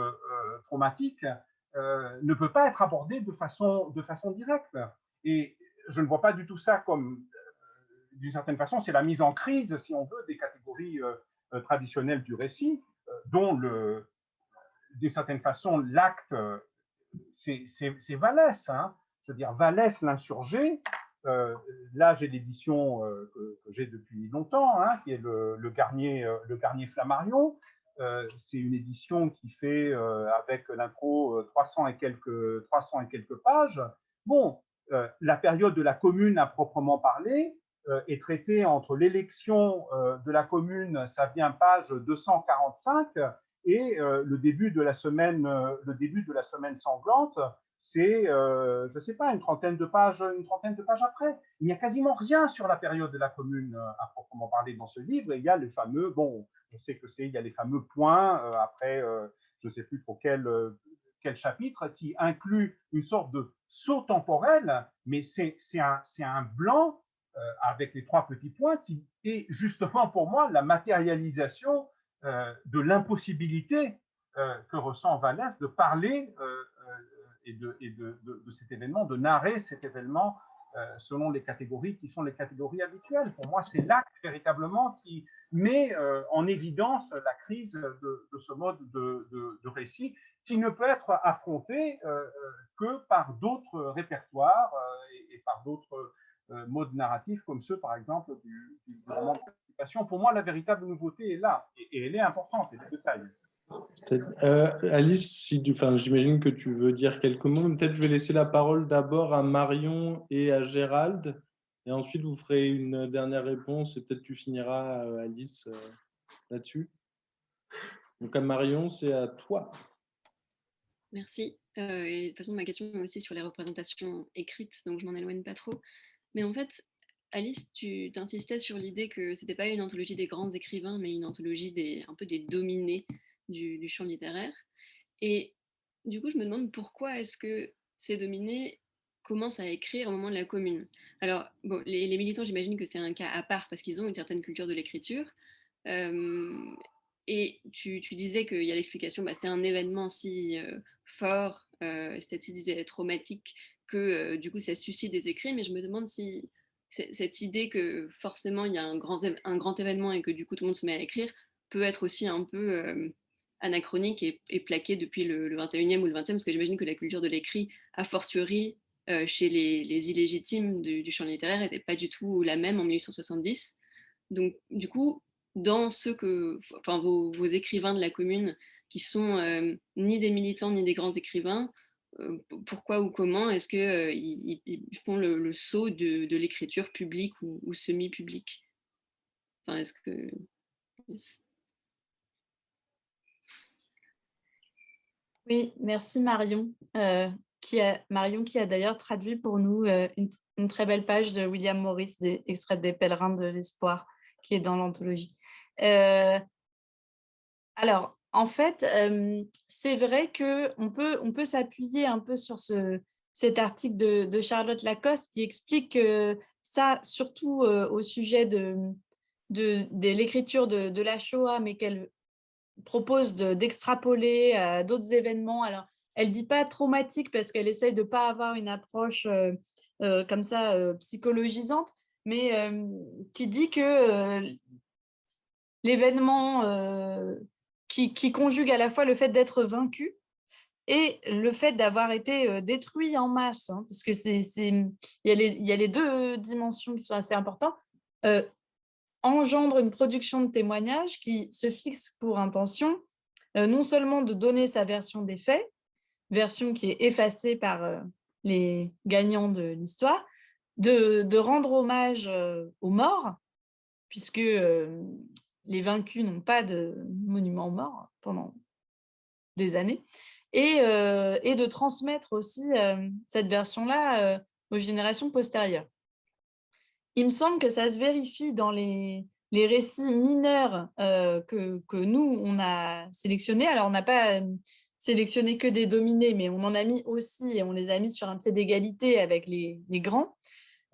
Speaker 2: traumatique, ne peut pas être abordé de façon directe. Et je ne vois pas du tout ça comme, d'une certaine façon, c'est la mise en crise, si on veut, des catégories traditionnelles du récit, dont, d'une certaine façon, l'acte, c'est Vallès. Hein. Je veux dire, Vallès, l'insurgé, là, j'ai l'édition que j'ai depuis longtemps, hein, qui est le Garnier Flammarion. C'est une édition qui fait, avec l'intro, 300 et quelques pages. Bon, la période de la Commune à proprement parler est traitée entre l'élection de la Commune, ça vient page 245, et le début de la semaine sanglante, c'est, je ne sais pas, une trentaine de pages après. Il n'y a quasiment rien sur la période de la Commune à proprement parler dans ce livre. Et il y a les fameux, bon, on sait que il y a les fameux points après, je ne sais plus pour quel chapitre, qui inclut une sorte de saut temporel, mais c'est un blanc avec les 3 petits points qui est justement pour moi la matérialisation de l'impossibilité que ressent Vallès de parler et de cet événement, de narrer cet événement selon les catégories qui sont les catégories habituelles. Pour moi, c'est l'acte véritablement qui met en évidence la crise de ce mode de récit qui ne peut être affronté que par d'autres répertoires et par d'autres modes narratifs comme ceux, par exemple, du roman d'anticipation. Pour moi, la véritable nouveauté est là, et elle est importante, et les détails.
Speaker 1: Alice, j'imagine que tu veux dire quelques mots, mais peut-être je vais laisser la parole d'abord à Marion et à Gérald, et ensuite vous ferez une dernière réponse, et peut-être tu finiras, Alice, là-dessus. Donc à Marion, c'est à toi.
Speaker 6: Merci. Et de toute façon, ma question est aussi sur les représentations écrites, donc je m'en éloigne pas trop. Mais en fait, Alice, tu t'insistais sur l'idée que c'était pas une anthologie des grands écrivains, mais une anthologie un peu des dominés du champ littéraire. Et du coup, je me demande pourquoi est-ce que ces dominés commencent à écrire au moment de la Commune. Alors, bon, les militants, j'imagine que c'est un cas à part parce qu'ils ont une certaine culture de l'écriture. Et tu disais qu'il y a l'explication, c'est un événement si fort, statisé, traumatique, que du coup ça suscite des écrits, mais je me demande si cette idée que forcément il y a un grand événement et que du coup tout le monde se met à écrire peut être aussi un peu anachronique et plaquée depuis le 21e ou le 20e, parce que j'imagine que la culture de l'écrit, a fortiori chez les illégitimes du champ littéraire, n'était pas du tout la même en 1870. Donc du coup, dans vos écrivains de la Commune qui sont ni des militants ni des grands écrivains, pourquoi ou comment est-ce qu'ils font le saut de l'écriture publique ou semi-publique? Enfin, est-ce que...
Speaker 3: Oui, merci Marion, qui a d'ailleurs traduit pour nous une très belle page de William Morris, extrait des Pèlerins de l'Espoir, qui est dans l'anthologie. Alors, en fait, c'est vrai qu'on peut s'appuyer un peu sur cet article de Charlotte Lacoste qui explique ça, surtout au sujet de l'écriture de la Shoah, mais qu'elle propose d'extrapoler à d'autres événements. Alors, elle ne dit pas traumatique parce qu'elle essaye de ne pas avoir une approche comme ça psychologisante, mais qui dit que l'événement qui conjugue à la fois le fait d'être vaincu et le fait d'avoir été détruit en masse, hein, parce que il y a les deux dimensions qui sont assez importantes, engendre une production de témoignages qui se fixe pour intention non seulement de donner sa version des faits, version qui est effacée par les gagnants de l'histoire, de rendre hommage aux morts, puisque les vaincus n'ont pas de monument aux morts pendant des années, et de transmettre aussi cette version-là aux générations postérieures. Il me semble que ça se vérifie dans les les récits mineurs que nous, on a sélectionnés. Alors, on n'a pas sélectionné que des dominés, mais on en a mis aussi, et on les a mis sur un pied d'égalité avec les grands.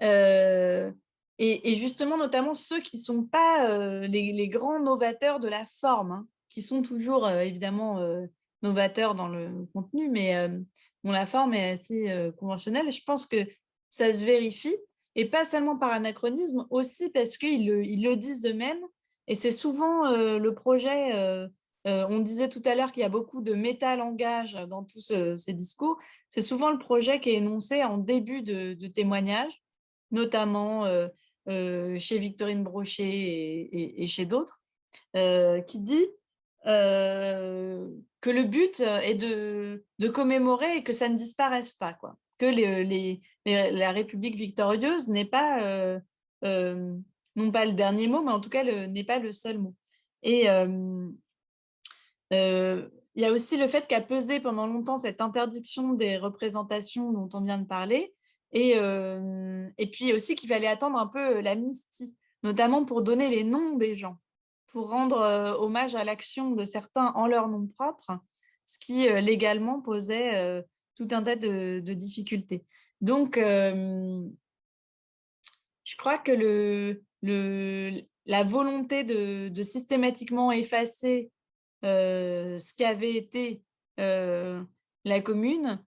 Speaker 3: Et justement, notamment ceux qui ne sont pas les grands novateurs de la forme, hein, qui sont toujours évidemment novateurs dans le contenu, mais dont la forme est assez conventionnelle. Et je pense que ça se vérifie, et pas seulement par anachronisme, aussi parce qu'ils le disent eux-mêmes. Et c'est souvent le projet, on disait tout à l'heure qu'il y a beaucoup de métalangage dans tous ces discours, c'est souvent le projet qui est énoncé en début de témoignage, notamment chez Victorine Brochet et chez d'autres, qui dit que le but est de commémorer et que ça ne disparaisse pas, quoi. Que la République victorieuse n'est pas, non pas le dernier mot, mais en tout cas n'est pas le seul mot. Et il y a aussi le fait qu'a pesé pendant longtemps cette interdiction des représentations dont on vient de parler, et puis aussi qu'il fallait attendre un peu l'amnistie, notamment pour donner les noms des gens, pour rendre hommage à l'action de certains en leur nom propre, ce qui légalement posait tout un tas de difficultés. Donc, je crois que la volonté de systématiquement effacer ce qu'avait été la commune,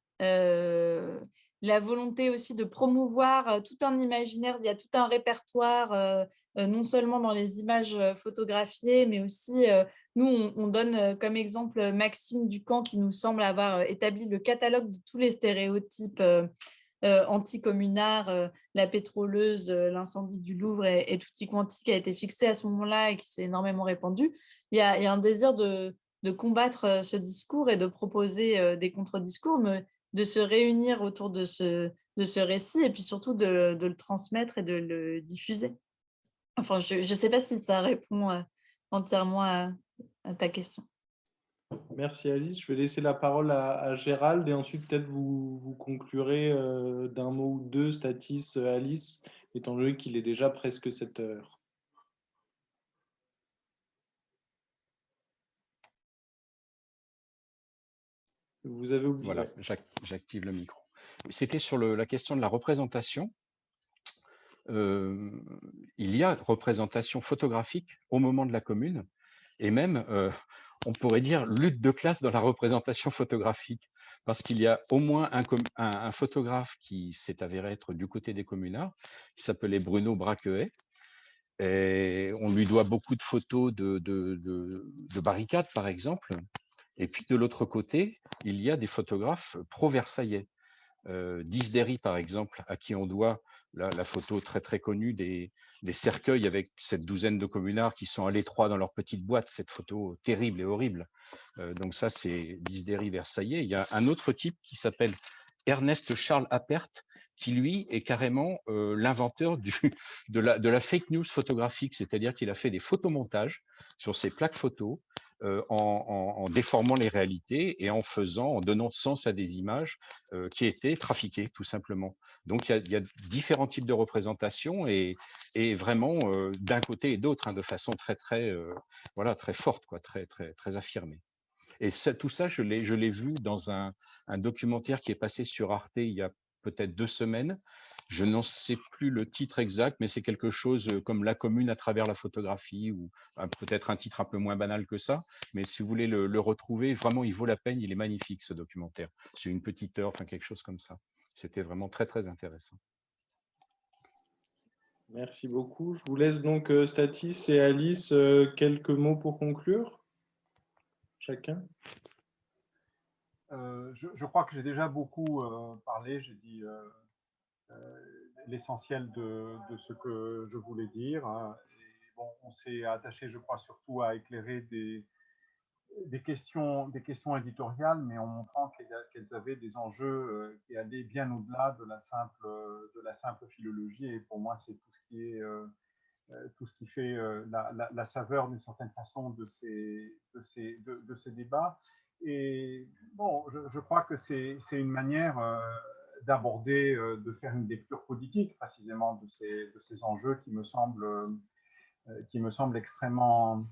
Speaker 3: la volonté aussi de promouvoir tout un imaginaire, il y a tout un répertoire, non seulement dans les images photographiées, mais aussi, nous, on donne comme exemple Maxime Ducamp, qui nous semble avoir établi le catalogue de tous les stéréotypes anticommunards, la pétroleuse, l'incendie du Louvre et tutti quanti, qui a été fixé à ce moment-là et qui s'est énormément répandu. Il y a un désir de combattre ce discours et de proposer des contre-discours, mais de se réunir autour de ce récit, et puis surtout de le transmettre et de le diffuser. Enfin, je ne sais pas si ça répond entièrement à ta question.
Speaker 1: Merci Alice. Je vais laisser la parole à Gérald, et ensuite peut-être vous conclurez d'un mot ou deux, Statis, Alice, étant donné qu'il est déjà presque 7 heures. Vous avez oublié.
Speaker 4: Voilà, j'active le micro. C'était sur la question de la représentation. Il y a représentation photographique au moment de la commune, et même, on pourrait dire, lutte de classe dans la représentation photographique, parce qu'il y a au moins un photographe qui s'est avéré être du côté des communards, qui s'appelait Bruno Braquehet, et on lui doit beaucoup de photos de barricades, par exemple. Et puis de l'autre côté, il y a des photographes pro-versaillais. Disdéry, par exemple, à qui on doit la photo très très connue des cercueils avec cette douzaine de communards qui sont à l'étroit dans leur petite boîte, cette photo terrible et horrible. Donc ça, c'est Disdéry versaillais. Il y a un autre type qui s'appelle Ernest Charles Appert, qui lui est carrément l'inventeur de la fake news photographique, c'est-à-dire qu'il a fait des photomontages sur ses plaques photos, en déformant les réalités et en donnant sens à des images qui étaient trafiquées, tout simplement. Donc, il y a différents types de représentations, et vraiment d'un côté et d'autre, hein, de façon très, très, voilà, très forte, quoi, très, très, très affirmée. Et tout ça, je l'ai vu dans un documentaire qui est passé sur Arte il y a peut-être 2 semaines. Je n'en sais plus le titre exact, mais c'est quelque chose comme La commune à travers la photographie, ou peut-être un titre un peu moins banal que ça. Mais si vous voulez le retrouver, vraiment, il vaut la peine. Il est magnifique, ce documentaire. C'est une petite heure, enfin quelque chose comme ça. C'était vraiment très, très intéressant.
Speaker 1: Merci beaucoup. Je vous laisse donc, Statis et Alice, quelques mots pour conclure, chacun.
Speaker 2: Je crois que j'ai déjà beaucoup parlé. J'ai dit l'essentiel de ce que je voulais dire. Et bon, on s'est attaché, je crois, surtout à éclairer des questions éditoriales, mais en montrant qu'elles avaient des enjeux qui allaient bien au-delà de la simple philologie. Et pour moi, c'est tout ce qui fait la saveur d'une certaine façon de ces débats. Et bon, je crois que c'est une manière d'aborder, de faire une lecture politique précisément de ces enjeux qui me semblent qui me semble extrêmement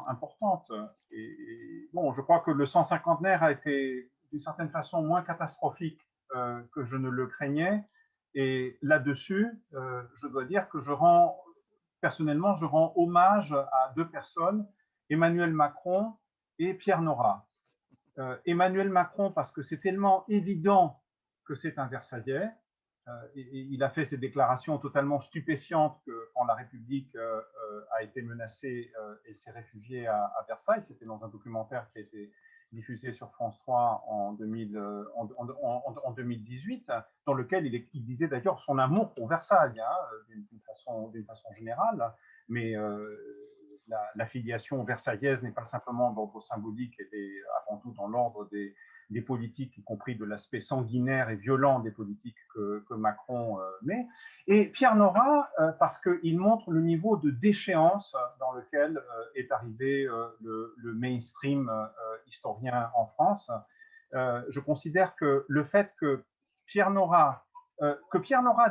Speaker 2: importante. Et bon, je crois que le 150e a été d'une certaine façon moins catastrophique que je ne le craignais. Et là-dessus, je dois dire que personnellement, je rends hommage à deux personnes, Emmanuel Macron et Pierre Nora. Emmanuel Macron, parce que c'est tellement évident que c'est un Versaillais. Il a fait ces déclarations totalement stupéfiantes que quand la République a été menacée et s'est réfugiée à Versailles. C'était dans un documentaire qui a été diffusé sur France 3 en 2018, dans lequel il disait d'ailleurs son amour pour Versailles, d'une façon générale, mais la filiation versaillaise n'est pas simplement d'ordre symbolique, elle est avant tout dans l'ordre des politiques, y compris de l'aspect sanguinaire et violent des politiques que Macron met. Et Pierre Nora, parce qu'il montre le niveau de déchéance dans lequel est arrivé le mainstream historien en France. Je considère que le fait que Pierre Nora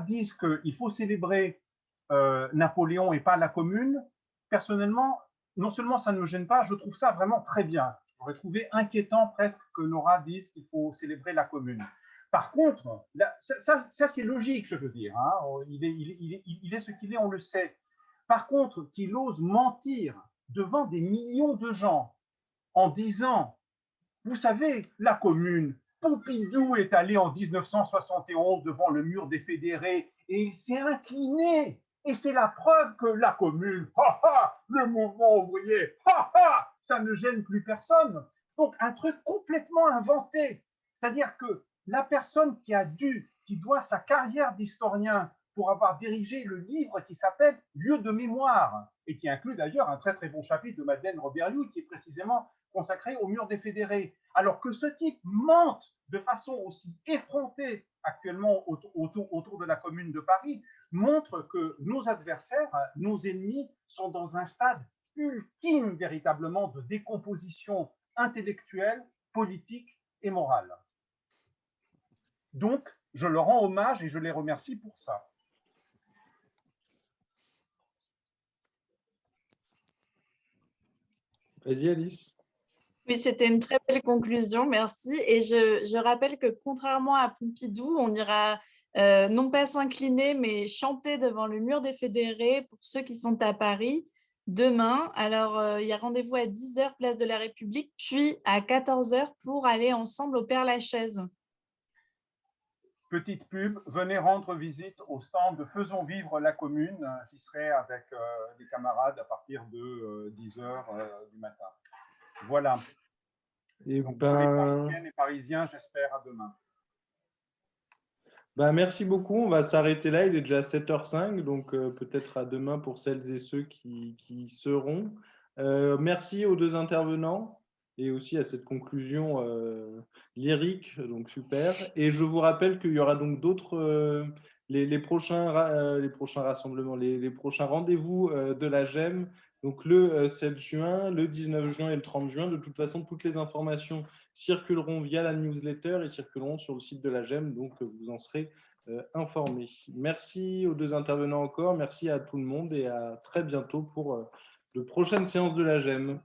Speaker 2: dise qu'il faut célébrer Napoléon et pas la Commune, personnellement, non seulement ça ne me gêne pas, je trouve ça vraiment très bien. J'aurais trouvé inquiétant presque que Nora dise qu'il faut célébrer la Commune. Par contre, ça c'est logique, je veux dire. Hein. Il est ce qu'il est, on le sait. Par contre, qu'il ose mentir devant des millions de gens en disant, vous savez, la Commune, Pompidou est allé en 1971 devant le mur des fédérés et il s'est incliné. Et c'est la preuve que la Commune, le mouvement ouvrier, ça ne gêne plus personne. Donc, un truc complètement inventé. C'est-à-dire que la personne qui doit sa carrière d'historien pour avoir dirigé le livre qui s'appelle Lieu de mémoire, et qui inclut d'ailleurs un très très bon chapitre de Madeleine Robert-Liou, qui est précisément consacré au mur des fédérés. Alors que ce type mente de façon aussi effrontée actuellement autour de la Commune de Paris, montre que nos adversaires, nos ennemis, sont dans un stade ultime véritablement de décomposition intellectuelle, politique et morale. Donc, je leur rends hommage et je les remercie pour ça.
Speaker 1: Vas-y, Alice.
Speaker 3: Oui, c'était une très belle conclusion, merci. Et je rappelle que contrairement à Pompidou, on ira non pas s'incliner, mais chanter devant le mur des fédérés pour ceux qui sont à Paris demain. Alors, il y a rendez-vous à 10h, place de la République, puis à 14h pour aller ensemble au Père-Lachaise.
Speaker 2: Petite pub, venez rendre visite au stand de Faisons vivre la Commune. J'y serai avec des camarades à partir de 10h du matin. Voilà.
Speaker 1: Et
Speaker 2: donc, pour les Parisiennes et Parisiens, j'espère à demain.
Speaker 1: Merci beaucoup. On va s'arrêter là. Il est déjà 7h05, donc peut-être à demain pour celles et ceux qui seront. Merci aux deux intervenants et aussi à cette conclusion lyrique, donc super. Et je vous rappelle qu'il y aura donc d'autres, les prochains rassemblements, les prochains rendez-vous de la GEM, donc le 7 juin, le 19 juin et le 30 juin. De toute façon, toutes les informations circuleront via la newsletter et circuleront sur le site de la GEM, donc vous en serez informés. Merci aux deux intervenants encore, merci à tout le monde et à très bientôt pour de prochaines séances de la GEM.